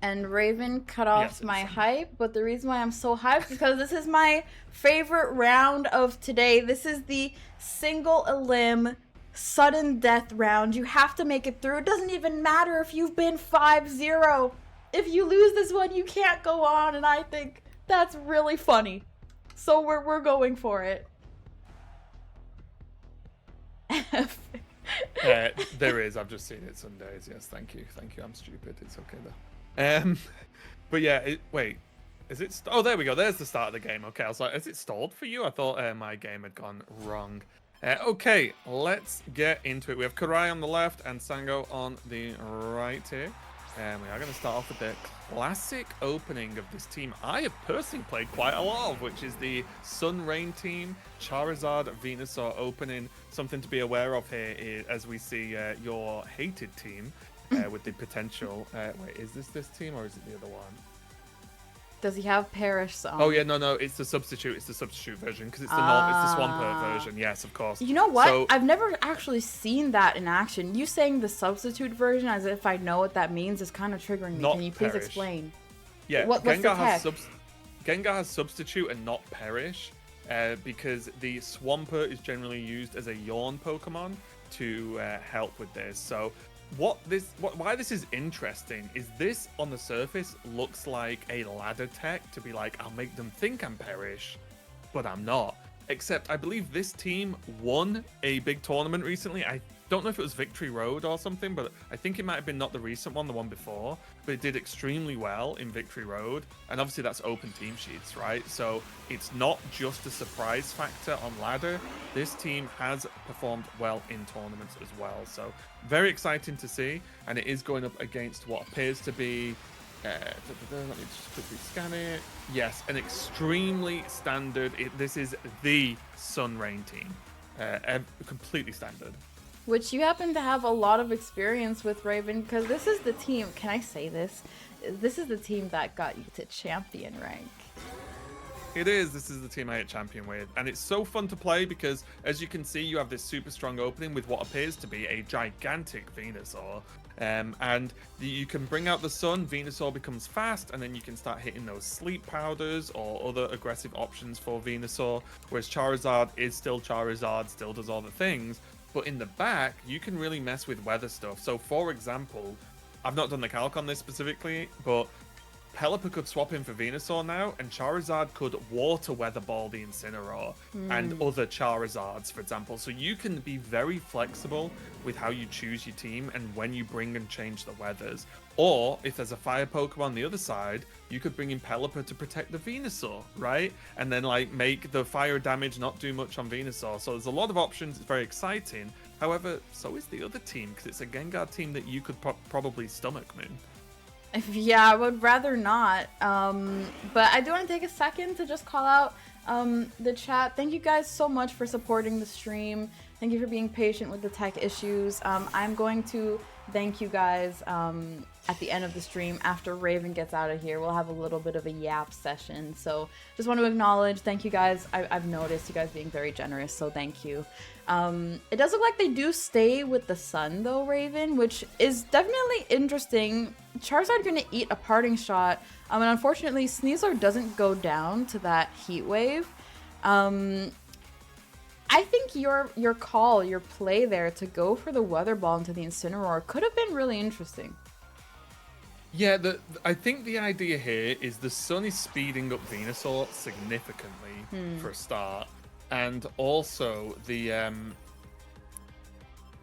Speaker 4: And Raven cut off my hype, but the reason why I'm so hyped is because this is my favorite round of today. This is the single elim sudden death round. You have to make it through. It doesn't even matter if you've been 5-0. If you lose this one, you can't go on, and I think that's really funny. So we're going for it.
Speaker 5: There is. I've just seen it some days. Yes, thank you. I'm stupid. It's okay though. But yeah, wait. Is it? Oh, there we go. There's the start of the game. Okay, I was like, is it stalled for you? I thought my game had gone wrong. Okay, let's get into it. We have Kurai on the left and Sango on the right here. And we are going to start off with the classic opening of this team I have personally played quite a lot of, which is the Sun Rain team, Charizard, Venusaur opening. Something to be aware of here is, as we see your hated team with the potential... wait, is this team or is it the other one?
Speaker 4: Does he have Perish Song?
Speaker 5: Oh yeah, no, it's the substitute. It's the substitute version because it's the it's the Swampert version. Yes, of course.
Speaker 4: You know what? So, I've never actually seen that in action. You saying the substitute version as if I know what that means is kind of triggering me. Can you please explain?
Speaker 5: Yeah,
Speaker 4: what's the tech?
Speaker 5: Gengar has substitute and not Perish because the Swampert is generally used as a Yawn Pokemon to help with this. So why this is interesting is this on the surface looks like a ladder tech to be like, I'll make them think I'm Perish, but I'm not. Except I believe this team won a big tournament recently. I don't know if it was Victory Road or something, but I think it might have been not the recent one, the one before, but it did extremely well in Victory Road. And obviously that's open team sheets, right? So it's not just a surprise factor on ladder. This team has performed well in tournaments as well. So very exciting to see. And it is going up against what appears to be, let me just quickly scan it. Yes, an extremely standard, this is the Sun Rain team. Completely standard.
Speaker 4: Which you happen to have a lot of experience with, Raven, because this is the team, can I say this? This is the team that got you to champion rank.
Speaker 5: It is. This is the team I hit champion with. And it's so fun to play because, as you can see, you have this super strong opening with what appears to be a gigantic Venusaur. And you can bring out the sun, Venusaur becomes fast, and then you can start hitting those sleep powders or other aggressive options for Venusaur. Whereas Charizard is still Charizard, still does all the things. But in the back, you can really mess with weather stuff. So, for example, I've not done the calc on this specifically, but Pelipper could swap in for Venusaur now, and Charizard could Water Weather Ball the Incineroar and other Charizards, for example. So you can be very flexible with how you choose your team and when you bring and change the weathers. Or, if there's a Fire Pokemon on the other side, you could bring in Pelipper to protect the Venusaur, right? And then, like, make the fire damage not do much on Venusaur. So there's a lot of options. It's very exciting. However, so is the other team, because it's a Gengar team that you could probably stomach, Moon.
Speaker 4: Yeah, I would rather not. But I do want to take a second to just call out the chat. Thank you guys so much for supporting the stream. Thank you for being patient with the tech issues. I'm going to thank you guys at the end of the stream. After Raven gets out of here, we'll have a little bit of a yap session. So just want to acknowledge, thank you guys. I've noticed you guys being very generous, so thank you. It does look like they do stay with the sun though, Raven, which is definitely interesting. Charizard gonna eat a parting shot, and unfortunately Sneasler doesn't go down to that heat wave. I think your play there to go for the Weather Ball into the Incineroar could have been really interesting.
Speaker 5: Yeah, I think the idea here is the sun is speeding up Venusaur significantly for a start. And also the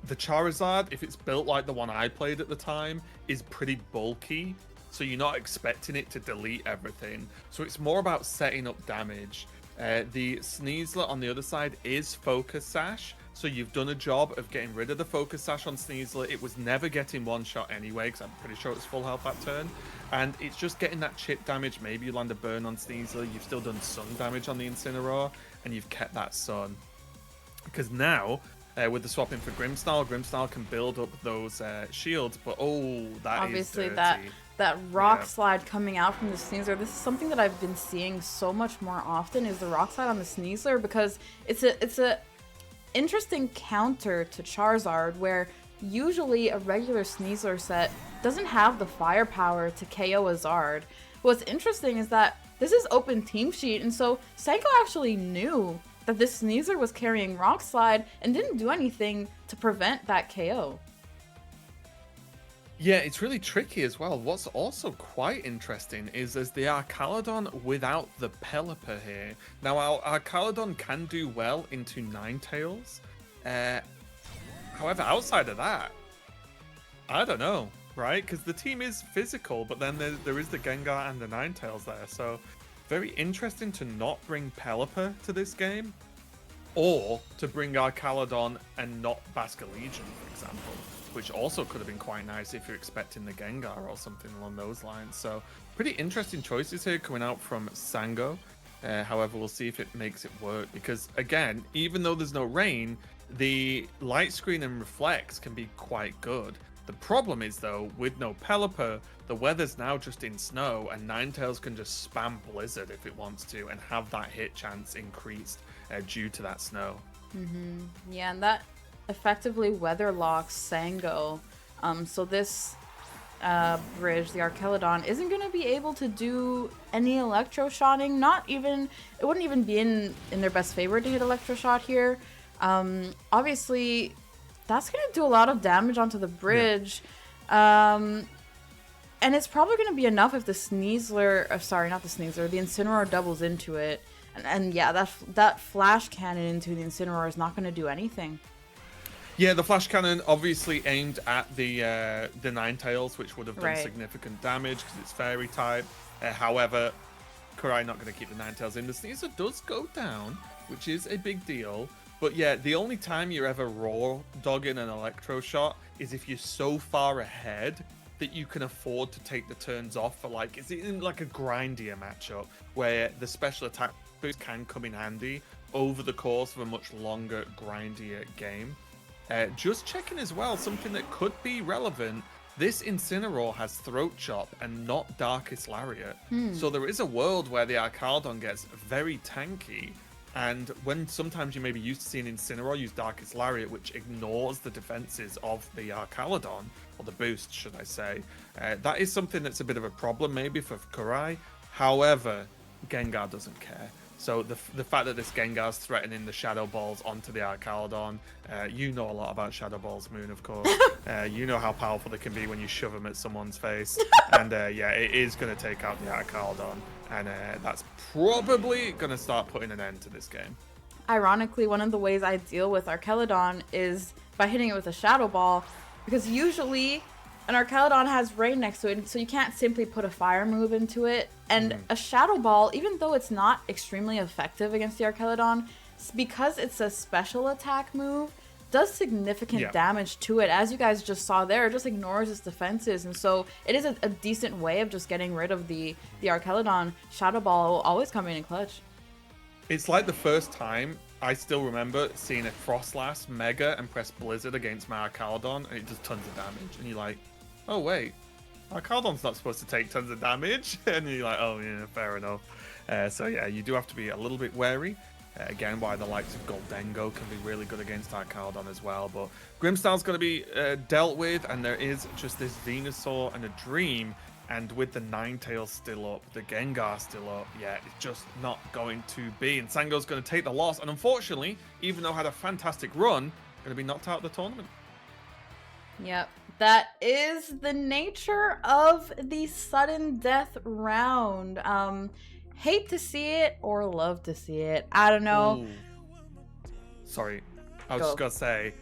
Speaker 5: Charizard, if it's built like the one I played at the time, is pretty bulky. So you're not expecting it to delete everything. So it's more about setting up damage. The Sneasler on the other side is Focus Sash. So you've done a job of getting rid of the Focus Sash on Sneasler. It was never getting one shot anyway, because I'm pretty sure it's full health that turn. And it's just getting that chip damage. Maybe you land a burn on Sneasler. You've still done sun damage on the Incineroar, and you've kept that sun. Because now, with the swapping for Grimmsnarl can build up those shields. But
Speaker 4: obviously that rock slide coming out from the Sneasler. This is something that I've been seeing so much more often, is the rock slide on the Sneasler, because it's a interesting counter to Charizard, where usually a regular Sneasler set doesn't have the firepower to KO a Zard. What's interesting is that this is open team sheet, and so Senko actually knew that this Sneasler was carrying Rock Slide and didn't do anything to prevent that KO.
Speaker 5: Yeah, it's really tricky as well. What's also quite interesting is there's the Arcaladon without the Pelipper here. Now, our Arcaladon can do well into Ninetales. However, outside of that, I don't know, right? Because the team is physical, but then there is the Gengar and the Ninetales there. So, very interesting to not bring Pelipper to this game, or to bring Arcaladon and not Basculegion, for example, which also could have been quite nice if you're expecting the Gengar or something along those lines. So pretty interesting choices here coming out from Sango. However, we'll see if it makes it work, because again, even though there's no rain, the light screen and reflects can be quite good. The problem is though, with no Pelipper, the weather's now just in snow, and Ninetales can just spam Blizzard if it wants to and have that hit chance increased due to that snow.
Speaker 4: Yeah, and that effectively weather locks Sango. So this bridge, the Arcaladon, isn't going to be able to do any electroshotting. It wouldn't even be in their best favor to hit electroshot here. Obviously, that's going to do a lot of damage onto the bridge. Yeah. And it's probably going to be enough if the Sneasler, the Incineroar doubles into it. And yeah, that flash cannon into the Incineroar is not going to do anything.
Speaker 5: Yeah, the flash cannon obviously aimed at the Ninetales, which would have done significant damage because it's fairy type. However, Kurai not going to keep the Ninetales in. The Sneasler does go down, which is a big deal. But yeah, the only time you're ever raw dogging an electro shot is if you're so far ahead that you can afford to take the turns off for, like, is it in like a grindier matchup where the special attack boost can come in handy over the course of a much longer, grindier game. Just checking as well, something that could be relevant. This Incineroar has Throat Chop and not Darkest Lariat. So there is a world where the Arcaldon gets very tanky. And when sometimes you may be used to seeing Incineroar use Darkest Lariat, which ignores the defenses of the Arcaludon, or the boost, should I say, that is something that's a bit of a problem maybe for Kurai. However, Gengar doesn't care. So the fact that this Gengar's threatening the Shadow Balls onto the Arcaludon, you know a lot about Shadow Balls, Moon, of course. You know how powerful they can be when you shove them at someone's face. And yeah, it is going to take out the Arcaludon. And that's probably going to start putting an end to this game.
Speaker 4: Ironically, one of the ways I deal with Arcaludon is by hitting it with a Shadow Ball. Because usually an Arcaludon has rain next to it, so you can't simply put a fire move into it. And a Shadow Ball, even though it's not extremely effective against the Arcaludon, because it's a special attack move, does significant damage to it. As you guys just saw there, it just ignores its defenses. And so it is a decent way of just getting rid of the Arcaludon. Shadow Ball will always come in clutch.
Speaker 5: It's like the first time I still remember seeing a Frostlass Mega and press Blizzard against my Arcaludon, and it does tons of damage. And you're like, oh wait, Arcaludon's not supposed to take tons of damage. And you're like, oh yeah, fair enough. So yeah, you do have to be a little bit wary. Again, why the likes of Goldengo can be really good against Arcaludon as well. But Grimmsnarl's going to be dealt with, and there is just this Venusaur and a Dream. And with the Ninetales still up, the Gengar still up, yeah, it's just not going to be. And Sango's going to take the loss. And unfortunately, even though had a fantastic run, going to be knocked out of the tournament.
Speaker 4: Yep. That is the nature of the sudden death round. Hate to see it or love to see it. I don't know.
Speaker 5: Ooh. Sorry. I was just going to say,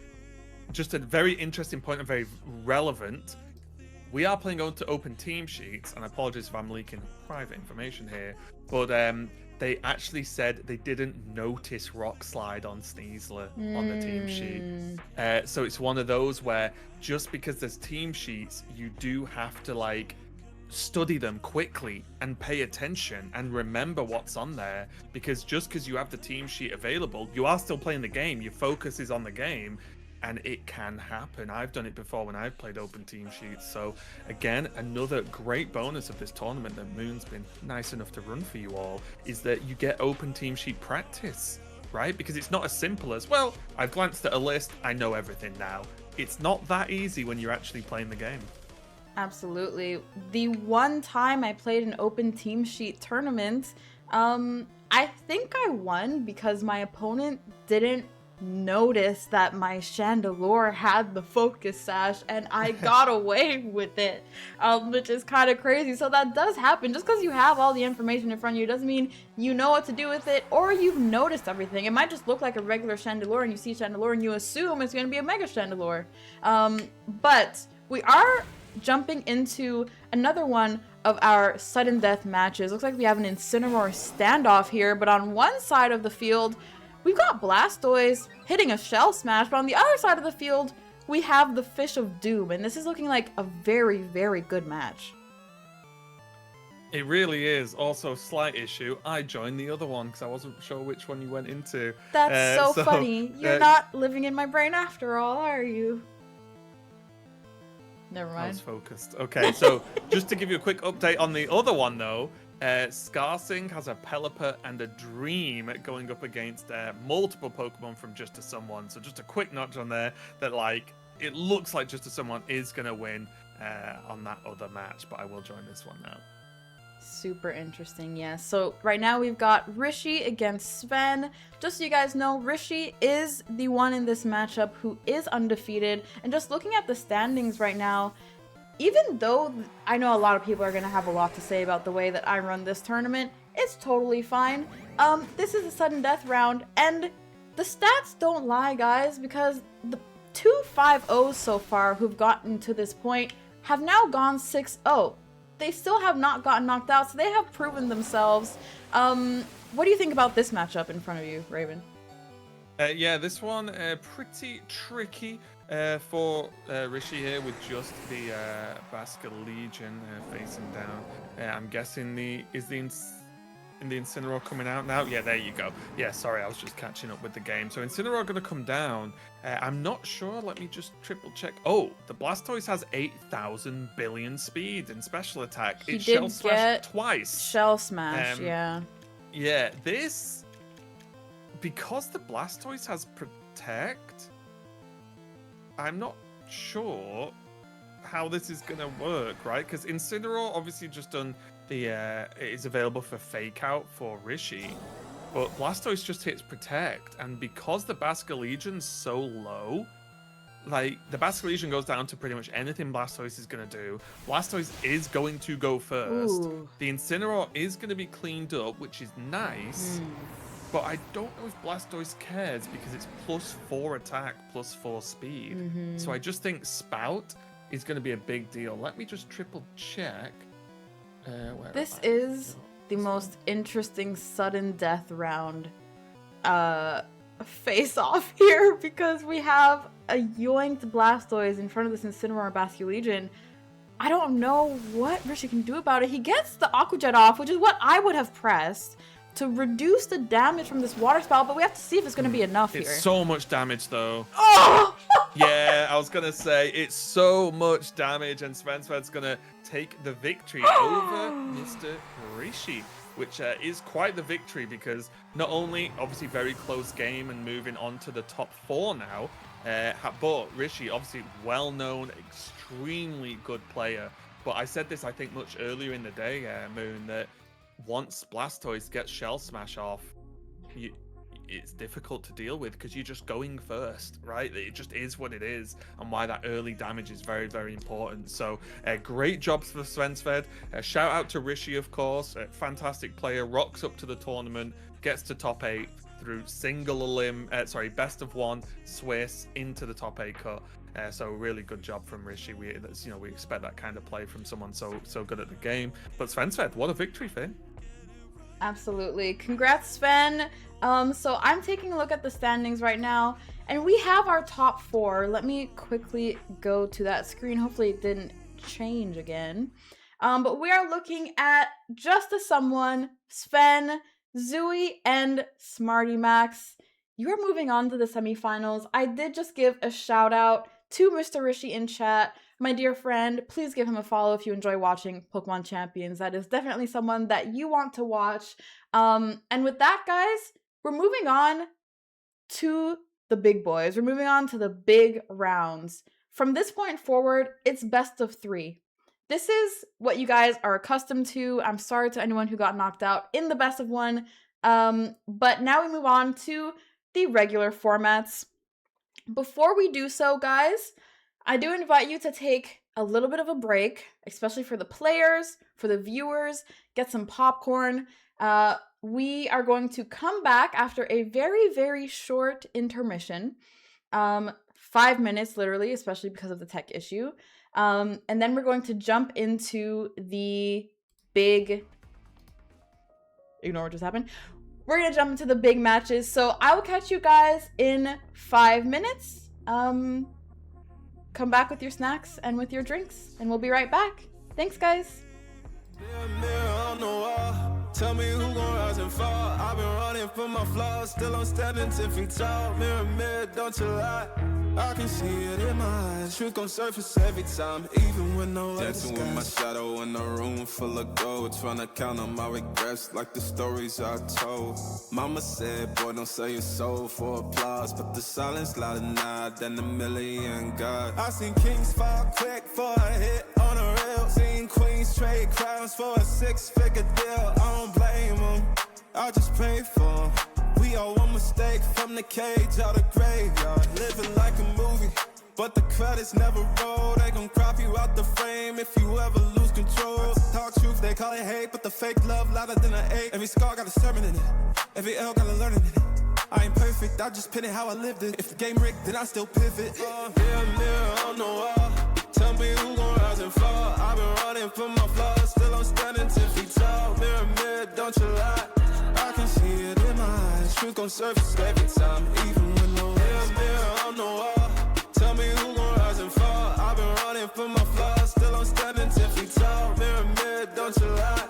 Speaker 5: just a very interesting point and very relevant. We are playing on to open team sheets, and I apologize if I'm leaking private information here, but they actually said they didn't notice Rock Slide on Sneasler on the team sheet. So it's one of those where just because there's team sheets, you do have to like study them quickly and pay attention and remember what's on there, because just because you have the team sheet available, you are still playing the game. Your focus is on the game. And it can happen. I've done it before when I've played open team sheets. So again, another great bonus of this tournament that Moon's been nice enough to run for you all is that you get open team sheet practice, right? Because it's not as simple as, well, I've glanced at a list, I know everything now. It's not that easy when you're actually playing the game.
Speaker 4: Absolutely. The one time I played an open team sheet tournament, I think I won because my opponent didn't notice that my Chandelure had the focus sash and I got away with it, which is kind of crazy. So that does happen. Just because you have all the information in front of you doesn't mean you know what to do with it or you've noticed everything. It might just look like a regular Chandelure and you see Chandelure and you assume it's going to be a Mega Chandelure. But we are jumping into another one of our sudden death matches. Looks like we have an Incineroar standoff here, but on one side of the field we've got Blastoise hitting a Shell Smash, but on the other side of the field, we have the Fish of Doom, and this is looking like a very, very good match.
Speaker 5: It really is. Also, slight issue, I joined the other one because I wasn't sure which one you went into.
Speaker 4: That's so funny. You're not living in my brain after all, are you? Never mind.
Speaker 5: I was focused. Okay, so just to give you a quick update on the other one, though, Scarsing has a Pelipper and a Dream going up against multiple Pokemon from Just to Someone. So just a quick notch on there that, like, it looks like Just to Someone is going to win on that other match, but I will join this one now.
Speaker 4: Super interesting, yes. So right now we've got Rishi against Sven. Just so you guys know, Rishi is the one in this matchup who is undefeated. And just looking at the standings right now, even though I know a lot of people are going to have a lot to say about the way that I run this tournament, it's totally fine. This is a sudden death round, and the stats don't lie, guys, because the 2 5-0s so far who've gotten to this point have now gone 6-0. They still have not gotten knocked out, so they have proven themselves. What do you think about this matchup in front of you, Raven?
Speaker 5: Yeah, this one pretty tricky for Rishi here with just the Basket Legion facing down. I'm guessing in the Incineroar coming out now. Yeah, there you go. Yeah, sorry, I was just catching up with the game. So Incineroar going to come down. I'm not sure. Let me just triple check. Oh, the Blastoise has 8,000 billion speed in special attack.
Speaker 4: He
Speaker 5: It
Speaker 4: did
Speaker 5: Shell Smash
Speaker 4: get
Speaker 5: twice.
Speaker 4: Shell Smash, yeah.
Speaker 5: Yeah, this... Because the Blastoise has Protect, I'm not sure how this is going to work, right? Because Incineroar obviously just done the... it is available for Fake Out for Rishi. But Blastoise just hits Protect, and because the Basculegion's so low, like, the Basculegion goes down to pretty much anything Blastoise is going to do. Blastoise is going to go first.
Speaker 4: Ooh.
Speaker 5: The Incineroar is going to be cleaned up, which is nice. But I don't know if Blastoise cares because it's +4 attack, +4 speed. So I just think Spout is going to be a big deal. Let me just triple check.
Speaker 4: This is the most interesting sudden death round face off here because we have a yoinked Blastoise in front of this Incineroar Basculegion. I don't know what Rishi can do about it. He gets the Aqua Jet off, which is what I would have pressed to reduce the damage from this water spout, but we have to see if it's going to be enough here.
Speaker 5: It's so much damage though.
Speaker 4: Oh!
Speaker 5: Yeah, I was going to say, it's so much damage, and Svensved's going to take the victory over Mr. Rishi, which is quite the victory because not only, obviously, very close game and moving on to the top 4 now, but Rishi, obviously, well-known, extremely good player. But I said this, I think, much earlier in the day, Moon, that once Blastoise gets Shell Smash off, it's difficult to deal with because you're just going first, right? It just is what it is, and why that early damage is very, very important. So great jobs for Svensved. Shout out to Rishi, of course. Fantastic player, rocks up to the tournament, gets to top 8 through best of 1 Swiss into the top 8 cut. So really good job from Rishi. We expect that kind of play from someone so good at the game. But Svensved, what a victory for him.
Speaker 4: Absolutely. Congrats, Sven. So I'm taking a look at the standings right now, and we have our top 4. Let me quickly go to that screen. Hopefully it didn't change again. But we are looking at Just a Someone, Sven, Zooey, and Smarty Max. You are moving on to the semifinals. I did just give a shout out to Mr. Rishi in chat. My dear friend, please give him a follow if you enjoy watching Pokemon Champions. That is definitely someone that you want to watch. And with that, guys, we're moving on to the big boys. We're moving on to the big rounds. From this point forward, it's best of 3. This is what you guys are accustomed to. I'm sorry to anyone who got knocked out in the best of 1. But now we move on to the regular formats. Before we do so, guys, I do invite you to take a little bit of a break, especially for the players, for the viewers, get some popcorn. We are going to come back after a very, very short intermission. 5 minutes, literally, especially because of the tech issue. And then we're going to jump into the big... Ignore what just happened. We're going to jump into the big matches. So I will catch you guys in 5 minutes. Come back with your snacks and with your drinks, and we'll be right back. Thanks, guys.
Speaker 2: Tell me who gon' rise and fall. I've been running from my flaws, still I'm standing 10 feet tall. Mirror, mirror, don't you lie. I can see it in my eyes. Truth gon' surface every time, even when no dancing with my shadow in a room full of gold. Tryna count on my regrets like the stories I told. Mama said, boy, don't sell your soul for applause, but the silence louder now than a million gods. I seen kings fall quick for a hit on a rail. Seen queens trade crowns for a 6-figure deal. I don't blame them, I just pray for them. We all one mistake from the cage out of graveyard. Living like a movie, but the credits never roll. They gon' crop you out the frame if you ever lose control. Talk truth, they call it hate, but the fake love louder than an ache. Every scar got a sermon in it, every L got a learning in it. I ain't perfect, I just pin it how I lived it. If the game rigged, then I still pivot. Mirror, mirror on the wall, tell me who gon' rise and fall. I've been running from my flaws, still I'm standing 10 feet tall. Mirror, mirror, don't you lie. I can see it in my eyes. Truth gon' surface every time, even when no mirror, mirror on the wall. Tell me who gon' rise and fall. I've been running from my flaws, still I'm standing 10 feet tall. Mirror, mirror, don't you lie.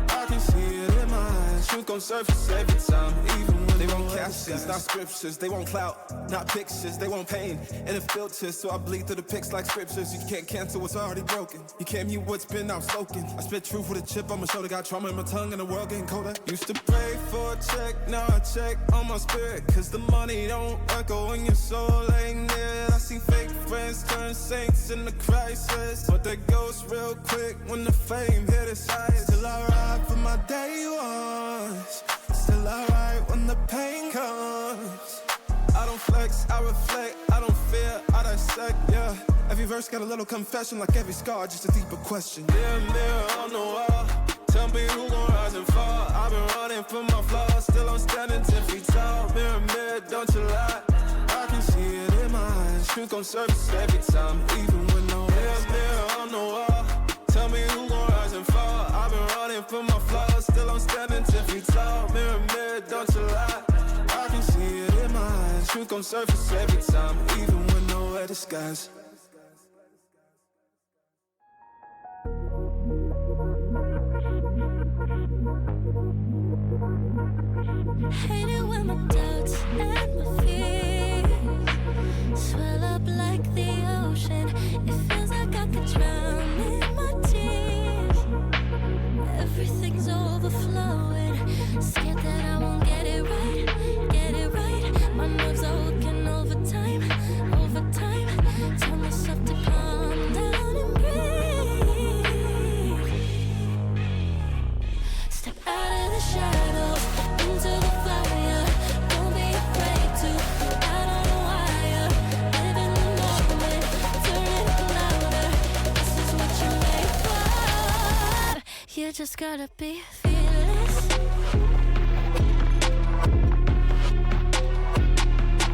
Speaker 2: I can see it in my eyes. Truth
Speaker 3: gon' surface every time, even when they won't captions, not scriptures. They won't clout, not pictures. They won't pain and a filter, so I bleed through the pics like scriptures. You can't cancel what's already broken. You can't mute what's been outspoken. I spit truth with a chip on my shoulder. Got trauma in my tongue and the world getting colder. Used to pray for a check, now I check on my spirit. Cause the money don't echo when your soul ain't near. I see fake friends turn saints in the crisis, but they ghost real quick when the fame hit its highest. Still I ride for my day ones. Still I ride when the pain comes. I don't flex, I reflect, I don't fear, I dissect, yeah. Every verse got a little confession, like every scar, just a deeper question. Mirror, mirror on the wall, tell me who gon' rise and fall. I've been running from my flaws, still I'm standing 10 feet tall. Mirror, mirror, don't you lie, I can see it in my eyes. Truth gon' surface every time, even when no mirror, mirror on the wall, tell me who gon' rise and fall. I've been running from my flaws, still I'm standing 10 feet tall. Mirror, mirror, don't you lie, I can see it in my eyes. Truth gon' surface every time, even when nowhere disguise.
Speaker 1: Hate it when my doubts and my fears swell up like the ocean. It feels like I could drown in my tears. Everything's overflowing. Scared that I won't get it right, get it right. My nerves are working overtime, overtime. Tell myself to calm down and breathe. Step out of the shadows into the fire. Don't be afraid to go out on a wire. Live in the moment, turn it up louder. This is what you're made for. You just gotta be fearless.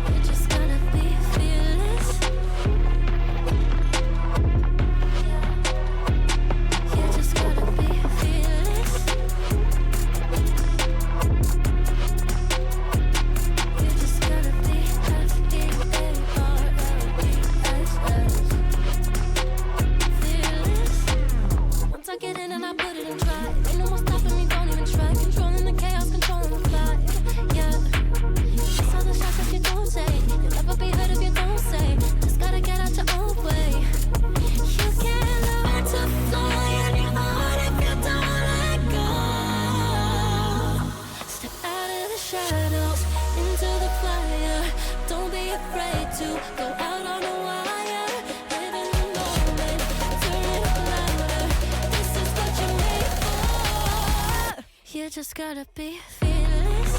Speaker 1: You just gotta be fearless. You just gotta be fearless. You just gotta be fearless. Once I get in and I put it in try, ain't no more stopping me, don't even try. Controlling the chaos, controlling the fly. Yeah, that's all the shots that you don't say. You'll never be heard if you don't say. Just gotta get out your own way. You can't learn to fly on your own if you don't let go. Step out of the shadows into the fire. Don't be afraid to go out on a wire. Live in the moment, turn it up louder. This is what you're made for. You just gotta be fearless.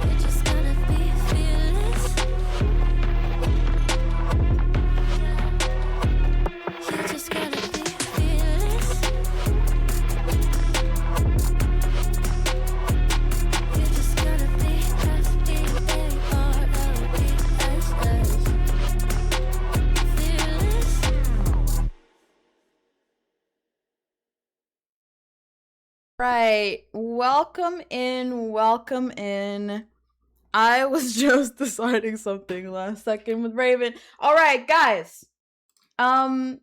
Speaker 1: You just gotta be fearless. You just gotta be fearless. You just gotta be fearless.
Speaker 4: Right. Welcome in, welcome in. I was just deciding something last second with Raven. All right, guys. Let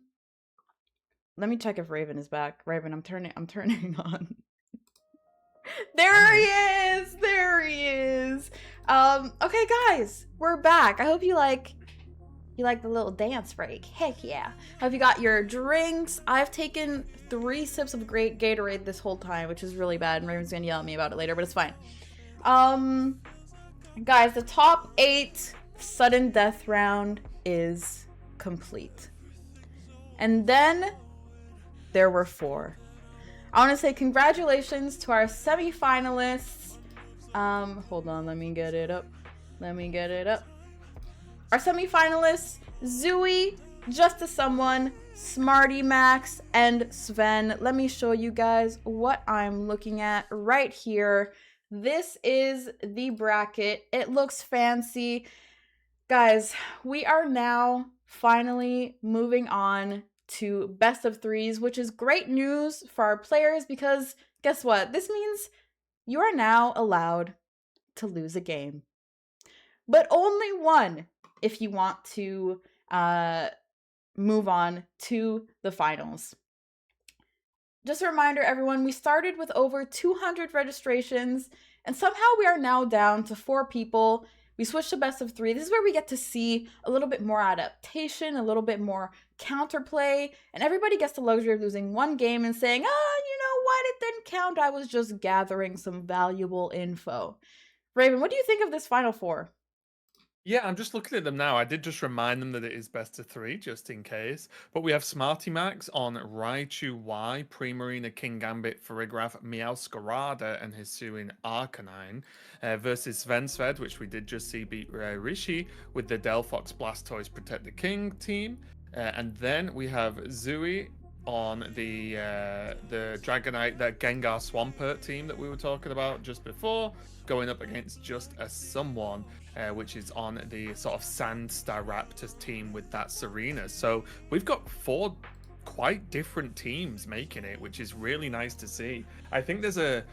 Speaker 4: me check if Raven is back. Raven, I'm turning on. There he is. There he is. Okay, guys, we're back. I hope you like the little dance break. Heck yeah. Hope you got your drinks. I've taken 3 sips of great Gatorade this whole time, which is really bad, and Raven's gonna yell at me about it later, but it's fine. Guys, the top 8 sudden death round is complete. And then there were 4. I want to say congratulations to our semifinalists. Hold on, let me get it up. Our semifinalists, Zooey, Just a Someone, Smarty Max, and Sven. Let me show you guys what I'm looking at right here. This is the bracket. It looks fancy. Guys, we are now finally moving on to best of 3s, which is great news for our players because guess what? This means you are now allowed to lose a game. But only one if you want to move on to the finals. Just a reminder, everyone, we started with over 200 registrations, and somehow we are now down to 4 people. We switched to best of 3. This is where we get to see a little bit more adaptation, a little bit more counterplay, and everybody gets the luxury of losing one game and saying, oh, you know what, it didn't count, I was just gathering some valuable info. Raven, what do you think of this Final Four?
Speaker 5: Yeah, I'm just looking at them now. I did just remind them that it is best of 3, just in case. But we have Smarty Max on Raichu Y, Primarina, King Gambit, Farigiraf, Meowscarada, and Hisuian Arcanine versus Svensved, which we did just see beat Rishi with the Delphox Blastoise Protect the King team. And then we have Zooey on the Dragonite, that Gengar Swampert team that we were talking about just before, going up against Just a Someone, which is on the sort of Sand Staraptors team with that Serena. So we've got 4 quite different teams making it, which is really nice to see. I think there's a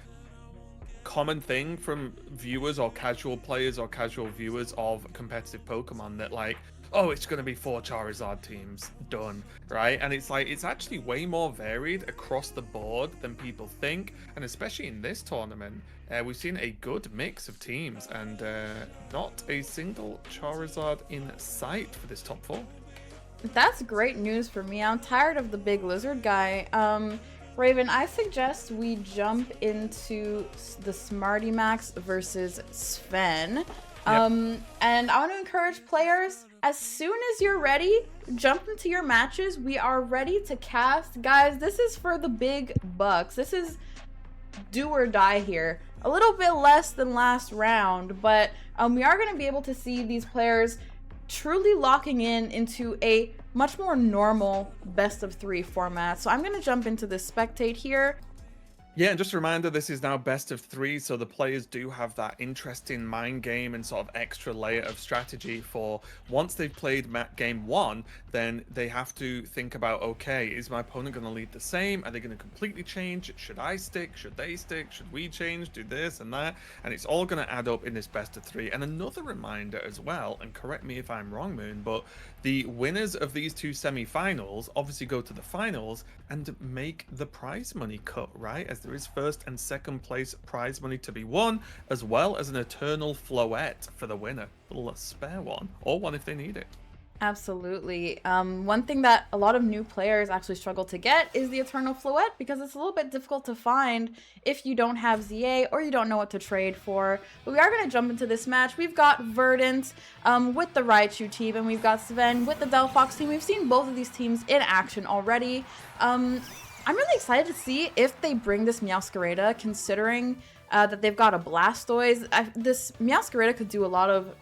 Speaker 5: common thing from viewers or casual players or casual viewers of competitive Pokemon that like, oh, it's going to be 4 Charizard teams, done, right? And it's like, it's actually way more varied across the board than people think. And especially in this tournament, we've seen a good mix of teams and not a single Charizard in sight for this top 4.
Speaker 4: That's great news for me. I'm tired of the big lizard guy. Raven, I suggest we jump into the Smarty Max versus Sven. And I want to encourage players, as soon as you're ready, jump into your matches. We are ready to cast. Guys, this is for the big bucks. This is do or die here. A little bit less than last round, but we are going to be able to see these players truly locking in into a much more normal best of 3 format. So I'm going to jump into the spectate here.
Speaker 5: Yeah, and just a reminder, this is now best of 3, so the players do have that interesting mind game and sort of extra layer of strategy for once they've played game 1, then they have to think about, okay, is my opponent going to lead the same? Are they going to completely change? Should I stick? Should they stick? Should we change? Do this and that? And it's all going to add up in this best of 3. And another reminder as well, and correct me if I'm wrong, Moon, but the winners of these 2 semi-finals obviously go to the finals and make the prize money cut, right? As there is first and second place prize money to be won, as well as an eternal floette for the winner. A little spare one, or one if they need it.
Speaker 4: Absolutely. One thing that a lot of new players actually struggle to get is the Eternal Floette, because it's a little bit difficult to find if you don't have ZA or you don't know what to trade for. But we are going to jump into this match. We've got Verdant with the Raichu team, and we've got Sven with the Delphox team. We've seen both of these teams in action already. I'm really excited to see if they bring this Meowscarada, considering that they've got a Blastoise. This Meowscarada could do a lot of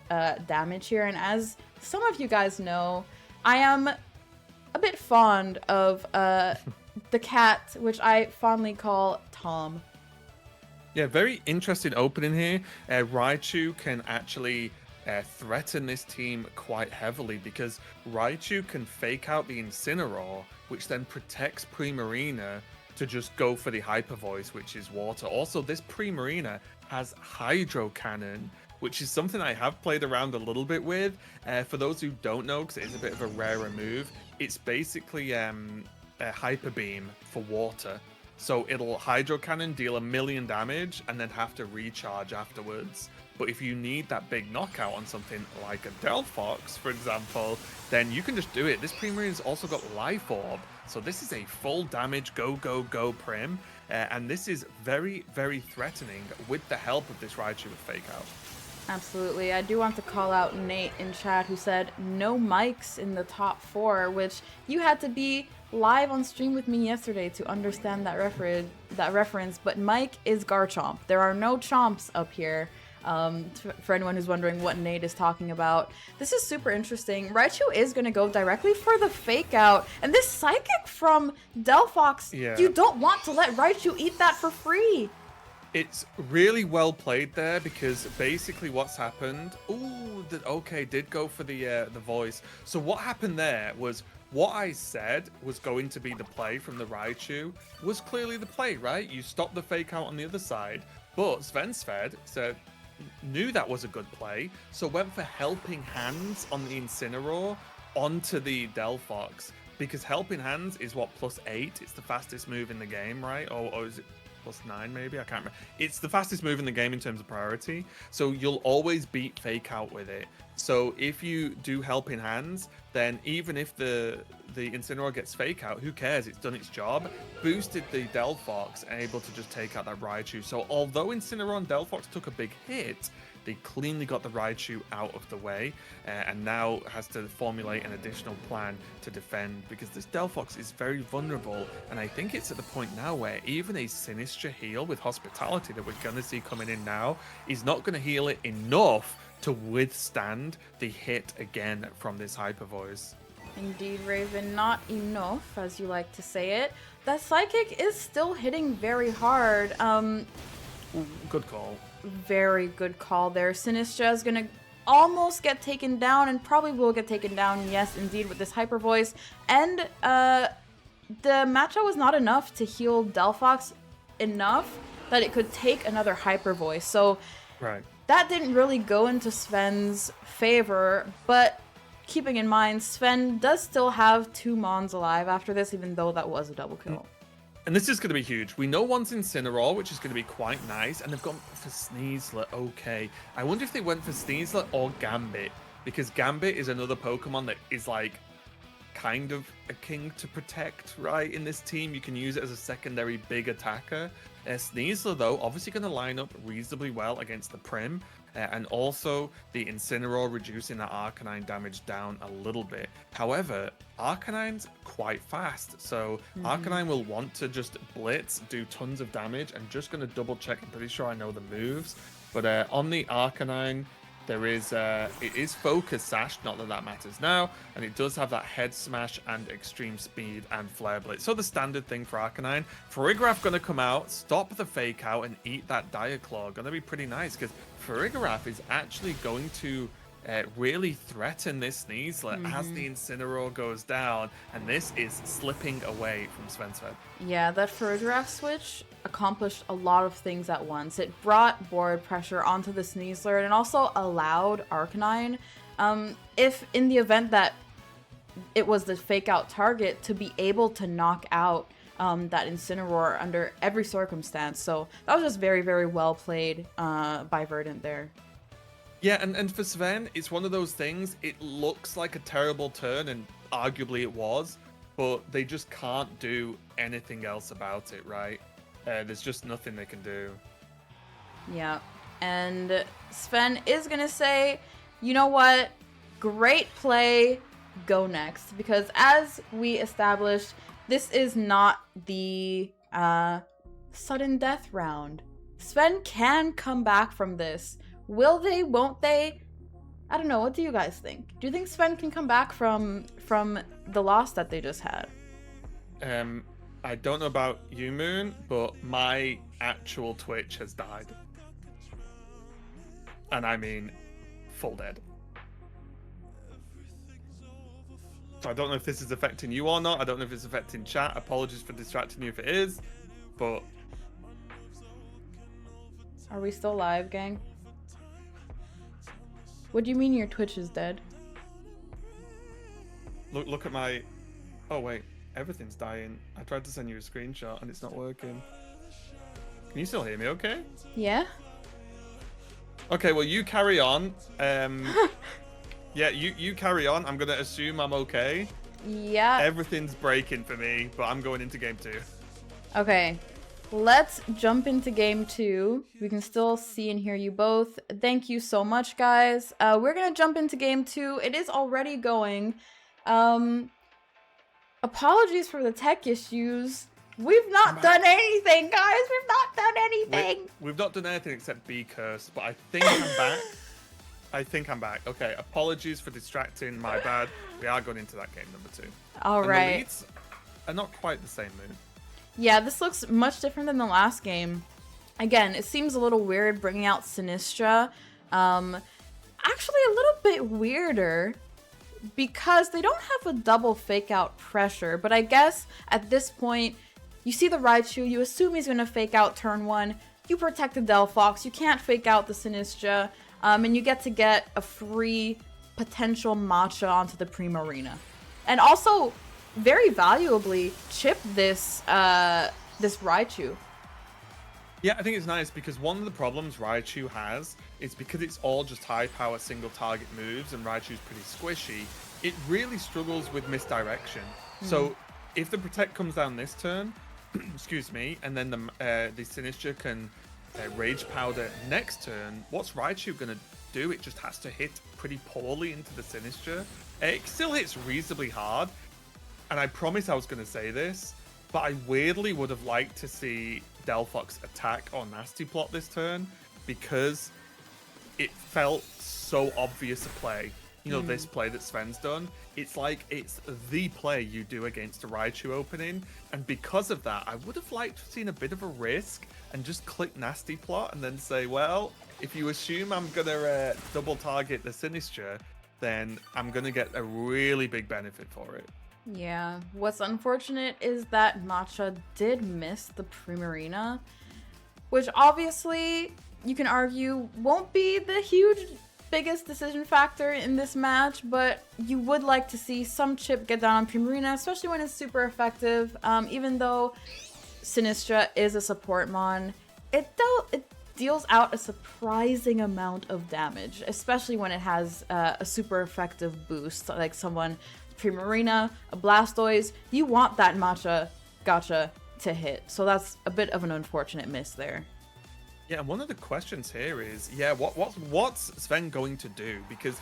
Speaker 4: damage here, and as some of you guys know, I am a bit fond of the cat, which I fondly call Tom.
Speaker 5: Yeah, very interesting opening here. Raichu can actually threaten this team quite heavily because Raichu can fake out the Incineroar, which then protects Primarina to just go for the Hyper Voice, which is water. Also, this Primarina has Hydro Cannon, which is something I have played around a little bit with. For those who don't know, because it is a bit of a rarer move, it's basically a Hyper Beam for water. So it'll Hydro Cannon, deal 1,000,000 damage, and then have to recharge afterwards. But if you need that big knockout on something like a Delphox, for example, then you can just do it. This Primarina's also got Life Orb, so this is a full damage go, go, go Prim. And this is very, very threatening with the help of this Raichu with Fake Out.
Speaker 4: Absolutely. I do want to call out Nate in chat who said no mics in the top 4, which you had to be live on stream with me yesterday to understand that reference. But Mike is Garchomp. There are no chomps up here. For anyone who's wondering what Nate is talking about. This is super interesting. Raichu is going to go directly for the fake out. And this Psychic from Delphox, you don't want to let Raichu eat that for free.
Speaker 5: It's really well played there because basically what's happened... Ooh, did go for the voice. So what happened there was what I said was going to be the play from the Raichu was clearly the play, right? You stop the fake out on the other side. But Svensved knew that was a good play, so went for Helping Hands on the Incineroar onto the Delphox. because Helping Hands is what, +8? It's the fastest move in the game, right? Or is it +9 maybe? I can't remember. It's the fastest move in the game in terms of priority. So you'll always beat Fake Out with it. So if you do Helping Hands, then even if the Incineroar gets Fake Out, who cares? It's done its job. Boosted the Delphox and able to just take out that Raichu. So although Incineroar and Delphox took a big hit, they cleanly got the Raichu out of the way, and now has to formulate an additional plan to defend, because this Delphox is very vulnerable, and I think it's at the point now where even a Sinistra heal with Hospitality that we're going to see coming in now is not going to heal it enough to withstand the hit again from this Hyper Voice.
Speaker 4: Indeed, Raven, not enough, as you like to say it. That Psychic is still hitting very hard.
Speaker 5: Good call.
Speaker 4: Very good call there. Sinistra is gonna almost get taken down, and probably will get taken down, yes, indeed, with this Hyper Voice. And the matchup was not enough to heal Delphox enough that it could take another Hyper Voice. So
Speaker 5: right.
Speaker 4: That didn't really go into Sven's favor, but keeping in mind, Sven does still have 2 Mons alive after this, even though that was a double kill.
Speaker 5: And this is going to be huge. We know one's Incineroar, which is going to be quite nice, and they've gone for Sneasler. Okay. I wonder if they went for Sneasler or Gambit, because Gambit is another Pokemon that is like kind of a king to protect, right? In this team, you can use it as a secondary big attacker. Sneasler, though, obviously going to line up reasonably well against the Prim, and also the Incineroar reducing that Arcanine damage down a little bit. However, Arcanine's quite fast, so Arcanine will want to just blitz, do tons of damage. I'm just going to double check. I'm pretty sure I know the moves, but on the Arcanine, there is it is Focus Sash, not that that matters now, and it does have that Head Smash and Extreme Speed and Flare Blitz. So the standard thing for Arcanine. Farigiraf going to come out, stop the Fake Out, and eat that Diaclaw. Going to be pretty nice, because Farigiraf is actually going to really threaten this Sneasler as the Incineroar goes down, and this is slipping away from Svensved.
Speaker 4: Yeah, that Farigiraf switch accomplished a lot of things at once. It brought board pressure onto the Sneasler, and it also allowed Arcanine, if in the event that it was the Fake Out target, to be able to knock out that Incineroar under every circumstance. So that was just very, very well played by Verdant there.
Speaker 5: Yeah, and for Sven, it's one of those things, it looks like a terrible turn, and arguably it was, but they just can't do anything else about it, right? There's just nothing they can do.
Speaker 4: Yeah, and Sven is going to say, you know what, great play, go next. Because as we established, this is not the sudden death round. Sven can come back from this. Will they? Won't they? I don't know. What do you guys think? Do you think Sven can come back from the loss that they just had?
Speaker 5: I don't know about you, Moon, but my actual Twitch has died. And I mean, full dead. So I don't know if this is affecting you or not. I don't know if it's affecting chat. Apologies for distracting you if it is. But...
Speaker 4: Are we still live, gang? What do you mean your Twitch is dead?
Speaker 5: Look at my... Oh, wait. Everything's dying. I tried to send you a screenshot and it's not working. Can you still hear me okay?
Speaker 4: Yeah.
Speaker 5: Okay, well, you carry on. Yeah, you carry on. I'm going to assume I'm okay.
Speaker 4: Yeah.
Speaker 5: Everything's breaking for me, but I'm going into game 2.
Speaker 4: Okay. Let's jump into game 2. We can still see and hear you both. Thank you so much, guys. We're going to jump into game 2. It is already going. Apologies for the tech issues. We've not done anything, guys. We've not done anything.
Speaker 5: We've not done anything except be cursed, but I think I'm back. I think I'm back. Okay, apologies for distracting. My bad. We are going into that game number 2.
Speaker 4: All right.
Speaker 5: The leads are not quite the same, Moon.
Speaker 4: Yeah, this looks much different than the last game. Again, it seems a little weird bringing out Sinistra. Actually, a little bit weirder because they don't have a double Fake Out pressure. But I guess at this point, you see the Raichu, you assume he's going to Fake Out turn 1. You protect the Delphox, you can't Fake Out the Sinistra, and you get a free potential Matcha onto the Prima Arena. And also, very valuably chip this this Raichu.
Speaker 5: Yeah, I think it's nice because one of the problems Raichu has is because it's all just high power single target moves and Raichu's pretty squishy, it really struggles with misdirection. So if the Protect comes down this turn, excuse me, and then the Sinistcha can Rage Powder next turn, what's Raichu going to do? It just has to hit pretty poorly into the Sinistcha. It still hits reasonably hard, and I promise I was going to say this, but I weirdly would have liked to see Delphox attack or Nasty Plot this turn because it felt so obvious a play. You know, this play that Sven's done, it's like it's the play you do against a Raichu opening, and because of that, I would have liked to have seen a bit of a risk and just click Nasty Plot and then say, well, if you assume I'm gonna double target the Sinistcha, then I'm gonna get a really big benefit for it.
Speaker 4: Yeah, what's unfortunate is that Matcha did miss the Primarina, which obviously you can argue won't be the biggest decision factor in this match, but you would like to see some chip get down on Primarina, especially when it's super effective. Even though Sinistcha is a support mon, it deals out a surprising amount of damage, especially when it has a super effective boost, like someone Primarina, a Blastoise. You want that Matcha Gotcha to hit, so that's a bit of an unfortunate miss there.
Speaker 5: Yeah, one of the questions here is, what's Sven going to do? Because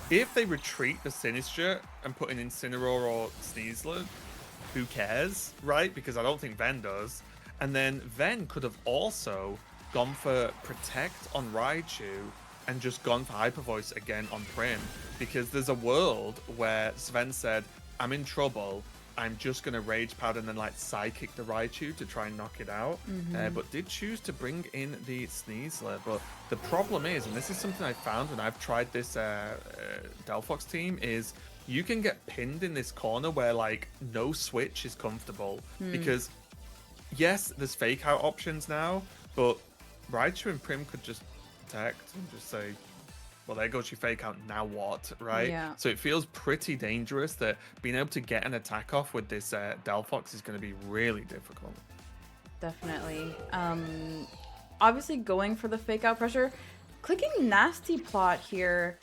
Speaker 5: if they retreat the Sinistcha and put an Incineroar or Sneasler, who cares, right? Because I don't think Ven does. And then Ven could have also gone for Protect on Raichu and just gone for Hyper Voice again on Prim. Because there's a world where Sven said, I'm in trouble, I'm just going to Rage Powder and then like Psychic the Raichu to try and knock it out. But did choose to bring in the Sneasler. But the problem is, and this is something I found when I've tried this Delphox team, is you can get pinned in this corner where like no switch is comfortable. Because yes, there's fake out options now, but Raichu and Prim could just protect and just say, well, there goes your fake out, now what, right?
Speaker 4: Yeah.
Speaker 5: So it feels pretty dangerous that being able to get an attack off with this Delphox is going to be really difficult.
Speaker 4: Definitely. Obviously going for the fake out pressure. Clicking Nasty Plot here,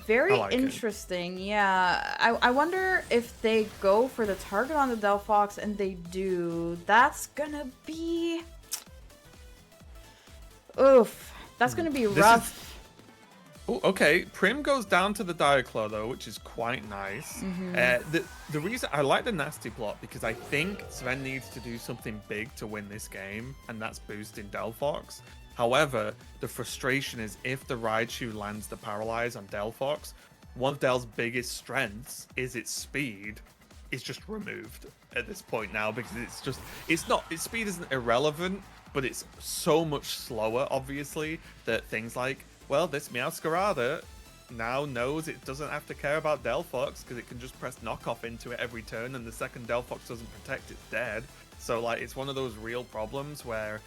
Speaker 4: very
Speaker 5: like
Speaker 4: interesting. Yeah, I wonder if they go for the target on the Delphox, and they do. That's gonna be... Oof. That's gonna be rough.
Speaker 5: Oh, okay. Prim goes down to the Diaclaw though, which is quite nice. The reason I like the Nasty Plot because I think Sven needs to do something big to win this game, and that's boosting Delphox. However, the frustration is if the Raichu lands the Paralyze on Delphox, one of Del's biggest strengths is its speed is just removed at this point now, because its speed isn't irrelevant, but it's so much slower, obviously, that things like, well, this Meowscarada now knows it doesn't have to care about Delphox because it can just press knockoff into it every turn, and the second Delphox doesn't protect, it's dead. So, like, it's one of those real problems where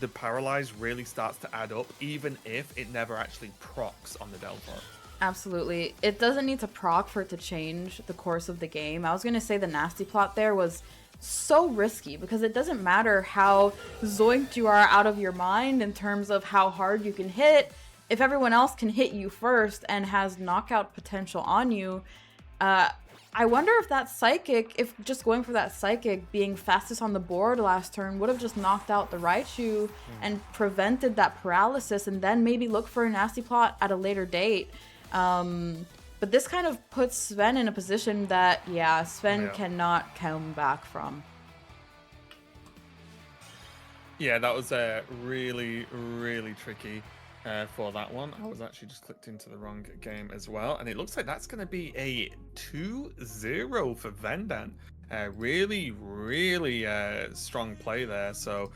Speaker 5: the Paralyze really starts to add up, even if it never actually procs on the Delphox.
Speaker 4: Absolutely. It doesn't need to proc for it to change the course of the game. I was going to say the Nasty Plot there was so risky because it doesn't matter how zoinked you are out of your mind in terms of how hard you can hit. If everyone else can hit you first and has knockout potential on you, I wonder if that Psychic, if just going for that Psychic being fastest on the board last turn would have just knocked out the Raichu and prevented that paralysis, and then maybe look for a Nasty Plot at a later date. But this kind of puts Sven in a position that, Sven cannot come back from.
Speaker 5: Yeah, that was really, really tricky for that one. I was actually just clicked into the wrong game as well. And it looks like that's going to be a 2-0 for Vendan. Really, really strong play there. So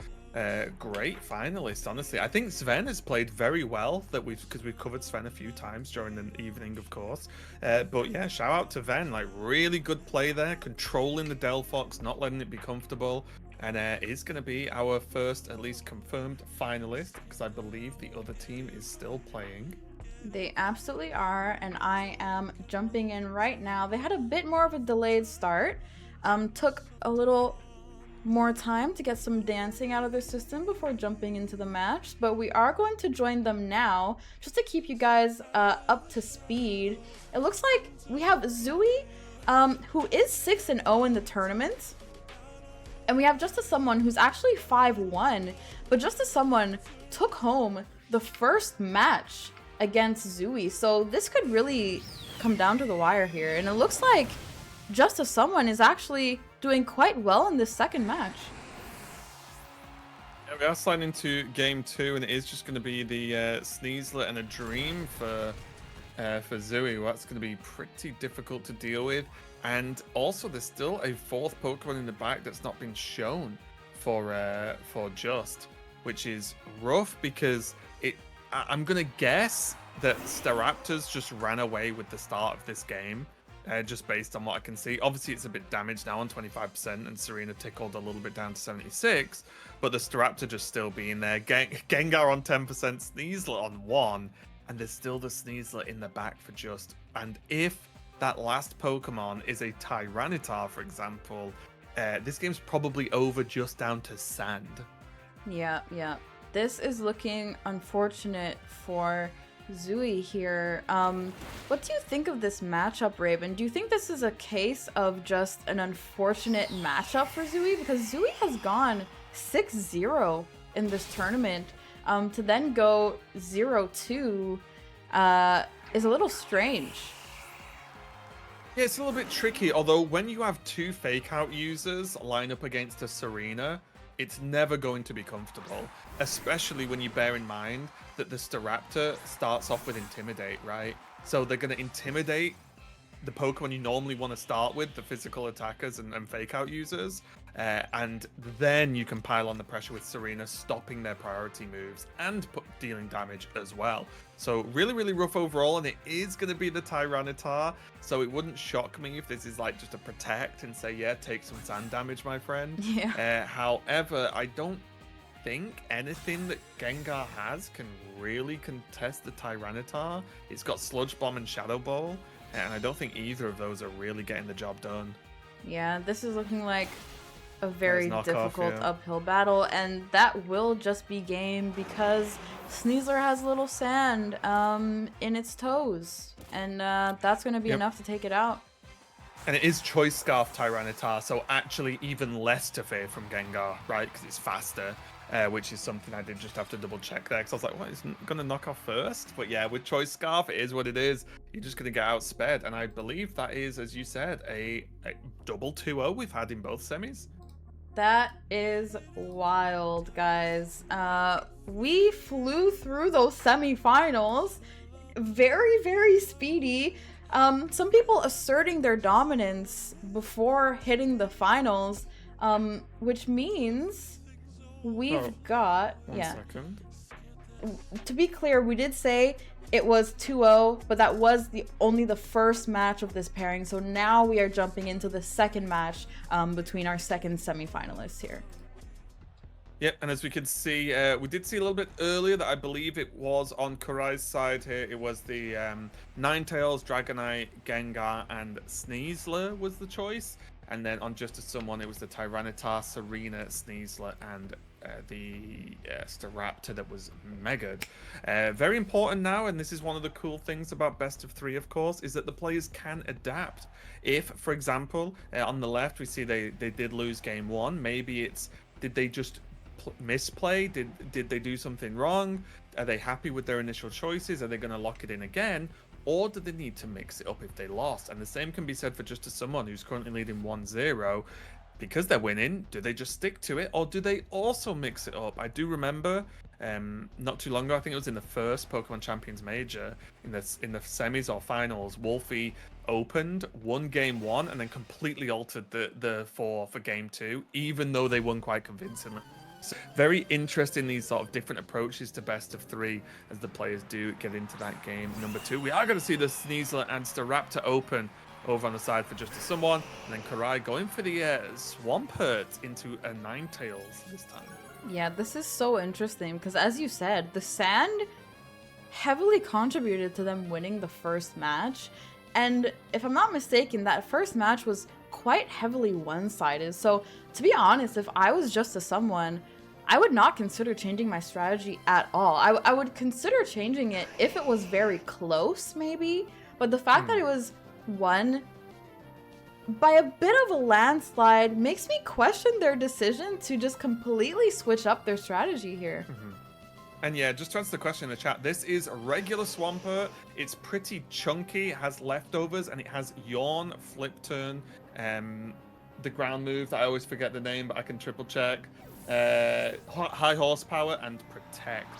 Speaker 5: great finalist, honestly. I think Sven has played very well, because we've covered Sven a few times during the evening, of course. But yeah, shout out to Ven. Like, really good play there, controlling the Delphox, not letting it be comfortable. And is going to be our first, at least confirmed finalist, because I believe the other team is still playing.
Speaker 4: They absolutely are, and I am jumping in right now. They had a bit more of a delayed start. Took a little more time to get some dancing out of their system before jumping into the match, but we are going to join them now just to keep you guys up to speed. It looks like we have Zooey, who is 6-0 in the tournament, and we have Just As Someone, who's actually 5-1, but Just As Someone took home the first match against Zooey, so this could really come down to the wire here, and it looks like Just As Someone is actually doing quite well in this second match.
Speaker 5: Yeah, we are sliding into game 2, and it is just going to be the Sneasler and a Dream for Zooey. Well, that's going to be pretty difficult to deal with. And also, there's still a fourth Pokemon in the back that's not been shown for Just, which is rough because I'm going to guess that Staraptors just ran away with the start of this game. Just based on what I can see. Obviously, it's a bit damaged now on 25%, and Serena tickled a little bit down to 76, but the Staraptor just still being there. Gengar on 10%, Sneasler on 1, and there's still the Sneasler in the back for Just. And if that last Pokemon is a Tyranitar, for example, this game's probably over just down to sand.
Speaker 4: Yeah. This is looking unfortunate for Zooey here. What do you think of this matchup, Raven? Do you think this is a case of just an unfortunate matchup for Zooey? Because Zooey has gone 6-0 in this tournament. To then go 0-2 is a little strange.
Speaker 5: Yeah, it's a little bit tricky, although when you have two fake out users line up against a Serena, it's never going to be comfortable, especially when you bear in mind that the Staraptor starts off with Intimidate, right? So they're going to intimidate the Pokemon you normally want to start with, the physical attackers and fake out users, and then you can pile on the pressure with Serena, stopping their priority moves and dealing damage as well. So really, really rough overall, and it is going to be the Tyranitar, so it wouldn't shock me if this is like just a protect and say, yeah, take some sand damage, my friend.
Speaker 4: Yeah.
Speaker 5: However, I don't think anything that Gengar has can really contest the Tyranitar. It's got Sludge Bomb and Shadow Ball, and I don't think either of those are really getting the job done.
Speaker 4: Yeah, this is looking like a very difficult
Speaker 5: yeah.
Speaker 4: uphill battle, and that will just be game because Sneasler has a little sand in its toes, and that's going to be enough to take it out.
Speaker 5: And it is Choice Scarf Tyranitar, so actually even less to fear from Gengar, right? Because it's faster, which is something I did just have to double check there. Because I was like, what, is it going to knock off first? But yeah, with Choice Scarf, it is what it is. You're just going to get outsped. And I believe that is, as you said, a double 2-0 we've had in both semis.
Speaker 4: That is wild, guys. We flew through those semifinals very, very speedy. Some people asserting their dominance before hitting the finals, which means we've got...
Speaker 5: One second.
Speaker 4: To be clear, we did say it was 2-0, but that was only the first match of this pairing. So now we are jumping into the second match between our second semifinalists here.
Speaker 5: Yep, and as we can see, we did see a little bit earlier that I believe it was on Kurai's side here. It was the Ninetales, Dragonite, Gengar, and Sneasler was the choice. And then on Just As Someone, it was the Tyranitar, Serena, Sneasler, and the Staraptor that was megaed. Very important now, and this is one of the cool things about Best of 3, of course, is that the players can adapt. If, for example, on the left, we see they did lose game 1. Maybe it's, did they just misplay? Did they do something wrong? Are they happy with their initial choices? Are they going to lock it in again? Or do they need to mix it up if they lost? And the same can be said for Just As Someone, who's currently leading 1-0. Because they're winning, do they just stick to it, or do they also mix it up? I do remember not too long ago, I think it was in the first Pokemon Champions Major, in the semis or finals, Wolfie opened, won game 1, and then completely altered the for game 2, even though they won quite convincingly. So very interesting, these sort of different approaches to Best of 3 as the players do get into that game number 2. We are going to see the Sneasler and Staraptor open over on the side for Just As Someone, and then Kurai going for the Swampert into a Ninetales this time.
Speaker 4: Yeah, this is so interesting because, as you said, the sand heavily contributed to them winning the first match. And if I'm not mistaken, that first match was quite heavily one-sided. So to be honest, if I was just a someone, I would not consider changing my strategy at all. I would consider changing it if it was very close, maybe. But the fact that it was won by a bit of a landslide makes me question their decision to just completely switch up their strategy here.
Speaker 5: And yeah, just to answer the question in the chat, this is a regular Swampert. It's pretty chunky, it has leftovers, and it has Yawn, Flip Turn, the ground move that I always forget the name, but I can triple check, high horsepower, and Protect.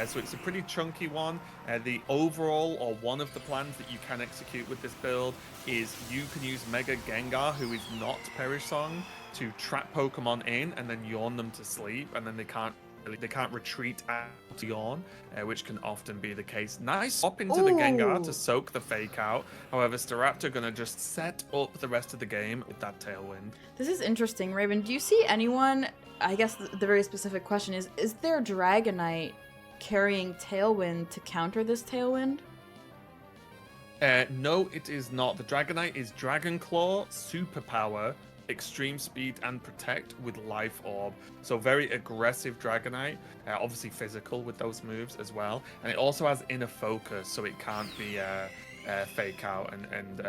Speaker 5: So it's a pretty chunky one. The overall, or one of the plans that you can execute with this build is you can use Mega Gengar, who is not Perish Song, to trap Pokemon in and then yawn them to sleep, and then they can't retreat out to Yawn, which can often be the case. Nice swap into the Gengar to soak the Fake Out. However, Staraptor gonna just set up the rest of the game with that Tailwind.
Speaker 4: This is interesting, Raven. Do you see anyone? I guess the very specific question is there Dragonite carrying Tailwind to counter this Tailwind?
Speaker 5: No, it is not. The Dragonite is Dragon Claw, Superpower, Extreme Speed, and Protect with Life Orb. So very aggressive Dragonite, obviously physical with those moves as well. And it also has Inner Focus, so it can't be Fake Out and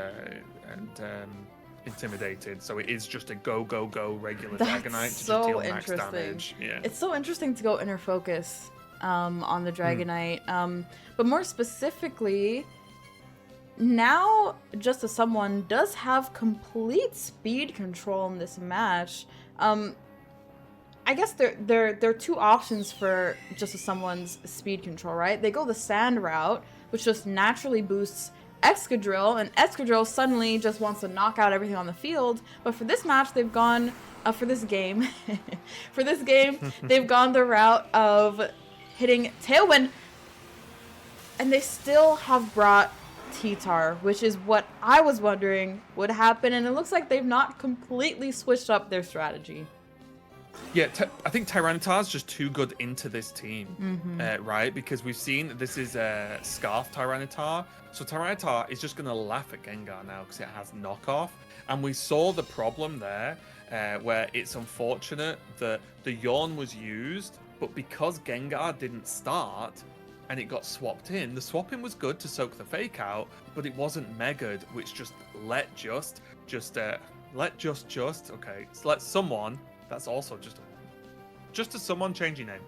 Speaker 5: intimidated. So it is just a go regular Dragonite to
Speaker 4: so
Speaker 5: deal max damage. Yeah.
Speaker 4: It's so interesting to go Inner Focus on the Dragonite. But more specifically, now Just As Someone does have complete speed control in this match. I guess there are two options for Just As Someone's speed control, right? They go the Sand route, which just naturally boosts Excadrill, and Excadrill suddenly just wants to knock out everything on the field. But for this match, they've gone for this game, they've gone the route of hitting Tailwind, and they still have brought T-Tar, which is what I was wondering would happen, and it looks like they've not completely switched up their strategy.
Speaker 5: Yeah, I think Tyranitar's just too good into this team, right? Because we've seen this is a Scarf Tyranitar, so Tyranitar is just going to laugh at Gengar now because it has knockoff, and we saw the problem there, where it's unfortunate that the Yawn was used, but because Gengar didn't start, and it got swapped in. The swapping was good to soak the Fake Out, but it wasn't Mega'd, which just let someone, that's also just as someone change your name.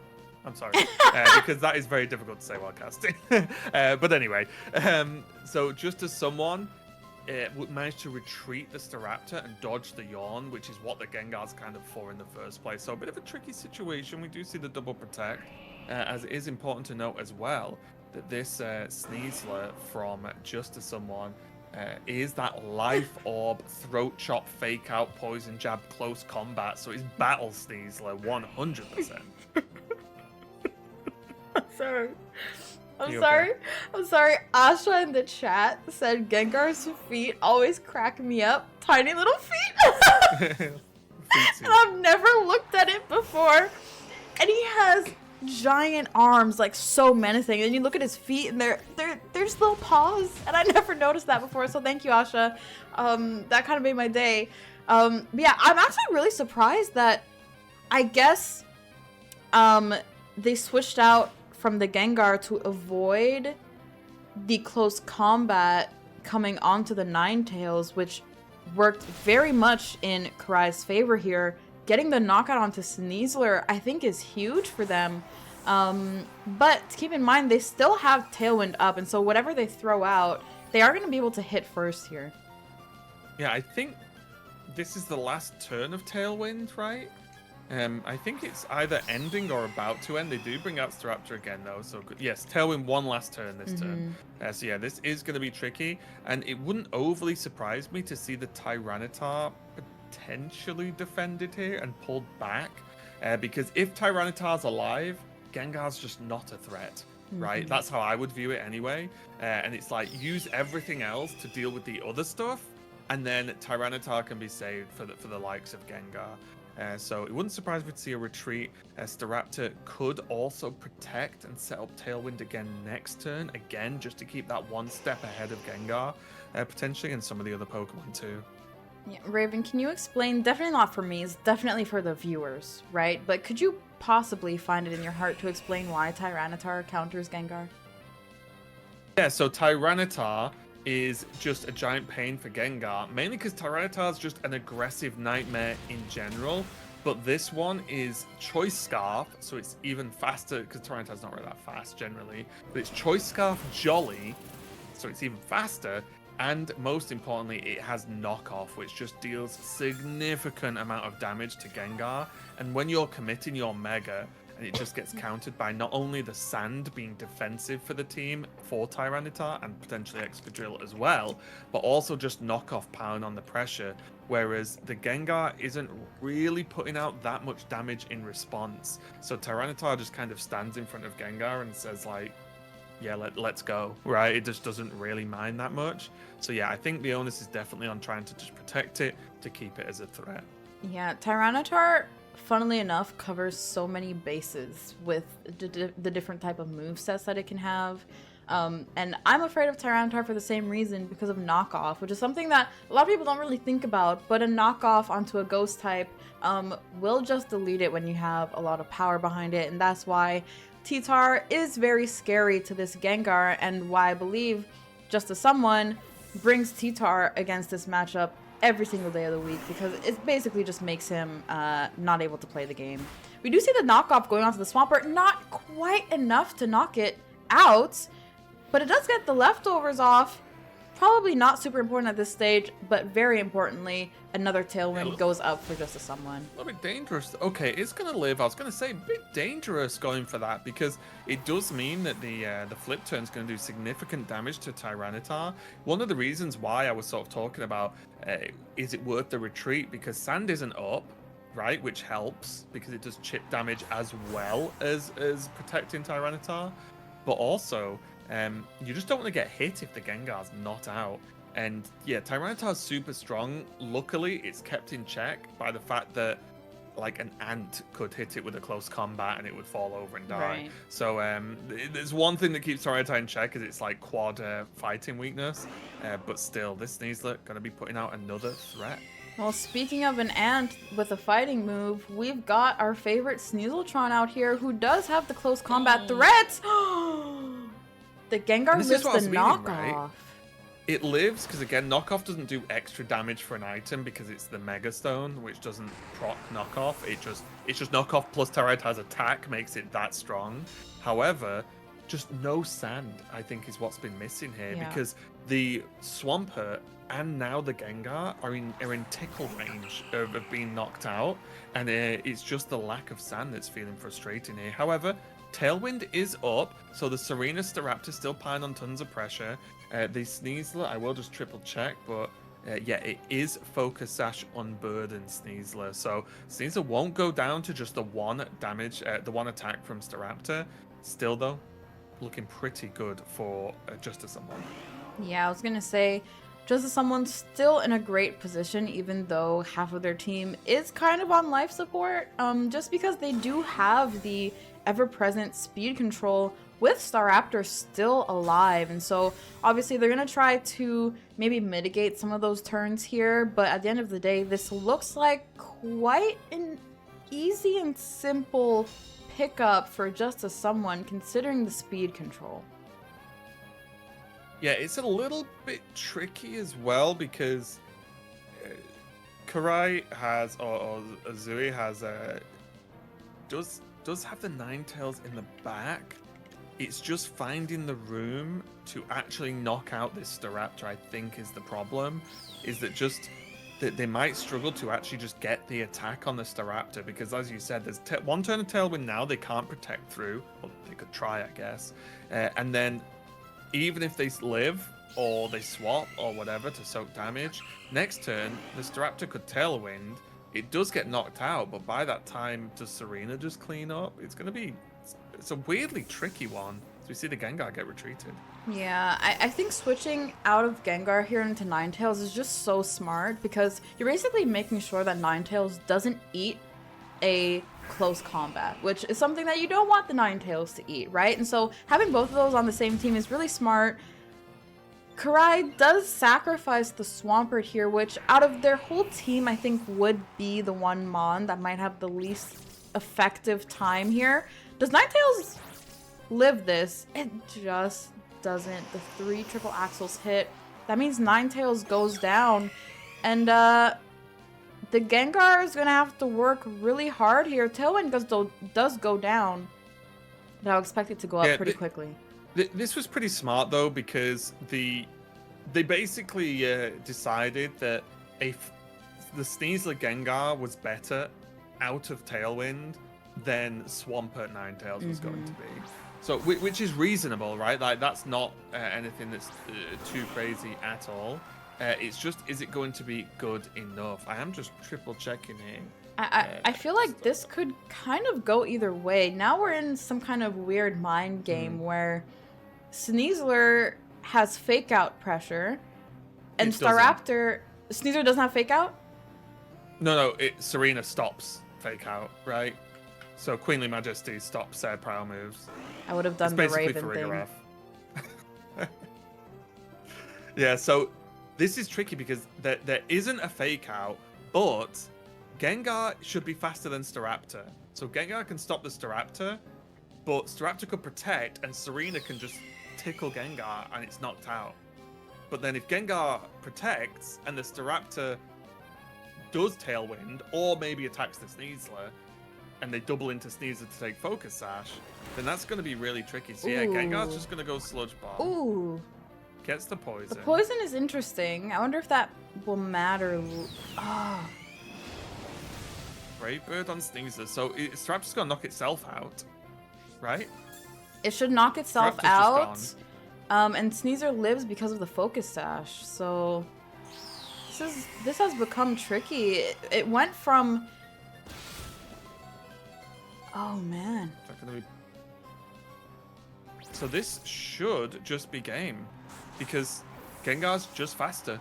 Speaker 5: I'm sorry, because that is very difficult to say while casting. But anyway, so Just As Someone managed to retreat the Staraptor and dodge the Yawn, which is what the Gengar's kind of for in the first place. So a bit of a tricky situation. We do see the double Protect. As it is important to note as well that this Sneasler from Just As Someone is that Life Orb, Throat Chop, Fake Out, Poison Jab, Close Combat. So it's Battle Sneasler 100%.
Speaker 4: I'm sorry. Asha in the chat said Gengar's feet always crack me up. Tiny little feet. And I've never looked at it before. And he has giant arms, like so menacing, and you look at his feet and they're just little paws, and I never noticed that before, so thank you, Asha. That kind of made my day. But yeah, I'm actually really surprised that I guess they switched out from the Gengar to avoid the close combat coming onto the Ninetales, which worked very much in Karai's favor here. Getting the knockout onto Sneasler, I think, is huge for them. But keep in mind, they still have Tailwind up, and so whatever they throw out, they are going to be able to hit first here.
Speaker 5: Yeah, I think this is the last turn of Tailwind, right? I think it's either ending or about to end. They do bring out Staraptor again, though. So yes, Tailwind one last turn this turn. So yeah, this is going to be tricky, and it wouldn't overly surprise me to see the Tyranitar potentially defended here and pulled back, because if Tyranitar's alive, Gengar's just not a threat, right? That's how I would view it anyway. And it's like, use everything else to deal with the other stuff, and then Tyranitar can be saved for the likes of Gengar. So it wouldn't surprise me to see a retreat. Staraptor could also protect and set up Tailwind again next turn, again, just to keep that one step ahead of Gengar, potentially, and some of the other Pokemon too.
Speaker 4: Yeah, Raven, can you explain, definitely not for me, it's definitely for the viewers, right? But could you possibly find it in your heart to explain why Tyranitar counters Gengar?
Speaker 5: Yeah, so Tyranitar is just a giant pain for Gengar, mainly because Tyranitar is just an aggressive nightmare in general. But this one is Choice Scarf, so it's even faster, because Tyranitar's not really that fast generally. But it's Choice Scarf Jolly, so it's even faster. And most importantly, it has knockoff, which just deals significant amount of damage to Gengar. And when you're committing your Mega, and it just gets countered by not only the Sand being defensive for the team for Tyranitar and potentially Excadrill as well, but also just knockoff pound on the pressure. Whereas the Gengar isn't really putting out that much damage in response. So Tyranitar just kind of stands in front of Gengar and says like, yeah, let's go, right? It just doesn't really mind that much. So yeah, I think the onus is definitely on trying to just protect it, to keep it as a threat.
Speaker 4: Yeah, Tyranitar, funnily enough, covers so many bases with the different type of movesets that it can have. And I'm afraid of Tyranitar for the same reason, because of knockoff, which is something that a lot of people don't really think about, but a knockoff onto a ghost type will just delete it when you have a lot of power behind it, and that's why T-Tar is very scary to this Gengar, and why I believe Just As Someone brings T-Tar against this matchup every single day of the week, because it basically just makes him not able to play the game. We do see the knockoff going onto the Swampert, not quite enough to knock it out, but it does get the leftovers off. Probably not super important at this stage, but very importantly, another Tailwind goes up for Just As Someone.
Speaker 5: A little bit dangerous. Okay, it's going to live. I was going to say a bit dangerous going for that, because it does mean that the flip turn is going to do significant damage to Tyranitar. One of the reasons why I was sort of talking about is it worth the retreat, because Sand isn't up, right, which helps because it does chip damage as well as protecting Tyranitar, but also you just don't want to get hit if the Gengar's not out. And yeah, Tyranitar's super strong. Luckily, it's kept in check by the fact that like an ant could hit it with a close combat and it would fall over and die.
Speaker 4: Right.
Speaker 5: So there's one thing that keeps Tyranitar in check, is it's like quad fighting weakness. But still, this Sneasler going to be putting out another threat.
Speaker 4: Well, speaking of an ant with a fighting move, we've got our favorite Sneaseltron out here, who does have the close combat threat. The Gengar lives the knockoff.
Speaker 5: Right? It lives because, again, knockoff doesn't do extra damage for an item because it's the Mega Stone, which doesn't proc knockoff. It's just knockoff plus Tyranitar's attack makes it that strong. However, just no Sand, I think, is what's been missing here, because the Swampert and now the Gengar are in tickle range of being knocked out, and it's just the lack of Sand that's feeling frustrating here. However, Tailwind is up, so the Serena Staraptor still piling on tons of pressure. The Sneasler, I will just triple check, but yeah, it is Focus Sash Unburdened Sneasler. So Sneasler won't go down to just the one damage, the one attack from Staraptor. Still though, looking pretty good for Just As Someone.
Speaker 4: Yeah, I was gonna say, Just As Someone still in a great position, even though half of their team is kind of on life support, just because they do have the ever-present speed control with Staraptor still alive, and so obviously they're gonna try to maybe mitigate some of those turns here, but at the end of the day, this looks like quite an easy and simple pickup for Just As Someone, considering the speed control.
Speaker 5: Yeah, it's a little bit tricky as well, because Karai has, or Azui has, does have the Ninetales in the back. It's just finding the room to actually knock out this Staraptor, I think, is the problem. Is that just that they might struggle to actually just get the attack on the Staraptor, because as you said, there's one turn of Tailwind now they can't protect through. Well, they could try, I guess. And then even if they live or they swap or whatever to soak damage, next turn the Staraptor could Tailwind. It does get knocked out, but by that time, does Serena just clean up? It's a weirdly tricky one. So we see the Gengar get retreated.
Speaker 4: Yeah, I think switching out of Gengar here into Ninetales is just so smart, because you're basically making sure that Ninetales doesn't eat a close combat, which is something that you don't want the Ninetales to eat, right? And so having both of those on the same team is really smart. Karai does sacrifice the Swampert here, which out of their whole team, I think would be the one Mon that might have the least effective time here. Does Ninetales live this? It just doesn't. The 3 triple axles hit. That means Ninetales goes down. And the Gengar is going to have to work really hard here. Tailwind does go down. But I'll expect it to go up pretty quickly.
Speaker 5: This was pretty smart, though, because they basically decided that if the Sneasler Gengar was better out of Tailwind than Swampert Ninetales was going to be. So, which is reasonable, right? Like, that's not anything that's too crazy at all. It's just, is it going to be good enough? I am just triple checking it.
Speaker 4: I feel like this could kind of go either way. Now we're in some kind of weird mind game where Sneasler has fake out pressure and Staraptor... Sneasler doesn't have fake out?
Speaker 5: No, Serena stops fake out, right? So Queenly Majesty stops prior moves.
Speaker 4: I would have done the Raven thing.
Speaker 5: Yeah, so this is tricky because there isn't a fake out, but Gengar should be faster than Staraptor. So Gengar can stop the Staraptor, but Staraptor could protect and Serena can just tickle Gengar and it's knocked out. But then if Gengar protects and the Staraptor does Tailwind or maybe attacks the Sneasler and they double into Sneasler to take Focus Sash, then that's going to be really tricky. So yeah, Gengar's just going to go Sludge Bomb.
Speaker 4: Ooh.
Speaker 5: Gets the poison.
Speaker 4: The poison is interesting. I wonder if that will matter. Oh.
Speaker 5: Brave Bird on Sneasler. So Staraptor's going to knock itself out, right?
Speaker 4: It should knock itself out. And Sneasler lives because of the Focus Sash. So this has become tricky. It went from... Oh, man.
Speaker 5: So this should just be game. Because Gengar's just faster.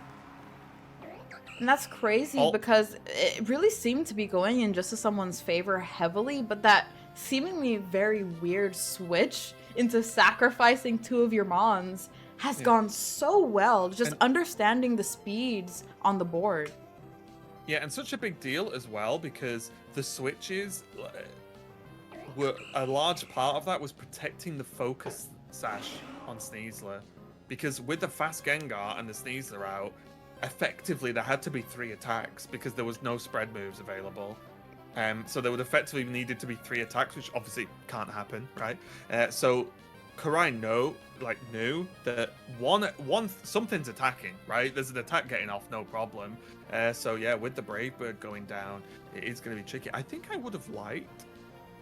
Speaker 4: And that's crazy because it really seemed to be going in just to someone's favor heavily, but that seemingly very weird switch into sacrificing 2 of your Mons has gone so well, just understanding the speeds on the board.
Speaker 5: Yeah, and such a big deal as well because the switches were a large part of that was protecting the Focus Sash on Sneasler. Because with the fast Gengar and the Sneasler out, effectively there had to be 3 attacks because there was no spread moves available. So there would effectively needed to be 3 attacks, which obviously can't happen, right? So Karai knew that one something's attacking, right? There's an attack getting off, no problem. So yeah, with the Brave Bird going down, it is going to be tricky. I think I would have liked,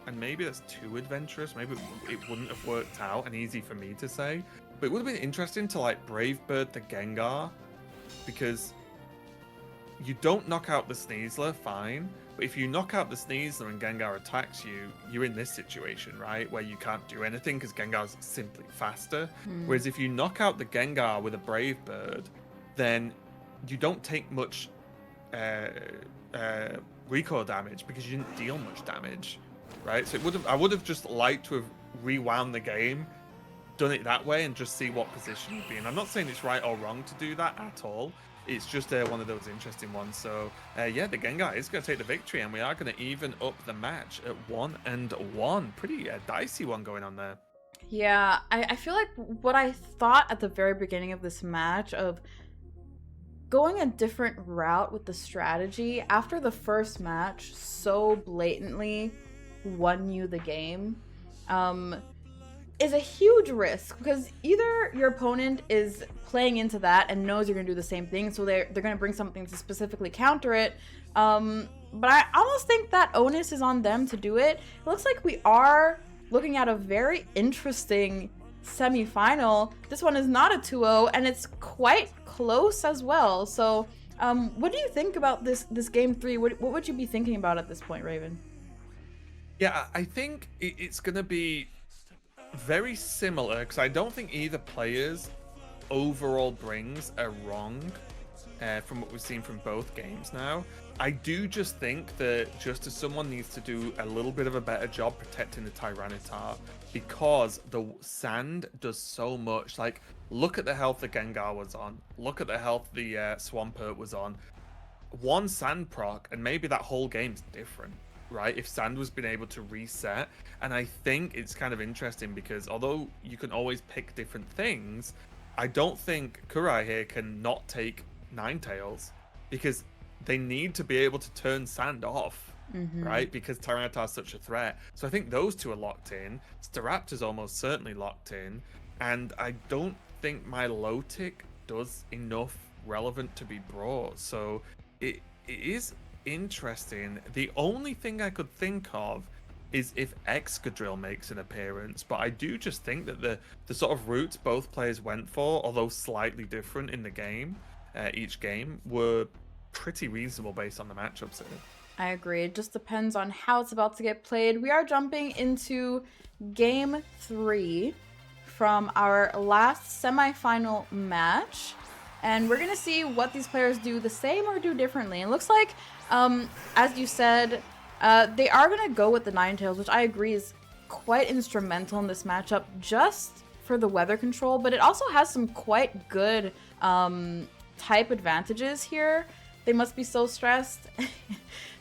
Speaker 5: and maybe that's too adventurous, maybe it wouldn't have worked out and easy for me to say, but it would have been interesting to like Brave Bird the Gengar, because you don't knock out the Sneasler, fine, but if you knock out the Sneasler and Gengar attacks you, you're in this situation, right? Where you can't do anything because Gengar's simply faster. Whereas if you knock out the Gengar with a Brave Bird, then you don't take much recoil damage because you didn't deal much damage, right? So I would have just liked to have rewound the game, done it that way, and just see what position you'd be in. I'm not saying it's right or wrong to do that at all. It's just one of those interesting ones. So yeah, the Gengar is going to take the victory, and we are going to even up the match at 1-1. Pretty dicey one going on there.
Speaker 4: Yeah, I feel like what I thought at the very beginning of this match of going a different route with the strategy after the first match so blatantly won you the game is a huge risk, because either your opponent is playing into that and knows you're going to do the same thing, so they're going to bring something to specifically counter it, but I almost think that onus is on them to do it. It looks like we are looking at a very interesting semi-final. This one is not a 2-0, and it's quite close as well. So what do you think about this game 3? What would you be thinking about at this point, Raven?
Speaker 5: Yeah, I think it's going to be very similar, because I don't think either player's overall brings are wrong from what we've seen from both games now. I do just think that Justice Someone needs to do a little bit of a better job protecting the Tyranitar, because the sand does so much. Like, look at the health the Gengar was on. Look at the health the Swampert was on. One sand proc, and maybe that whole game's different, right? If sand was been able to reset. And I think it's kind of interesting because although you can always pick different things, I don't think Kurai here can not take Ninetales, because they need to be able to turn sand off, right? Because Tyranitar is such a threat. So I think those two are locked in. Staraptor's almost certainly locked in. And I don't think my low tick does enough relevant to be brought. So it is interesting. The only thing I could think of is if Excadrill makes an appearance, but I do just think that the sort of routes both players went for, although slightly different in the game, each game, were pretty reasonable based on the matchups here.
Speaker 4: I agree. It just depends on how it's about to get played. We are jumping into game 3 from our last semifinal match, and we're gonna see what these players do the same or do differently. It looks like, as you said, they are gonna go with the Ninetales, which I agree is quite instrumental in this matchup just for the weather control, but it also has some quite good type advantages here. They must be so stressed.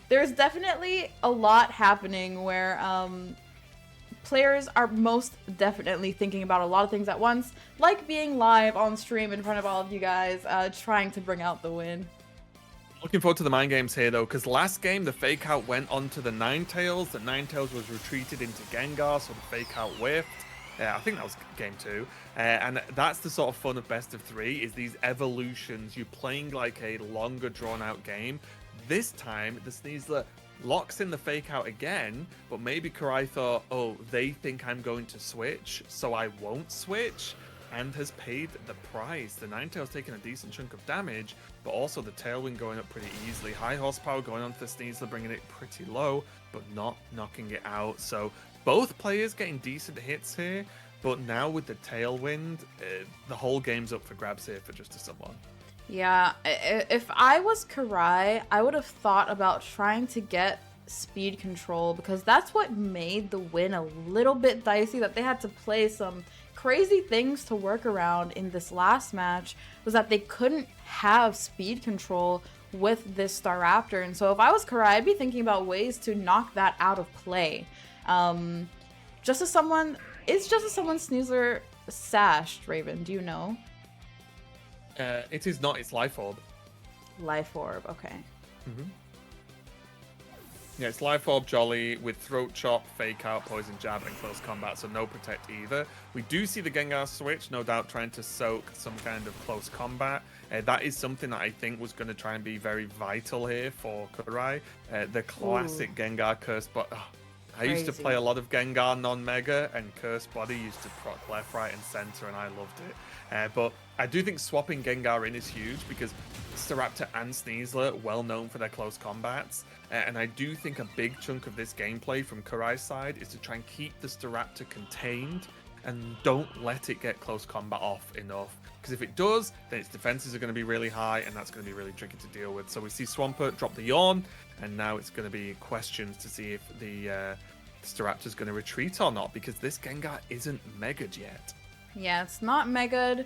Speaker 4: There's definitely a lot happening where players are most definitely thinking about a lot of things at once, like being live on stream in front of all of you guys, trying to bring out the win.
Speaker 5: Looking forward to the mind games here, though, because last game the fake out went onto the Ninetales. The Ninetales was retreated into Gengar, so the fake out whiffed. I think that was game 2. And that's the sort of fun of best of 3, is these evolutions. You're playing like a longer drawn out game. This time, the Sneasler locks in the fake out again, but maybe Kurai thought, oh, they think I'm going to switch, so I won't switch, and has paid the price. The Ninetales taking a decent chunk of damage, but also the Tailwind going up pretty easily. High horsepower going onto the Sneasler, bringing it pretty low, but not knocking it out. So both players getting decent hits here, but now with the Tailwind, the whole game's up for grabs here for Justice Someone.
Speaker 4: Yeah, if I was Kurai, I would have thought about trying to get speed control, because that's what made the win a little bit dicey, that they had to play some crazy things to work around in this last match, was that they couldn't have speed control with this Staraptor. And so if I was Kurai, I'd be thinking about ways to knock that out of play. Justice Someone, is Justice Someone Sneasler sashed, Raven? Do you know?
Speaker 5: It is not, it's Life Orb.
Speaker 4: Life Orb, okay.
Speaker 5: Yeah, it's Life Orb Jolly with Throat Chop, Fake Out, Poison Jab, and Close Combat, so no Protect either. We do see the Gengar switch, no doubt trying to soak some kind of Close Combat. That is something that I think was going to try and be very vital here for Kurai. The classic Gengar Curse, but I used to play a lot of Gengar non-Mega, and Curse Body used to proc left, right, and center, and I loved it. But I do think swapping Gengar in is huge, because Staraptor and Sneasler, well known for their close combats. And I do think a big chunk of this gameplay from Kurai's side is to try and keep the Staraptor contained and don't let it get close combat off enough. Because if it does, then its defenses are going to be really high, and that's going to be really tricky to deal with. So we see Swampert drop the Yawn, and now it's going to be questions to see if the Staraptor's going to retreat or not, because this Gengar isn't Mega'd yet.
Speaker 4: Yeah, it's not Mega'd.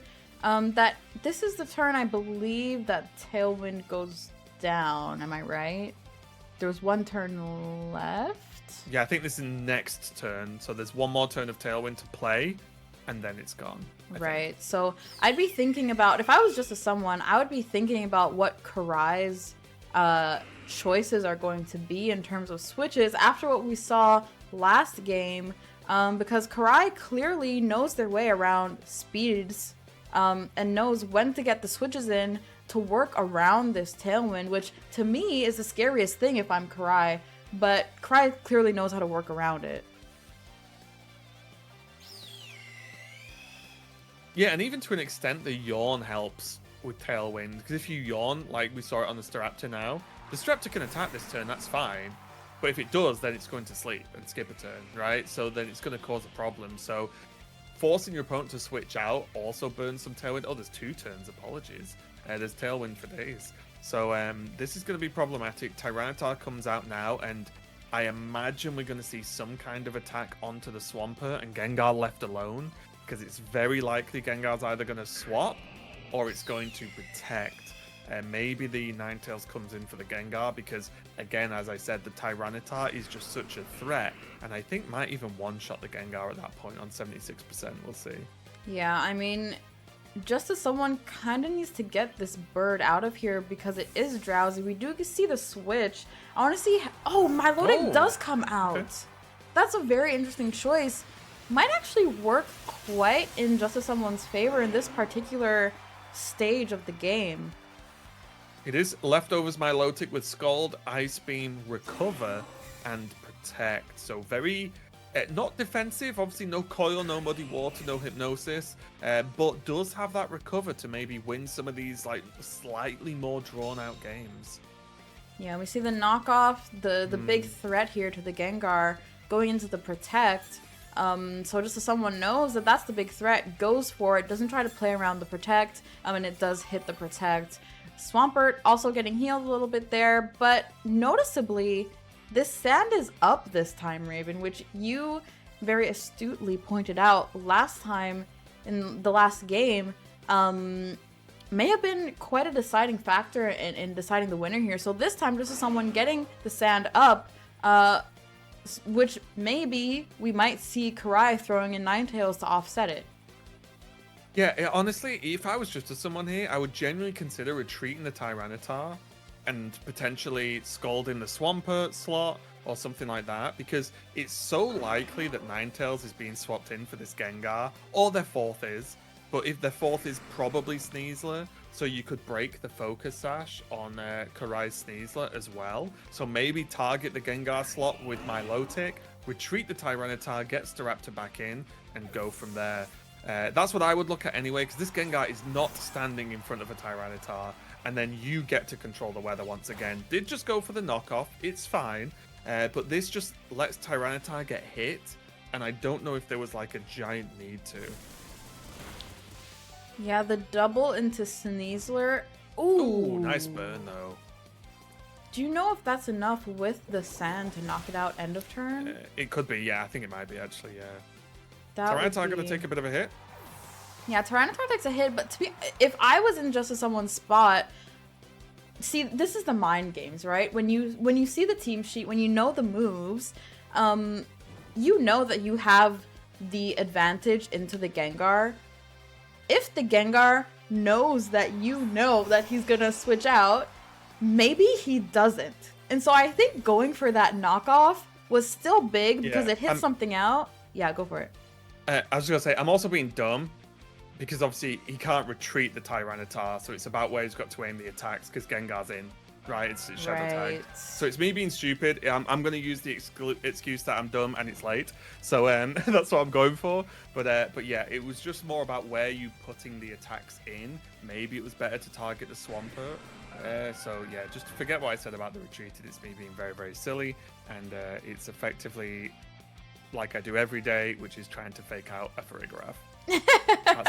Speaker 4: This is the turn, I believe, that Tailwind goes down. Am I right? There's one turn left.
Speaker 5: Yeah, I think this is next turn. So there's one more turn of Tailwind to play, and then it's gone.
Speaker 4: Right. So I'd be thinking about, if I was just someone, I would be thinking about what Kurai's choices are going to be in terms of switches after what we saw last game, because Kurai clearly knows their way around speeds, and knows when to get the switches in to work around this Tailwind, which to me is the scariest thing if I'm Kurai, but Kurai clearly knows how to work around it.
Speaker 5: Yeah, and even to an extent, the Yawn helps with Tailwind, because if you Yawn, like we saw it on the Staraptor now, the Staraptor can attack this turn, that's fine. But if it does, then it's going to sleep and skip a turn, right? So then it's going to cause a problem. So forcing your opponent to switch out also burns some Tailwind. Oh, there's 2 turns, apologies. There's Tailwind for days. So this is going to be problematic. Tyranitar comes out now, and I imagine we're going to see some kind of attack onto the Swampert and Gengar left alone, because it's very likely Gengar's either going to swap or it's going to protect. Maybe the Ninetales comes in for the Gengar because, again, as I said, the Tyranitar is just such a threat, and I think might even one-shot the Gengar at that point on 76%. We'll see.
Speaker 4: Yeah, I mean, just as someone kind of needs to get this bird out of here because it is drowsy. We do see the switch. I want to see... Oh, Milotic does come out. Okay. That's a very interesting choice. Might actually work quite in just as someone's favor in this particular stage of the game.
Speaker 5: It is leftovers Milotic with Scald, Ice Beam, Recover, and Protect. So very... not defensive, obviously no Coil, no Muddy Water, no Hypnosis, but does have that Recover to maybe win some of these like slightly more drawn out games.
Speaker 4: Yeah, we see the knockoff, the big threat here to the Gengar going into the Protect. So just so someone knows that that's the big threat, goes for it, doesn't try to play around the Protect, and it does hit the Protect. Swampert also getting healed a little bit there, but noticeably, this sand is up this time, Raven, which you very astutely pointed out last time in the last game may have been quite a deciding factor in deciding the winner here. So this time, just as someone getting the sand up, which maybe we might see Karai throwing in Ninetales to offset it.
Speaker 5: Yeah, honestly, if I was just someone here, I would genuinely consider retreating the Tyranitar and potentially scalding the Swampert slot or something like that, because it's so likely that Ninetales is being swapped in for this Gengar, or their fourth is, but if their fourth is probably Sneasler, so you could break the Focus Sash on Karai's Sneasler as well. So maybe target the Gengar slot with Milotic, retreat the Tyranitar, get Staraptor back in, and go from there. That's what I would look at anyway, because this Gengar is not standing in front of a Tyranitar, and then you get to control the weather once again. Did just go for the knockoff, it's fine, but this just lets Tyranitar get hit, and I don't know if there was like a giant need to.
Speaker 4: Yeah, the double into Sneasler.
Speaker 5: Ooh, nice burn though.
Speaker 4: Do you know if that's enough with the sand to knock it out end of turn?
Speaker 5: It could be, yeah, I think it might be actually, yeah.
Speaker 4: Tyranitar
Speaker 5: going to take a bit of a hit?
Speaker 4: Yeah, Tyranitar takes a hit, but if I was in just someone's spot, see, this is the mind games, right? When you see the team sheet, when you know the moves, you know that you have the advantage into the Gengar. If the Gengar knows that you know that he's going to switch out, maybe he doesn't. And so I think going for that knockoff was still big because it hit something out. Yeah, go for it.
Speaker 5: I was going to say, I'm also being dumb because obviously he can't retreat the Tyranitar, so it's about where he's got to aim the attacks because Gengar's in, right? It's Shadow Tag. So it's me being stupid. I'm going to use the excuse that I'm dumb and it's late. So that's what I'm going for. But yeah, it was just more about where you putting the attacks in. Maybe it was better to target the Swampert. So yeah, just forget what I said about the retreated. It's me being very, very silly. And it's effectively like I do every day, which is trying to fake out a Farigiraf.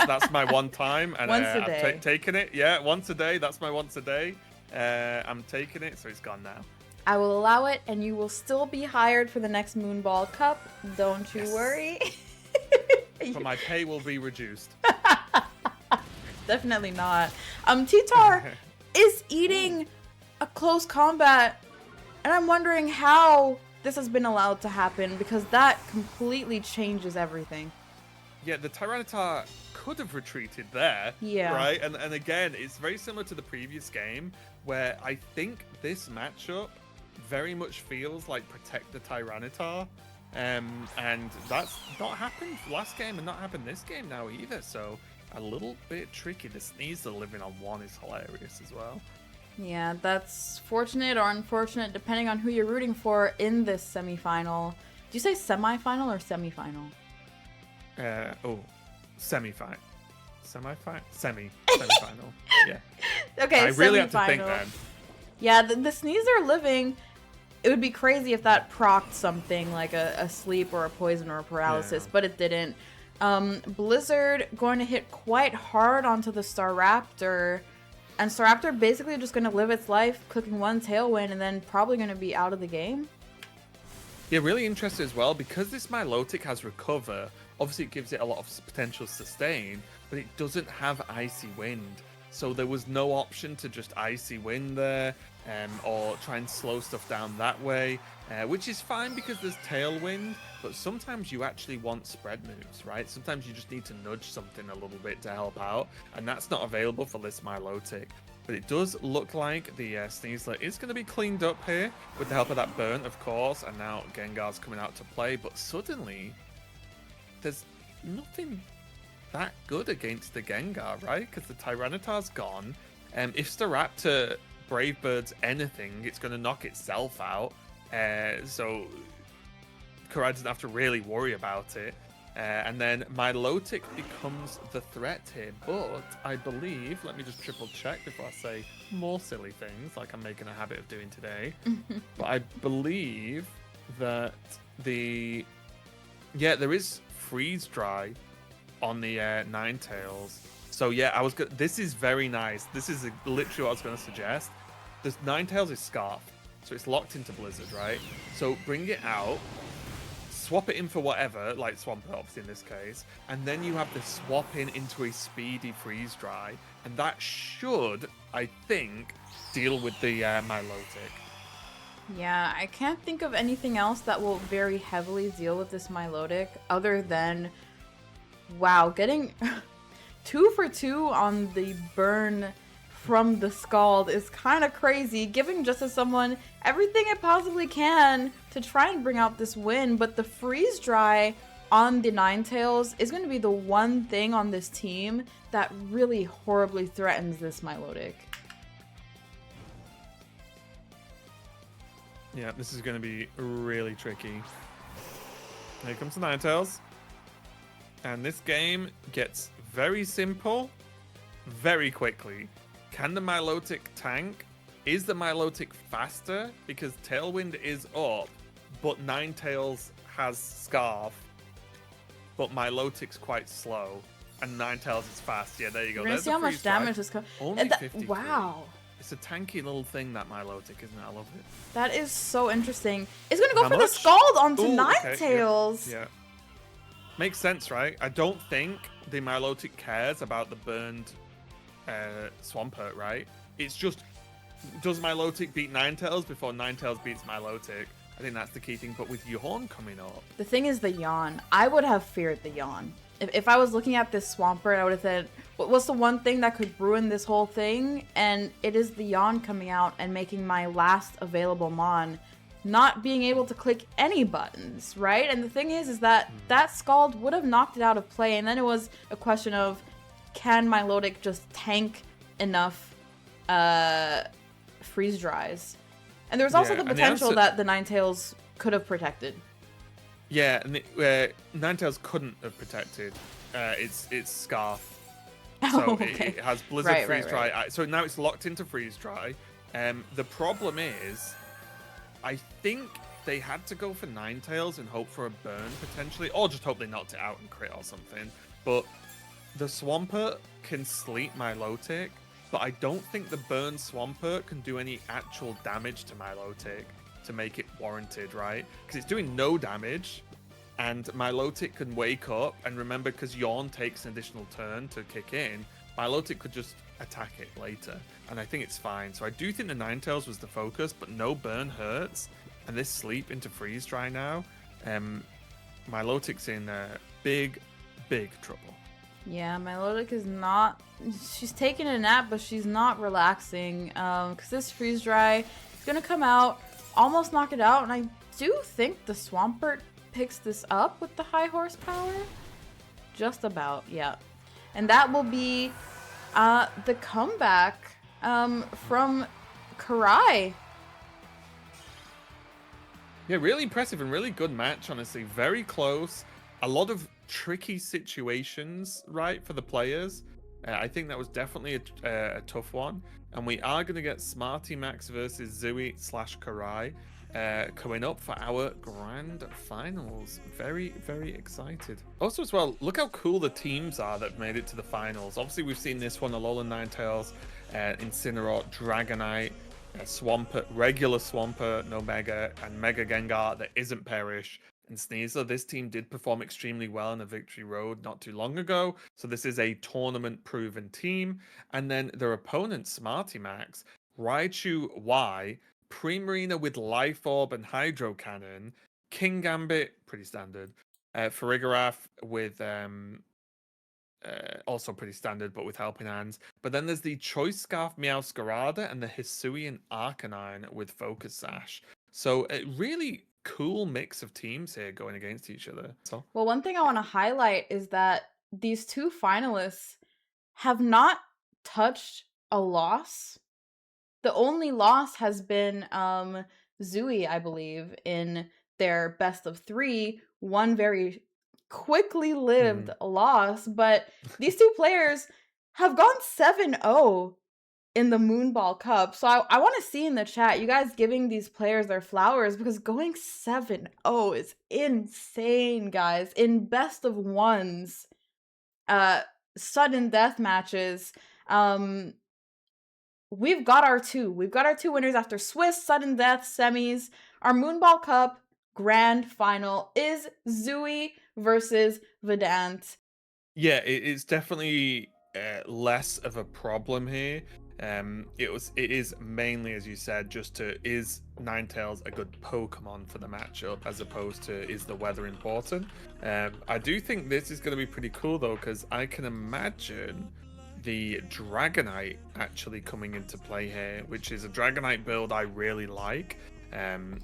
Speaker 5: That's my one time, and I've taken it. Yeah, once a day. That's my once a day. I'm taking it, so it's gone now.
Speaker 4: I will allow it, and you will still be hired for the next Moonball Cup. Don't you worry.
Speaker 5: But my pay will be reduced.
Speaker 4: Definitely not. T-Tar is eating a close combat, and I'm wondering how this has been allowed to happen, because that completely changes everything.
Speaker 5: Yeah, the Tyranitar could have retreated there, right? And again, it's very similar to the previous game, where I think this matchup very much feels like protect the Tyranitar, and that's not happened last game and not happened this game now either, so a little bit tricky. The Sneasler living on one is hilarious as well.
Speaker 4: Yeah, that's fortunate or unfortunate, depending on who you're rooting for in this semifinal. Do you say semifinal or semifinal?
Speaker 5: Semifinal. Semifinal. Yeah.
Speaker 4: Okay,
Speaker 5: I really have to think then.
Speaker 4: Yeah, the Sneasler living, it would be crazy if that procced something like a sleep or a poison or a paralysis, but it didn't. Blizzard going to hit quite hard onto the Staraptor. And Staraptor basically just going to live its life clicking one Tailwind and then probably going to be out of the game.
Speaker 5: Yeah, really interested as well, because this Milotic has Recover. Obviously, it gives it a lot of potential sustain, but it doesn't have Icy Wind. So there was no option to just Icy Wind there, or try and slow stuff down that way, which is fine because there's Tailwind, but sometimes you actually want spread moves, right? Sometimes you just need to nudge something a little bit to help out, and that's not available for this Milotic. But it does look like the Sneasler is going to be cleaned up here with the help of that burn, of course, and now Gengar's coming out to play, but suddenly there's nothing that good against the Gengar, right? Because the Tyranitar's gone. If Staraptor Brave Birds anything, it's going to knock itself out. So Karai doesn't have to really worry about it. And then Milotic becomes the threat here. But I believe, let me just triple check before I say more silly things like I'm making a habit of doing today. But I believe that there is Freeze Dry on the Ninetales. So yeah, this is very nice. This is literally what I was going to suggest. This Ninetales is Scarf, so it's locked into Blizzard, right? So bring it out, swap it in for whatever, like Swampert obviously in this case, and then you have the swap into a speedy Freeze Dry, and that should, I think, deal with the Milotic.
Speaker 4: Yeah, I can't think of anything else that will very heavily deal with this Milotic other than, wow, getting 2 for 2 on the burn from the Scald is kind of crazy, giving just as someone everything it possibly can to try and bring out this win, but the Freeze Dry on the Ninetales is going to be the one thing on this team that really horribly threatens this Milotic.
Speaker 5: Yeah, this is going to be really tricky. Here comes the Ninetales. And this game gets very simple very quickly. Can the Milotic tank? Is the Milotic faster? Because Tailwind is up, but Ninetales has Scarf, but Milotic's quite slow, and Ninetales is fast. Yeah, there you go.
Speaker 4: We're gonna see how much damage this comes.
Speaker 5: Only 53.
Speaker 4: Wow.
Speaker 5: It's a tanky little thing, that Milotic, isn't it? I love it.
Speaker 4: That is so interesting. It's gonna go
Speaker 5: How
Speaker 4: for
Speaker 5: much?
Speaker 4: the Scald onto
Speaker 5: Ooh,
Speaker 4: Ninetales.
Speaker 5: Okay, yeah. Makes sense, right? I don't think the Milotic cares about the burned Swampert, right? It's just, does Milotic beat Ninetales before Ninetales beats Milotic? I think that's the key thing. But with Yawn coming up,
Speaker 4: The thing is the Yawn. I would have feared the Yawn. If I was looking at this Swampert, I would have said, what's the one thing that could ruin this whole thing? And it is the Yawn coming out and making my last available Mon not being able to click any buttons, right? And the thing is that that Scald would have knocked it out of play, and then it was a question of, can Milotic just tank enough Freeze Dries? And there's also the potential that the Ninetales could have protected.
Speaker 5: Yeah, and Ninetales couldn't have protected its Scarf. So
Speaker 4: okay.
Speaker 5: it has Blizzard Freeze Dry.
Speaker 4: Right.
Speaker 5: So now it's locked into Freeze Dry. The problem is, I think they had to go for Ninetales and hope for a burn potentially, or just hope they knocked it out and crit or something. But the Swampert can sleep Milotic, but I don't think the burn Swampert can do any actual damage to Milotic to make it warranted, right? Because it's doing no damage, and Milotic can wake up, and remember, because Yawn takes an additional turn to kick in, Milotic could just attack it later, and I think it's fine. So I do think the Ninetales was the focus, but no burn hurts, and this sleep into Freeze Dry now, Milotic's in big trouble.
Speaker 4: Yeah, Milotic is not... She's taking a nap, but she's not relaxing. Because this Freeze Dry is going to come out, almost knock it out. And I do think the Swampert picks this up with the high horsepower. Just about, yeah. And that will be the comeback from Karai.
Speaker 5: Yeah, really impressive and really good match, honestly. Very close. A lot of tricky situations, right, for the players. I think that was definitely a tough one. And we are going to get Smarty Max versus Zooey/Karai coming up for our grand finals. Very, very excited. Also as well, look how cool the teams are that made it to the finals. Obviously, we've seen this one, Alolan Ninetales Incineroar, Dragonite, Swampert, regular Swampert, no Mega, and Mega Gengar that isn't Perish, and Sneasler. This team did perform extremely well in the Victory Road not too long ago, so this is a tournament-proven team. And then their opponent, Smarty Max, Raichu Y, Primarina with Life Orb and Hydro Cannon, King Gambit, pretty standard, Farigiraf with also pretty standard, but with Helping Hands. But then there's the Choice Scarf Meowscarada and the Hisuian Arcanine with Focus Sash. So a really cool mix of teams here going against each other. So
Speaker 4: Well, one thing I want to highlight is that these two finalists have not touched a loss. The only loss has been Zooey, I believe, in their best of 3. One very quickly lived loss, but these two players have gone 7-0 in the Moonball Cup. So I want to see in the chat, you guys giving these players their flowers, because going 7-0 is insane, guys. In best of 1s, sudden death matches, we've got our two. We've got our 2 winners after Swiss, sudden death, semis. Our Moonball Cup grand final is Zooey versus Vedant.
Speaker 5: yeah, it's definitely less of a problem here. It is mainly, as you said, just is Ninetales a good Pokemon for the matchup, as opposed to is the weather important. I do think this is going to be pretty cool though, because I can imagine the Dragonite actually coming into play here, which is a Dragonite build I really like,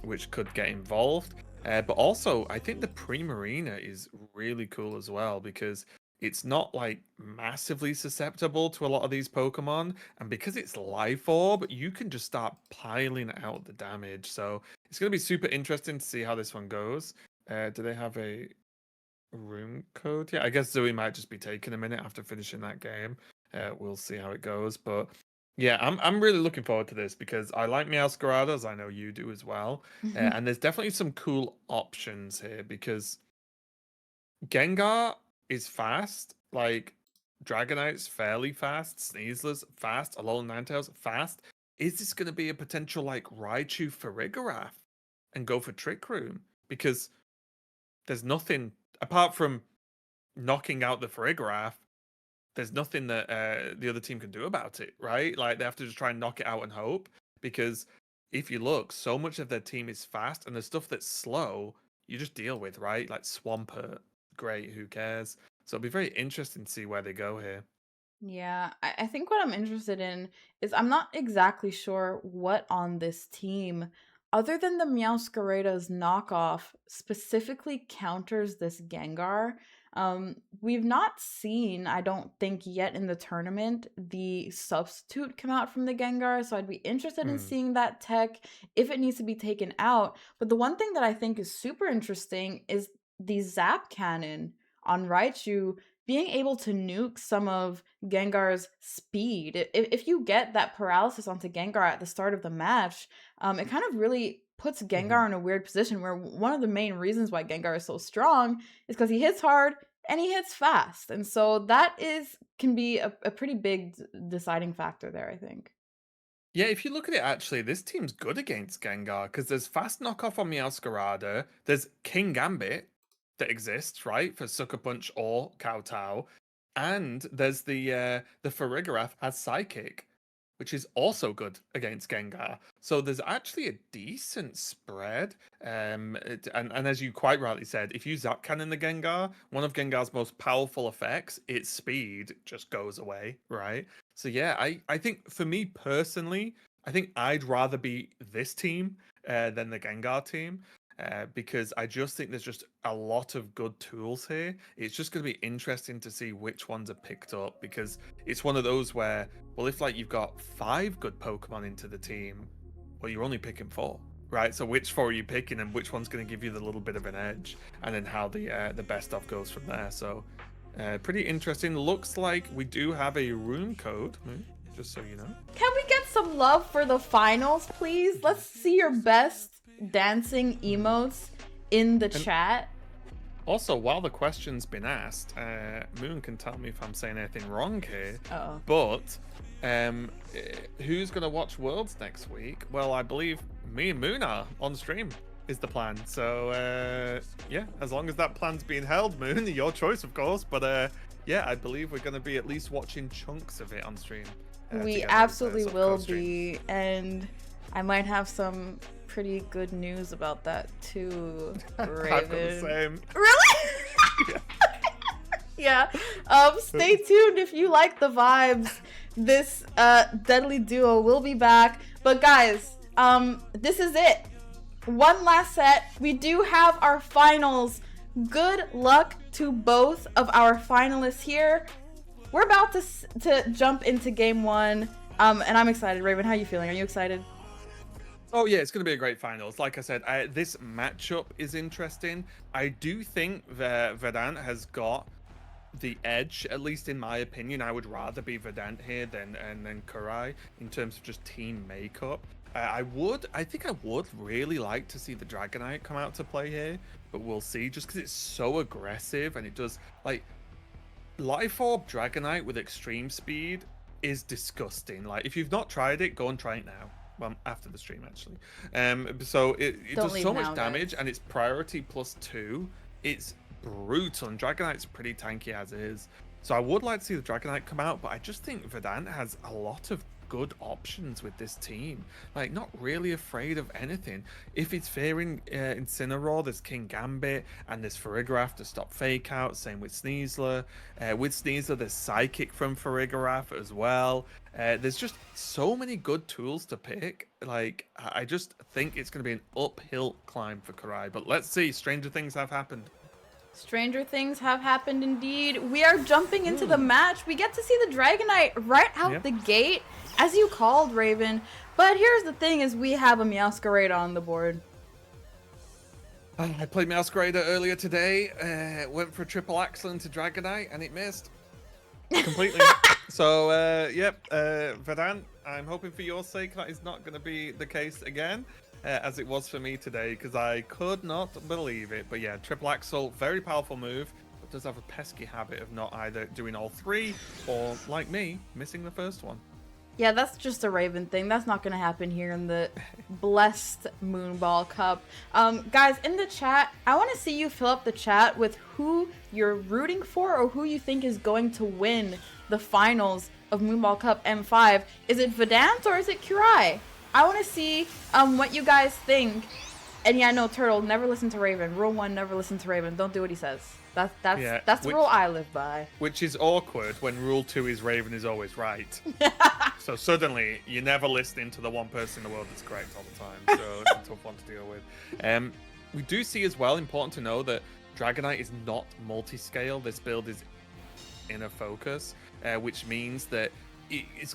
Speaker 5: which could get involved. But also, I think the Primarina is really cool as well, because it's not like massively susceptible to a lot of these Pokemon, and because it's Life Orb, you can just start piling out the damage. So it's going to be super interesting to see how this one goes. Do they have a room code? Yeah, I guess Zoe might just be taking a minute after finishing that game. We'll see how it goes, but yeah, I'm really looking forward to this because I like Meowscarada, as I know you do as well. And there's definitely some cool options here, because Gengar is fast, like Dragonite's fairly fast, Sneasler's fast, Alolan Ninetales fast. Is this going to be a potential like Raichu Farigiraf and go for Trick Room? Because there's nothing apart from knocking out the Farigiraf. There's nothing that the other team can do about it, right? Like they have to just try and knock it out and hope. Because if you look, so much of their team is fast, and the stuff that's slow, you just deal with, right? Like Swampert, great, who cares? So it'll be very interesting to see where they go here.
Speaker 4: Yeah, I think what I'm interested in is I'm not exactly sure what on this team, other than the Meowscarada's knockoff, specifically counters this Gengar. We've not seen, I don't think yet in the tournament, the substitute come out from the Gengar, so I'd be interested in seeing that tech if it needs to be taken out. But the one thing that I think is super interesting is the Zap Cannon on Raichu being able to nuke some of Gengar's speed. If you get that paralysis onto Gengar at the start of the match, it kind of really puts Gengar in a weird position, where one of the main reasons why Gengar is so strong is because he hits hard and he hits fast. And so that can be a pretty big deciding factor there, I think.
Speaker 5: Yeah, if you look at it, actually, this team's good against Gengar, because there's fast knockoff on Meowscarada, there's King Gambit that exists, right, for Sucker Punch or Kowtow, and there's the Farigiraf has Psychic, which is also good against Gengar. So there's actually a decent spread. And as you quite rightly said, if you Zap Cannon the Gengar, one of Gengar's most powerful effects, its speed, just goes away, right? So yeah, I think for me personally, I think I'd rather be this team than the Gengar team. Because I just think there's just a lot of good tools here. It's just going to be interesting to see which ones are picked up, because it's one of those where, well, if like you've got 5 good Pokemon into the team, well, you're only picking 4, right? So which 4 are you picking, and which one's going to give you the little bit of an edge, and then how the best stuff goes from there. So pretty interesting. Looks like we do have a room code, just so you know.
Speaker 4: Can we get some love for the finals, please? Let's see your best dancing emotes in the chat.
Speaker 5: Also, while the question's been asked, Moon can tell me if I'm saying anything wrong here.
Speaker 4: Uh-oh.
Speaker 5: But who's going to watch Worlds next week? Well, I believe me and Moon are on stream is the plan. So, yeah, as long as that plan's being held, Moon, your choice, of course. But, yeah, I believe we're going to be at least watching chunks of it on stream.
Speaker 4: We absolutely will be. And I might have some pretty good news about that, too, Raven.
Speaker 5: I've got the same.
Speaker 4: Really?
Speaker 5: Yeah.
Speaker 4: Yeah. Stay tuned if you like the vibes. This deadly duo will be back. But guys, this is it. One last set. We do have our finals. Good luck to both of our finalists here. We're about to jump into game one. And I'm excited. Raven, how are you feeling? Are you excited?
Speaker 5: Oh yeah, it's going to be a great finals. Like I said, this matchup is interesting. I do think that Verdant has got the edge, at least in my opinion. I would rather be Verdant here than Kurai in terms of just team makeup. I think I would really like to see the Dragonite come out to play here, but we'll see. Just because it's so aggressive and it does like Life Orb Dragonite with extreme speed is disgusting. Like if you've not tried it, go and try it now. Well, after the stream actually. So it does so much damage, and it's priority +2. It's brutal, and Dragonite's pretty tanky as is. So I would like to see the Dragonite come out, but I just think Verdant has a lot of good options with this team. Like, not really afraid of anything. If it's fearing Incineroar, there's King Gambit, and there's Farigiraf to stop Fake Out. Same with Sneasler. With Sneasler, there's Psychic from Farigiraf as well. There's just so many good tools to pick. Like, I just think it's going to be an uphill climb for Kurai. But let's see. Stranger things have happened.
Speaker 4: Stranger things have happened indeed. We are jumping into the match. We get to see the Dragonite right out the gate, as you called, Raven. But here's the thing is we have a Meowscarada on the board.
Speaker 5: I played Meowscarada earlier today. Went for a triple axle into Dragonite, and it missed. Completely. So, yep, Verdant, I'm hoping for your sake that is not going to be the case again. As it was for me today, because I could not believe it. But yeah, triple axel, very powerful move, but does have a pesky habit of not either doing all three or, like me, missing the first one.
Speaker 4: Yeah, that's just a Raven thing. That's not going to happen here in the blessed Moonball Cup. Guys, in the chat, I want to see you fill up the chat with who you're rooting for or who you think is going to win the finals of Moonball Cup M5. Is it Verdant or is it Kurai? I want to see what you guys think. And yeah, no, Turtle, never listen to Raven. Rule 1, never listen to Raven. Don't do what he says. That's the rule I live by.
Speaker 5: Which is awkward when rule 2 is Raven is always right. So suddenly, you're never listening to the one person in the world that's correct all the time. So it's a tough one to deal with. We do see as well, important to know, that Dragonite is not multi-scale. This build is inner focus, which means that it's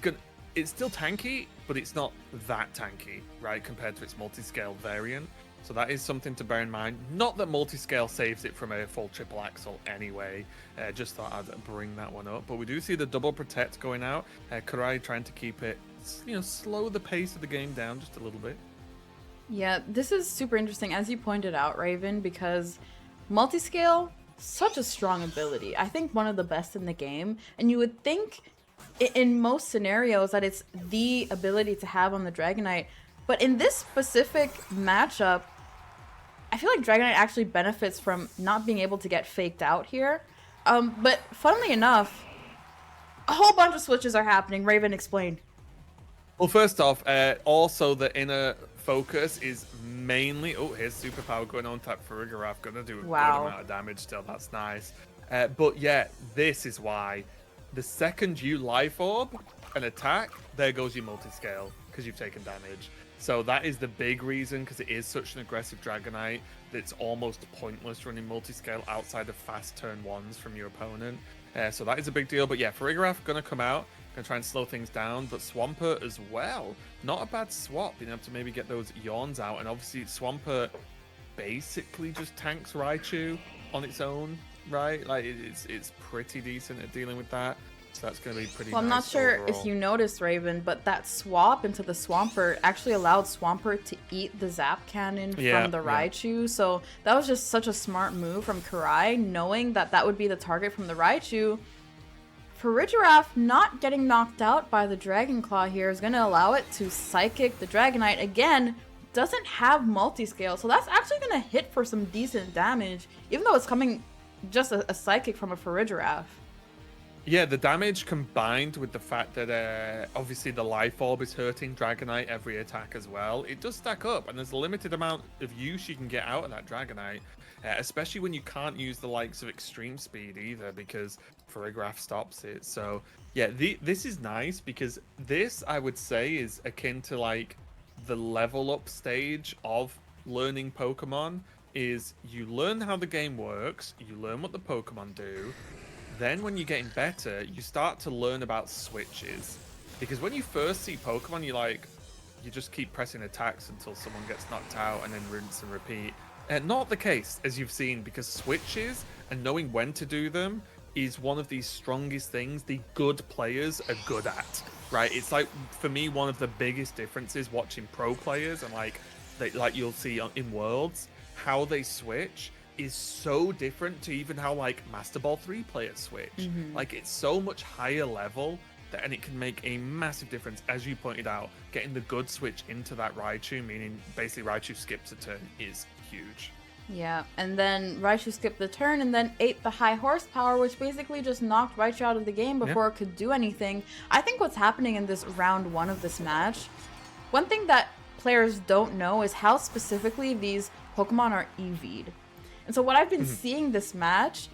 Speaker 5: still tanky, but it's not that tanky, right, compared to its multi-scale variant. So that is something to bear in mind. Not that multi-scale saves it from a full triple axle anyway. Just thought I'd bring that one up. But we do see the double protect going out. Kurai trying to keep it, slow the pace of the game down just a little bit.
Speaker 4: Yeah, this is super interesting, as you pointed out, Raven, because multi-scale, such a strong ability. I think one of the best in the game. And you would think in most scenarios that it's the ability to have on the Dragonite, but in this specific matchup, I feel like Dragonite actually benefits from not being able to get faked out here. But funnily enough, a whole bunch of switches are happening. Raven, explain.
Speaker 5: Well, first off, also the inner focus is mainly... Oh, here's superpower going on tap for Farigiraf. Gonna do a good amount of damage still. That's nice. But yeah, this is why. The second you Life Orb an attack, there goes your multi-scale, because you've taken damage. So that is the big reason, because it is such an aggressive Dragonite, that it's almost pointless running multi-scale outside of fast turn 1s from your opponent. So that is a big deal. But yeah, Farigiraf going to come out, going to try and slow things down, but Swampert as well. Not a bad swap, being able to maybe get those Yawns out, and obviously Swampert basically just tanks Raichu on its own. Right, like it's pretty decent at dealing with that. So that's going to be pretty
Speaker 4: Well, I'm not
Speaker 5: nice
Speaker 4: sure
Speaker 5: overall.
Speaker 4: if you noticed, Raven, but that swap into the Swampert actually allowed Swampert to eat the Zap Cannon from the Raichu. So that was just such a smart move from Karai, knowing that that would be the target from the Raichu. Farigiraf not getting knocked out by the Dragon Claw here is going to allow it to Psychic the Dragonite. Again, doesn't have multi-scale, so that's actually going to hit for some decent damage, even though it's coming just a Psychic from a Farigiraf.
Speaker 5: Yeah, the damage combined with the fact that obviously the Life Orb is hurting Dragonite every attack as well, it does stack up, and there's a limited amount of use you can get out of that Dragonite, especially when you can't use the likes of Extreme Speed either, because Farigiraf stops it. So yeah, this is nice, because this, I would say, is akin to like the level up stage of learning Pokemon. Is you learn how the game works, you learn what the Pokemon do. Then when you're getting better, you start to learn about switches. Because when you first see Pokemon, you just keep pressing attacks until someone gets knocked out and then rinse and repeat. Not the case, as you've seen, because switches and knowing when to do them is one of the strongest things the good players are good at, right? It's like, for me, one of the biggest differences watching pro players and like you'll see in Worlds, how they switch is so different to even how like Master Ball 3 players switch. Like, it's so much higher level and it can make a massive difference. As you pointed out, getting the good switch into that Raichu, meaning basically Raichu skips a turn, is huge.
Speaker 4: Yeah, and then Raichu skipped the turn and then ate the high horsepower, which basically just knocked Raichu out of the game before it could do anything. I think what's happening in this round 1 of this match, one thing that players don't know is how specifically these Pokemon are EV'd. And so what I've been seeing this match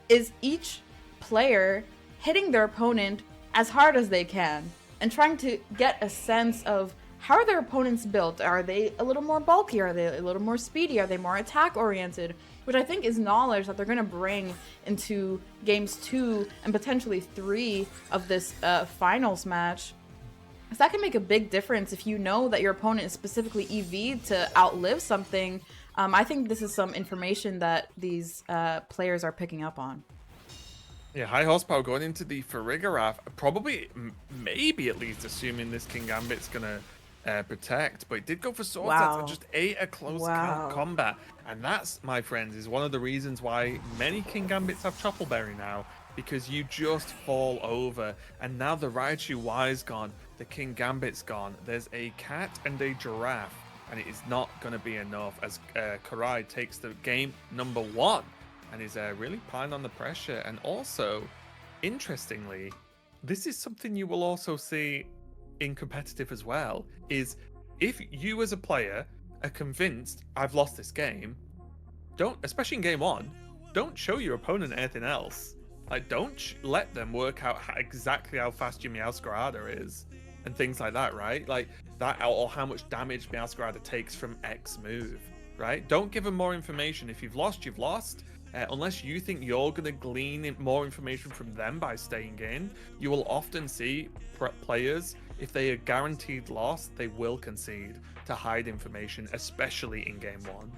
Speaker 4: is each player hitting their opponent as hard as they can and trying to get a sense of how are their opponents built. Are they a little more bulky? Are they a little more speedy? Are they more attack oriented? Which I think is knowledge that they're going to bring into games 2 and potentially 3 of this finals match. So that can make a big difference if you know that your opponent is specifically EV'd to outlive something. I think this is some information that these players are picking up on.
Speaker 5: Yeah, high horsepower going into the Farigiraf, probably, maybe at least assuming this King Gambit's gonna protect, but it did go for Swords Dance and just ate a close combat. And that's, my friends, is one of the reasons why many King Gambits have Choppleberry now, because you just fall over. And now the Raichu Y's gone, the King Gambit's gone, there's a cat and a giraffe. And it is not going to be enough as Karai takes the game number 1 and is really piling on the pressure. And also, interestingly, this is something you will also see in competitive as well, is if you as a player are convinced I've lost this game, don't, especially in game 1, don't show your opponent anything else. Like, don't let them work out exactly how fast your Meowscarada is and things like that, right? Like that, or how much damage Meowscarada takes from X move, right? Don't give them more information. If you've lost, you've lost. Unless you think you're going to glean more information from them by staying in, you will often see players, if they are guaranteed loss, they will concede to hide information, especially in game 1.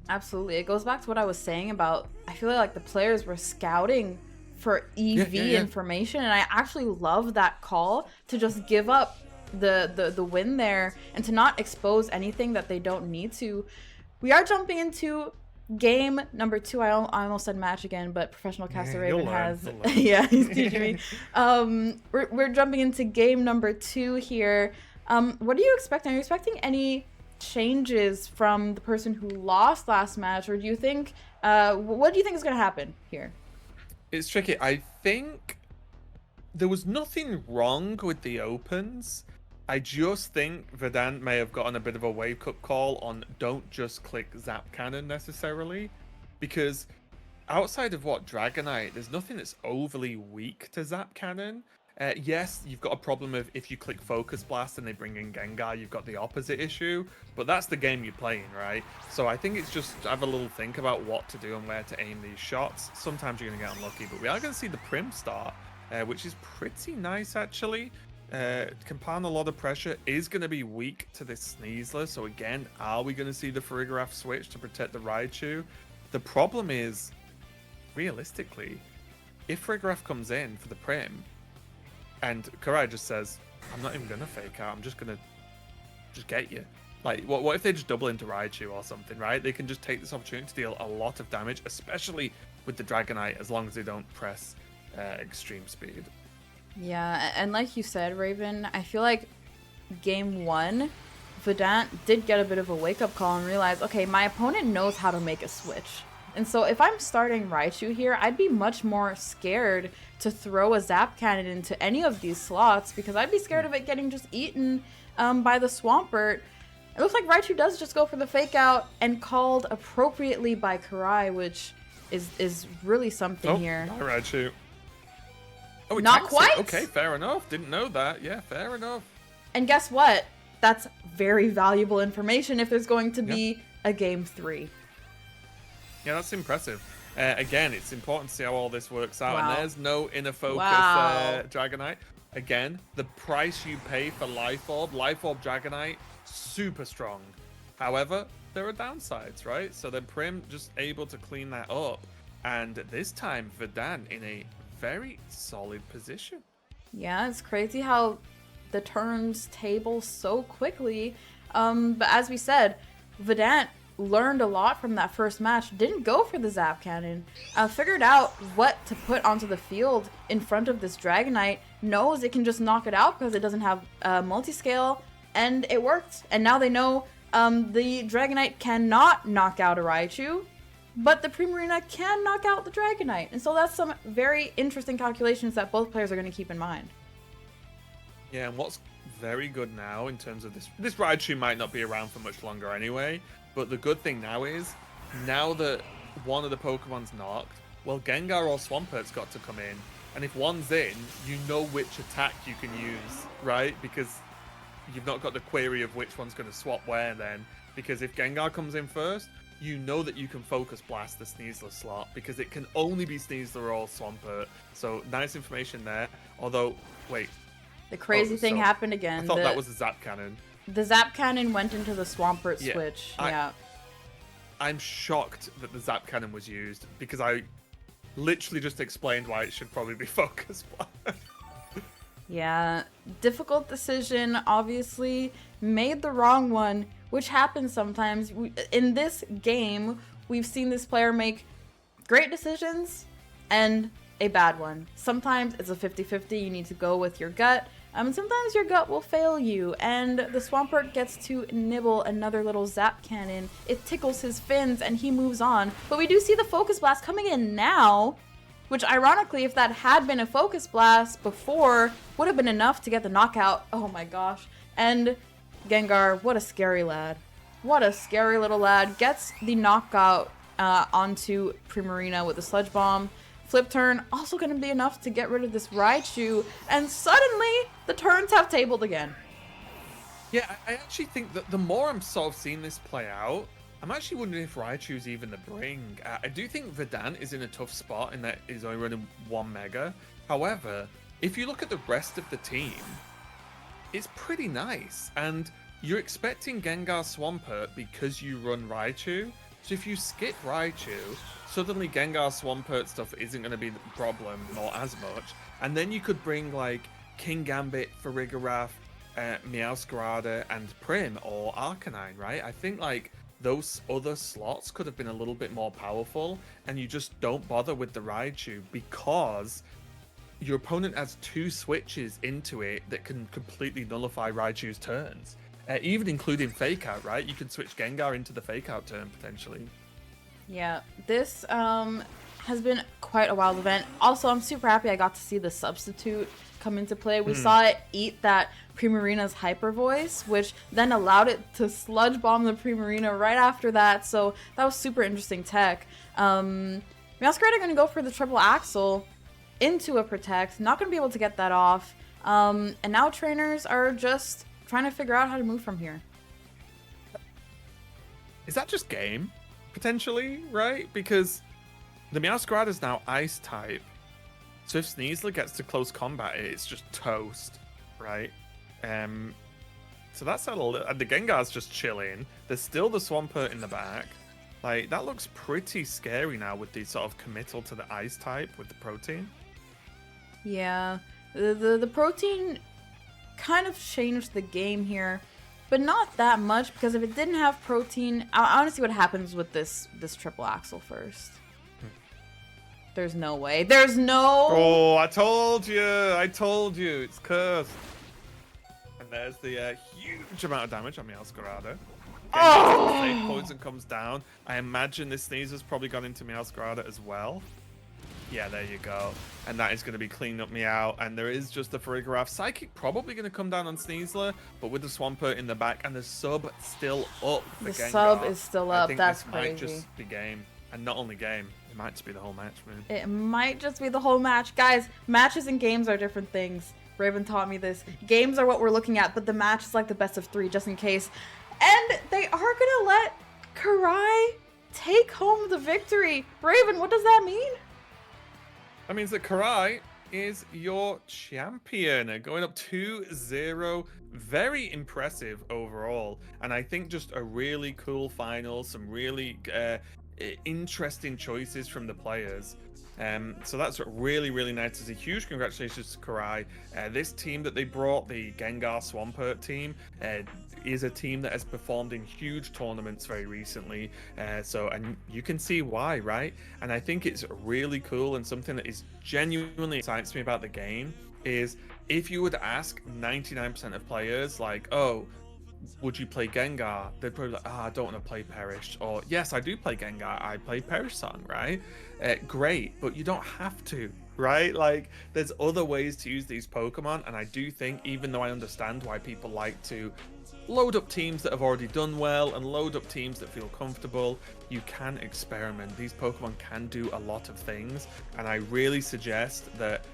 Speaker 4: Absolutely. It goes back to what I was saying about, I feel like the players were scouting for EV information, and I actually love that call to just give up the win there and to not expose anything that they don't need to. We are jumping into game number 2. I almost said match again, but Professional Caster Raven has yeah, he's teaching me. We're jumping into game number 2 here. What are you expecting? Are you expecting any changes from the person who lost last match, or do you think what do you think is going to happen here?
Speaker 5: It's tricky. I think there was nothing wrong with the opens. I just think Verdant may have gotten a bit of a wake-up call on don't just click Zap Cannon necessarily, because outside of Dragonite, there's nothing that's overly weak to Zap Cannon. Yes, you've got a problem of if you click Focus Blast and they bring in Gengar, you've got the opposite issue, but that's the game you're playing, right? So I think it's just have a little think about what to do and where to aim these shots. Sometimes you're going to get unlucky, but we are going to see the Prim start, which is pretty nice, actually. Compound a lot of pressure, is going to be weak to this Sneasler, so again, are we going to see the Farigiraf switch to protect the Raichu? The problem is, realistically, if Farigiraf comes in for the Prim, And Karai just says, I'm not even gonna fake out, I'm just gonna get you. Like, what if they just double into Raichu or something, right? They can just take this opportunity to deal a lot of damage, especially with the Dragonite, as long as they don't press extreme speed.
Speaker 4: Yeah, and like you said, Raven, I feel like game 1, Verdant did get a bit of a wake-up call and realize, okay, my opponent knows how to make a switch. And so if I'm starting Raichu here, I'd be much more scared to throw a Zap Cannon into any of these slots because I'd be scared of it getting just eaten by the Swampert. It looks like Raichu does just go for the fake out and called appropriately by Karai, which is really something here.
Speaker 5: Not Raichu. Oh,
Speaker 4: not quite.
Speaker 5: Okay, fair enough. Didn't know that. Yeah, fair enough.
Speaker 4: And guess what? That's very valuable information if there's going to be a game 3.
Speaker 5: Yeah, that's impressive. Again, it's important to see how all this works out.
Speaker 4: Wow.
Speaker 5: And there's no inner focus
Speaker 4: Wow.
Speaker 5: Dragonite. Again, the price you pay for Life Orb Dragonite, super strong. However, there are downsides, right? So then Prim just able to clean that up. And this time, Verdant in a very solid position.
Speaker 4: Yeah, it's crazy how the turns table so quickly. But as we said, Verdant learned a lot from that first match. Didn't go for the Zap Cannon. Figured out what to put onto the field in front of this Dragonite. Knows it can just knock it out because it doesn't have multi-scale. And it worked. And now they know the Dragonite cannot knock out a Raichu. But the Primarina can knock out the Dragonite. And so that's some very interesting calculations that both players are going to keep in mind.
Speaker 5: Yeah, and what's very good now in terms of this Raichu might not be around for much longer anyway, but the good thing now is, now that one of the Pokemon's knocked, well, Gengar or Swampert's got to come in, and if one's in, you know which attack you can use, right? Because you've not got the query of which one's going to swap where then, because if Gengar comes in first, you know that you can Focus Blast the Sneasler slot, because it can only be Sneasler or Swampert, so nice information there, although, wait.
Speaker 4: The crazy thing happened again.
Speaker 5: I thought that was a Zap Cannon.
Speaker 4: The Zap Cannon went into the Swampert switch.
Speaker 5: I'm shocked that the Zap Cannon was used because I literally just explained why it should probably be Focus Blast.
Speaker 4: Yeah, difficult decision, obviously. Made the wrong one, which happens sometimes. In this game, we've seen this player make great decisions and a bad one. Sometimes it's a 50-50, you need to go with your gut. And sometimes your gut will fail you, and the Swampert gets to nibble another little Zap Cannon. It tickles his fins, and he moves on. But we do see the Focus Blast coming in now, which ironically, if that had been a Focus Blast before, would have been enough to get the knockout. Oh my gosh. And Gengar, what a scary lad. What a scary little lad. Gets the knockout onto Primarina with the Sludge Bomb. Flip turn, also going to be enough to get rid of this Raichu, and suddenly the turns have tabled again.
Speaker 5: Yeah, I actually think that the more I'm sort of seeing this play out, I'm actually wondering if Raichu's even the bring. I do think Verdant is in a tough spot in that he's only running 1 Mega. However, if you look at the rest of the team, it's pretty nice. And you're expecting Gengar Swampert because you run Raichu. So if you skip Raichu, suddenly Gengar Swampert stuff isn't going to be the problem, or as much. And then you could bring like King Gambit, Farigiraf, Meowscarada, and Prim, or Arcanine, right? I think like those other slots could have been a little bit more powerful, and you just don't bother with the Raichu because your opponent has 2 switches into it that can completely nullify Raichu's turns. Even including Fake Out, right? You can switch Gengar into the Fake Out turn, potentially. Yeah,
Speaker 4: this has been quite a wild event. Also, I'm super happy I got to see the substitute come into play. We saw it eat that Primarina's Hyper Voice, which then allowed it to Sludge Bomb the Primarina right after that. So that was super interesting tech. Meowscarada are going to go for the Triple Axle into a Protect. Not going to be able to get that off. And now trainers are just trying to figure out how to move from here.
Speaker 5: Is that just game? Potentially, right? Because the Meowscarada is now Ice type. So if Sneasler gets to close combat, it's just toast, right? So that's a little... And the Gengar's just chilling. There's still the Swampert in the back. Like, that looks pretty scary now with the sort of committal to the Ice type with the protein.
Speaker 4: Yeah. The protein kind of changed the game here, but not that much, because if it didn't have protein, I want to see what happens with this triple axle first. There's no way. There's no...
Speaker 5: Oh, I told you. It's cursed. And there's the huge amount of damage on the Meowscarada.
Speaker 4: Oh!
Speaker 5: Poison comes down. I imagine this Sneaser's probably gone into Meowscarada as well. Yeah, there you go. And that is going to be cleaning up Meow. And there is just the Farigiraf. Psychic probably going to come down on Sneasler, but with the Swampert in the back and the sub still up.
Speaker 4: The sub is still up. That's
Speaker 5: this
Speaker 4: crazy.
Speaker 5: Might just be game. And not only game, it might just be the whole match, man.
Speaker 4: It might just be the whole match. Guys, matches and games are different things. Raven taught me this. Games are what we're looking at, but the match is like the best of 3, just in case. And they are going to let Karai take home the victory. Raven, what does that mean?
Speaker 5: That means that Karai is your champion, going up 2-0. Very impressive overall. And I think just a really cool final, some really interesting choices from the players. So that's really, really nice to see. Huge congratulations to Karai. This team that they brought, the Gengar Swampert team, is a team that has performed in huge tournaments very recently. And you can see why, right? And I think it's really cool, and something that is genuinely excites me about the game is if you would ask 99% of players, like, oh, would you play Gengar? They'd probably be like, I don't want to play Perish. Or, yes, I do play Gengar. I play Perish Song, right? Great, but you don't have to, right? Like, there's other ways to use these Pokemon, and I do think, even though I understand why people like to load up teams that have already done well and load up teams that feel comfortable, you can experiment. These Pokemon can do a lot of things, and I really suggest that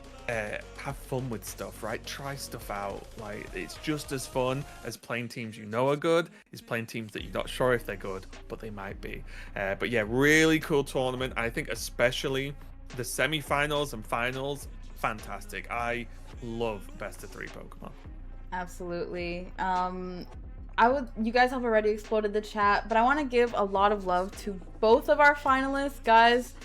Speaker 5: have fun with stuff, right? Try stuff out. Like, it's just as fun as playing teams you know are good, is playing teams that you're not sure if they're good, but they might be. But yeah, really cool tournament. I think especially the semifinals and finals, fantastic. I love best of 3 Pokemon.
Speaker 4: Absolutely. You guys have already exploded the chat, but I want to give a lot of love to both of our finalists. Guys,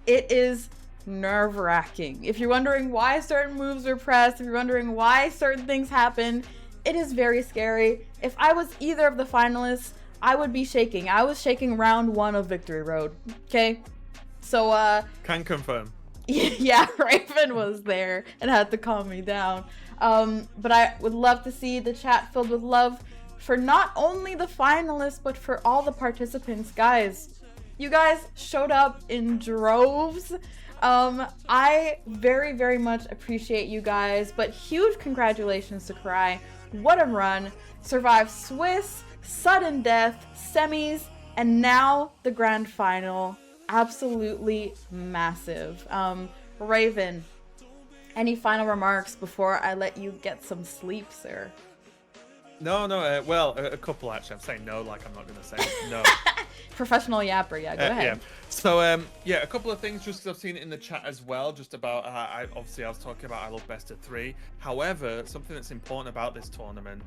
Speaker 4: it is nerve-wracking. If you're wondering why certain moves are pressed, if you're wondering why certain things happen, it is very scary. If I was either of the finalists, I would be shaking. I was shaking round 1 of Victory Road. Okay? So,
Speaker 5: Can confirm.
Speaker 4: Yeah, Raven was there and had to calm me down. But I would love to see the chat filled with love for not only the finalists, but for all the participants. Guys, you guys showed up in droves. I very, very much appreciate you guys, but huge congratulations to Karai. What a run. Survived Swiss, sudden death, semis, and now the grand final. Absolutely massive. Raven, any final remarks before I let you get some sleep, sir?
Speaker 5: No, well, a couple actually. I'm saying no, like I'm not going to say no.
Speaker 4: Professional yapper, yeah, go ahead.
Speaker 5: Yeah. So, a couple of things just because I've seen it in the chat as well, just about, I was talking about I love best of 3. However, something that's important about this tournament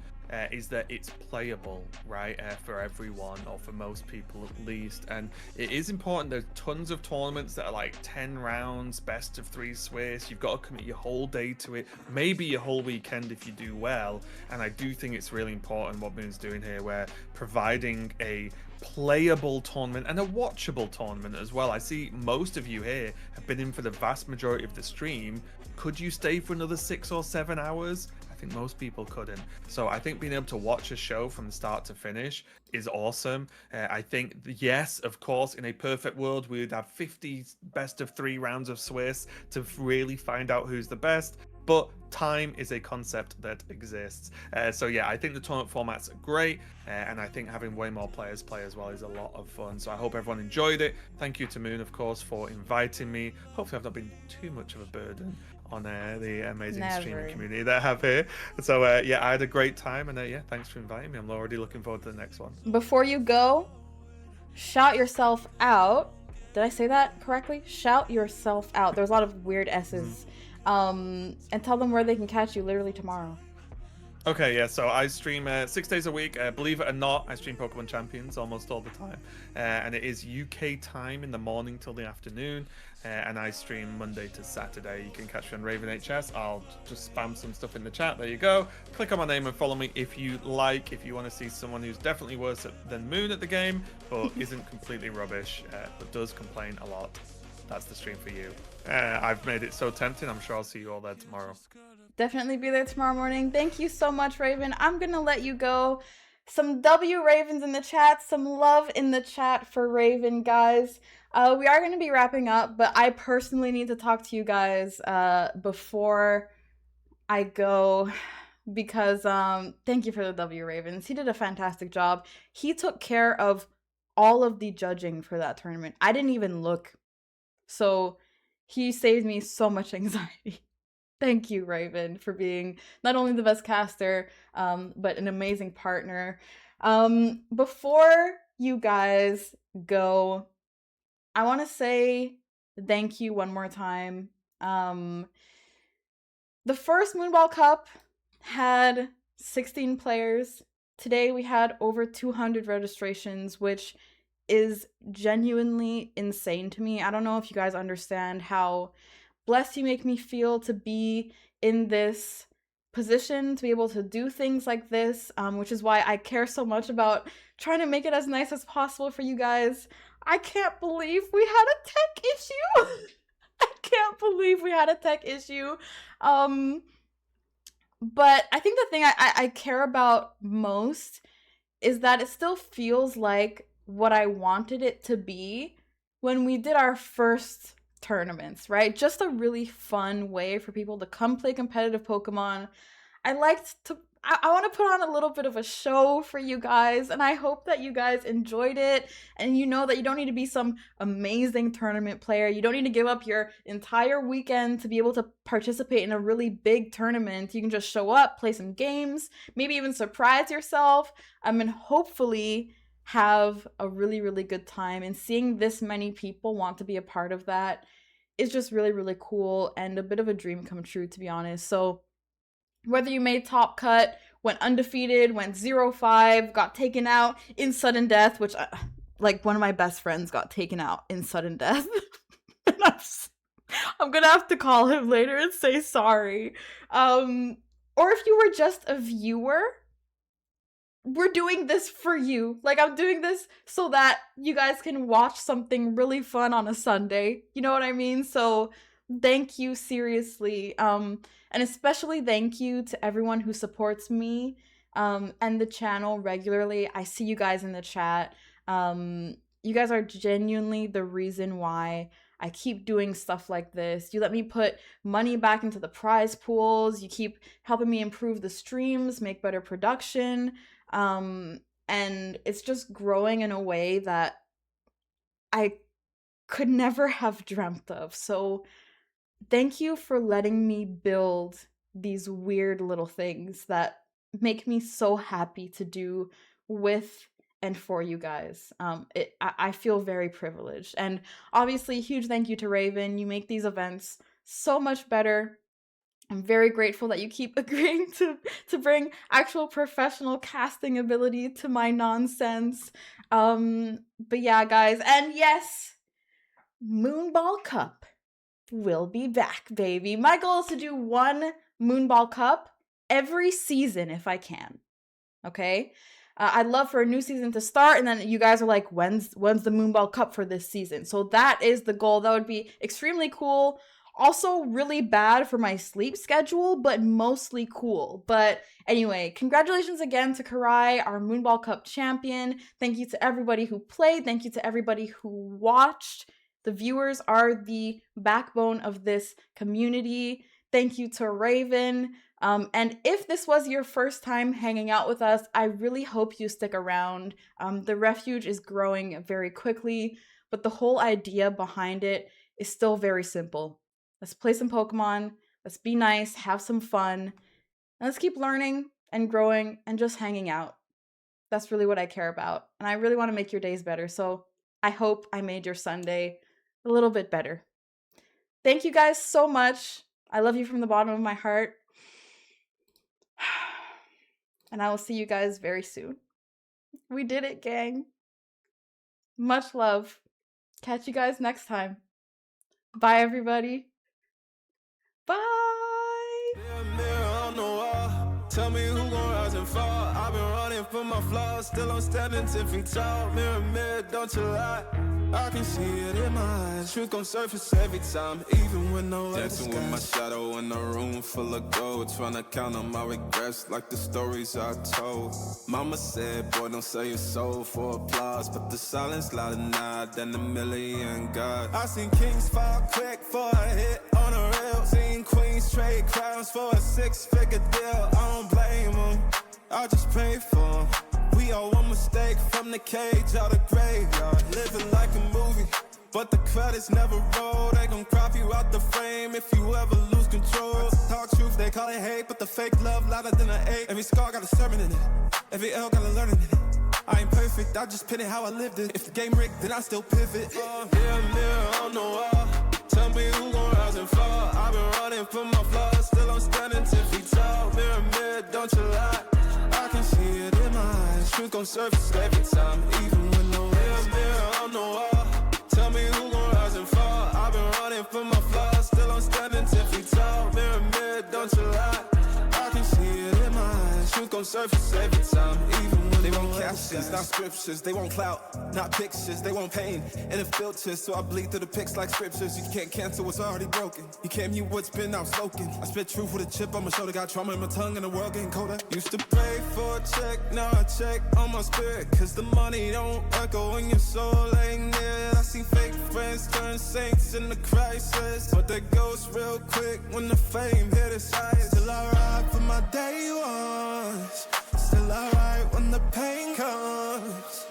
Speaker 5: is that it's playable, right, for everyone, or for most people at least. And it is important. There's tons of tournaments that are like 10 rounds, best of 3 Swiss. You've got to commit your whole day to it, maybe your whole weekend if you do well. And I do think it's really important what Moon's doing here, where providing a playable tournament and a watchable tournament as well. I see most of you here have been in for the vast majority of the stream. Could you stay for another 6 or 7 hours? I think most people couldn't. So I think being able to watch a show from start to finish is awesome. I think, yes, of course, in a perfect world, we would have 50 best of 3 rounds of Swiss to really find out who's the best. But time is a concept that exists. So yeah, I think the tournament formats are great, and I think having way more players play as well is a lot of fun. So I hope everyone enjoyed it. Thank you to Moon, of course, for inviting me. Hopefully I've not been too much of a burden on the amazing streaming community that I have here. So yeah, I had a great time, and yeah, thanks for inviting me. I'm already looking forward to the next one.
Speaker 4: Before you go, shout yourself out. Did I say that correctly? Shout yourself out. There's a lot of weird S's. And tell them where they can catch you literally tomorrow.
Speaker 5: Okay, yeah, so I stream 6 days a week. Believe it or not, I stream Pokémon Champions almost all the time. And it is UK time in the morning till the afternoon. and I stream Monday to Saturday. You can catch me on Raven HS. I'll just spam some stuff in the chat. There you go. Click on my name and follow me if you like. If you want to see someone who's definitely worse than Moon at the game, but isn't completely rubbish, but does complain a lot, that's the stream for you. I've made it so tempting. I'm sure I'll see you all there tomorrow.
Speaker 4: Definitely be there tomorrow morning. Thank you so much, Raven. I'm gonna let you go. Some W Ravens in the chat, some love in the chat for Raven, guys. We are going to be wrapping up, but I personally need to talk to you guys before I go, because thank you for the W Ravens. He did a fantastic job. He took care of all of the judging for that tournament. I didn't even look. So he saved me so much anxiety. Thank you, Raven, for being not only the best caster, but an amazing partner. Before you guys go, I want to say thank you one more time. The first Moonball Cup had 16 players. Today we had over 200 registrations, which is genuinely insane to me. I don't know if you guys understand how blessed you make me feel to be in this position, to be able to do things like this, which is why I care so much about trying to make it as nice as possible for you guys. I can't believe we had a tech issue. I can't believe we had a tech issue. But I think the thing I care about most is that it still feels like what I wanted it to be when we did our first tournaments, right? Just a really fun way for people to come play competitive Pokemon. I want to put on a little bit of a show for you guys, and I hope that you guys enjoyed it, and you know that you don't need to be some amazing tournament player. You don't need to give up your entire weekend to be able to participate in a really big tournament. You can just show up, play some games, maybe even surprise yourself, and hopefully have a really, really good time. And seeing this many people want to be a part of that is just really, really cool and a bit of a dream come true, to be honest. So whether you made top cut, went undefeated, went 0-5, got taken out in sudden death, which like one of my best friends got taken out in sudden death. And I'm gonna have to call him later and say sorry. Or if you were just a viewer, we're doing this for you. Like, I'm doing this so that you guys can watch something really fun on a Sunday. You know what I mean? So thank you, seriously. And especially thank you to everyone who supports me and the channel regularly. I see you guys in the chat. You guys are genuinely the reason why I keep doing stuff like this. You let me put money back into the prize pools. You keep helping me improve the streams, make better production. And it's just growing in a way that I could never have dreamt of. So thank you for letting me build these weird little things that make me so happy to do with and for you guys. I feel very privileged. And obviously, huge thank you to Raven. You make these events so much better. I'm very grateful that you keep agreeing to bring actual professional casting ability to my nonsense. But yeah, guys. And yes, Moonball Cup will be back, baby. My goal is to do one Moonball Cup every season if I can. Okay? I'd love for a new season to start, and then you guys are like, when's the Moonball Cup for this season? So that is the goal. That would be extremely cool. Also really bad for my sleep schedule, but mostly cool. But anyway, congratulations again to Karai, our Moonball Cup champion. Thank you to everybody who played. Thank you to everybody who watched. The viewers are the backbone of this community. Thank you to Raven. And if this was your first time hanging out with us, I really hope you stick around. The refuge is growing very quickly, but the whole idea behind it is still very simple. Let's play some Pokemon, let's be nice, have some fun, and let's keep learning and growing and just hanging out. That's really what I care about. And I really want to make your days better. So I hope I made your Sunday a little bit better. Thank you guys so much. I love you from the bottom of my heart. And I will see you guys very soon. We did it, gang. Much love. Catch you guys next time. Bye, everybody. Bye.
Speaker 2: Mirror, mirror on the wall, tell me who gon' rise and fall. I've been running from my flaws, still I'm standing 10 feet tall. Mirror, mirror, don't you lie, I can see it in my eyes. Truth gon' surface every time, even when no dancing with my shadow in a room full of gold, trying to count on my regrets like the stories I told. Mama said, boy, don't sell your soul for applause, but the silence louder now than a million God. I seen kings fall quick for a hit on a rail, seen queens trade crowns for a 6-figure deal. I don't blame them, I just pray for them. We all one mistake from the cage out of graveyard, living like a movie, but the credits never roll. They gon' crop you out the frame if you ever lose control. Talk truth, they call it hate, but the fake love louder than an 8. Every scar got a sermon in it, every L got a learning in it. I ain't perfect, I just pin it how I lived it. If the game rigged, then I still pivot. Mirror, mirror on the wall, tell me who gon' rise and fall. I've been running from my flaws, still I'm standing 10 feet tall. Mirror, mirror, don't you lie, I can see it in my eyes. Truth gon' surface every time, even when no mirror, mirror on the wall, tell me who gon' rise and fall. I've been running from my flaws, still I'm standing 10 feet tall. Mirror, mirror, don't you lie, I can see it in my eyes. Truth gon' surface every time, even when they want captions, not scriptures. They want clout, not pictures. They want pain and it filters, so I bleed through the pics like scriptures. You can't cancel what's already broken. You can't mute what's been outspoken. I spit truth with a chip on my shoulder, got trauma in my tongue and the world getting colder. Used to pray for a check, now I check on my spirit, cause the money don't echo when your soul ain't near. I see fake friends turn saints in the crisis, but they ghost real quick when the fame hit its highest. Still I ride for my day ones, still I ride when the pain comes.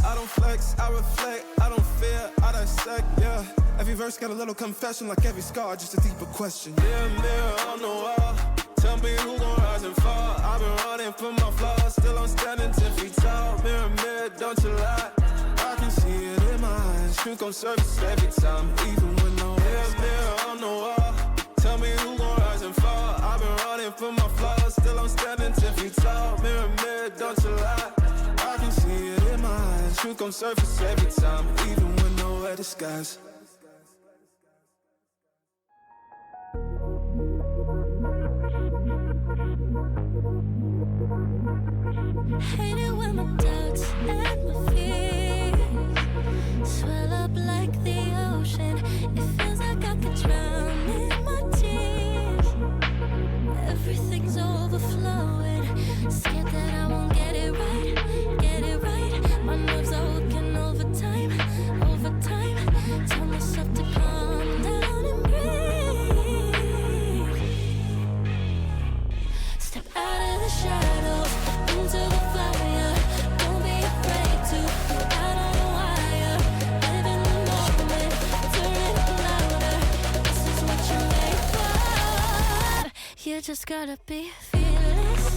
Speaker 2: I don't flex, I reflect, I don't fear, I dissect, yeah. Every verse got a little confession, like every scar, just a deeper question. Mirror, mirror on the wall, tell me who gon' rise and fall. I've been running from my flaws, still I'm standing 10 feet tall. Mirror, mirror, don't you lie, I can see it in my eyes. Truth gon' surface every time, even when no mirror, mirror on the wall, tell me who gon' rise and fall. I've been running from my flaws, still I'm standing 10 feet tall. Mirror, mirror, don't you lie, I can see it in my eyes. Truth gon' surface every time, even when nowhere disguise.
Speaker 1: Hate it when my doubts and my fears swell up like the ocean. It feels like I could drown in my tears. Everything's overflowing. Scared that I won't get it right, get it right. My nerves are working overtime, overtime. Tell myself to calm down and breathe. Step out of the shadows, into the fire. Don't be afraid to go out on a wire. Live in the moment, turn it louder. This is what you're made for. You just gotta be fearless.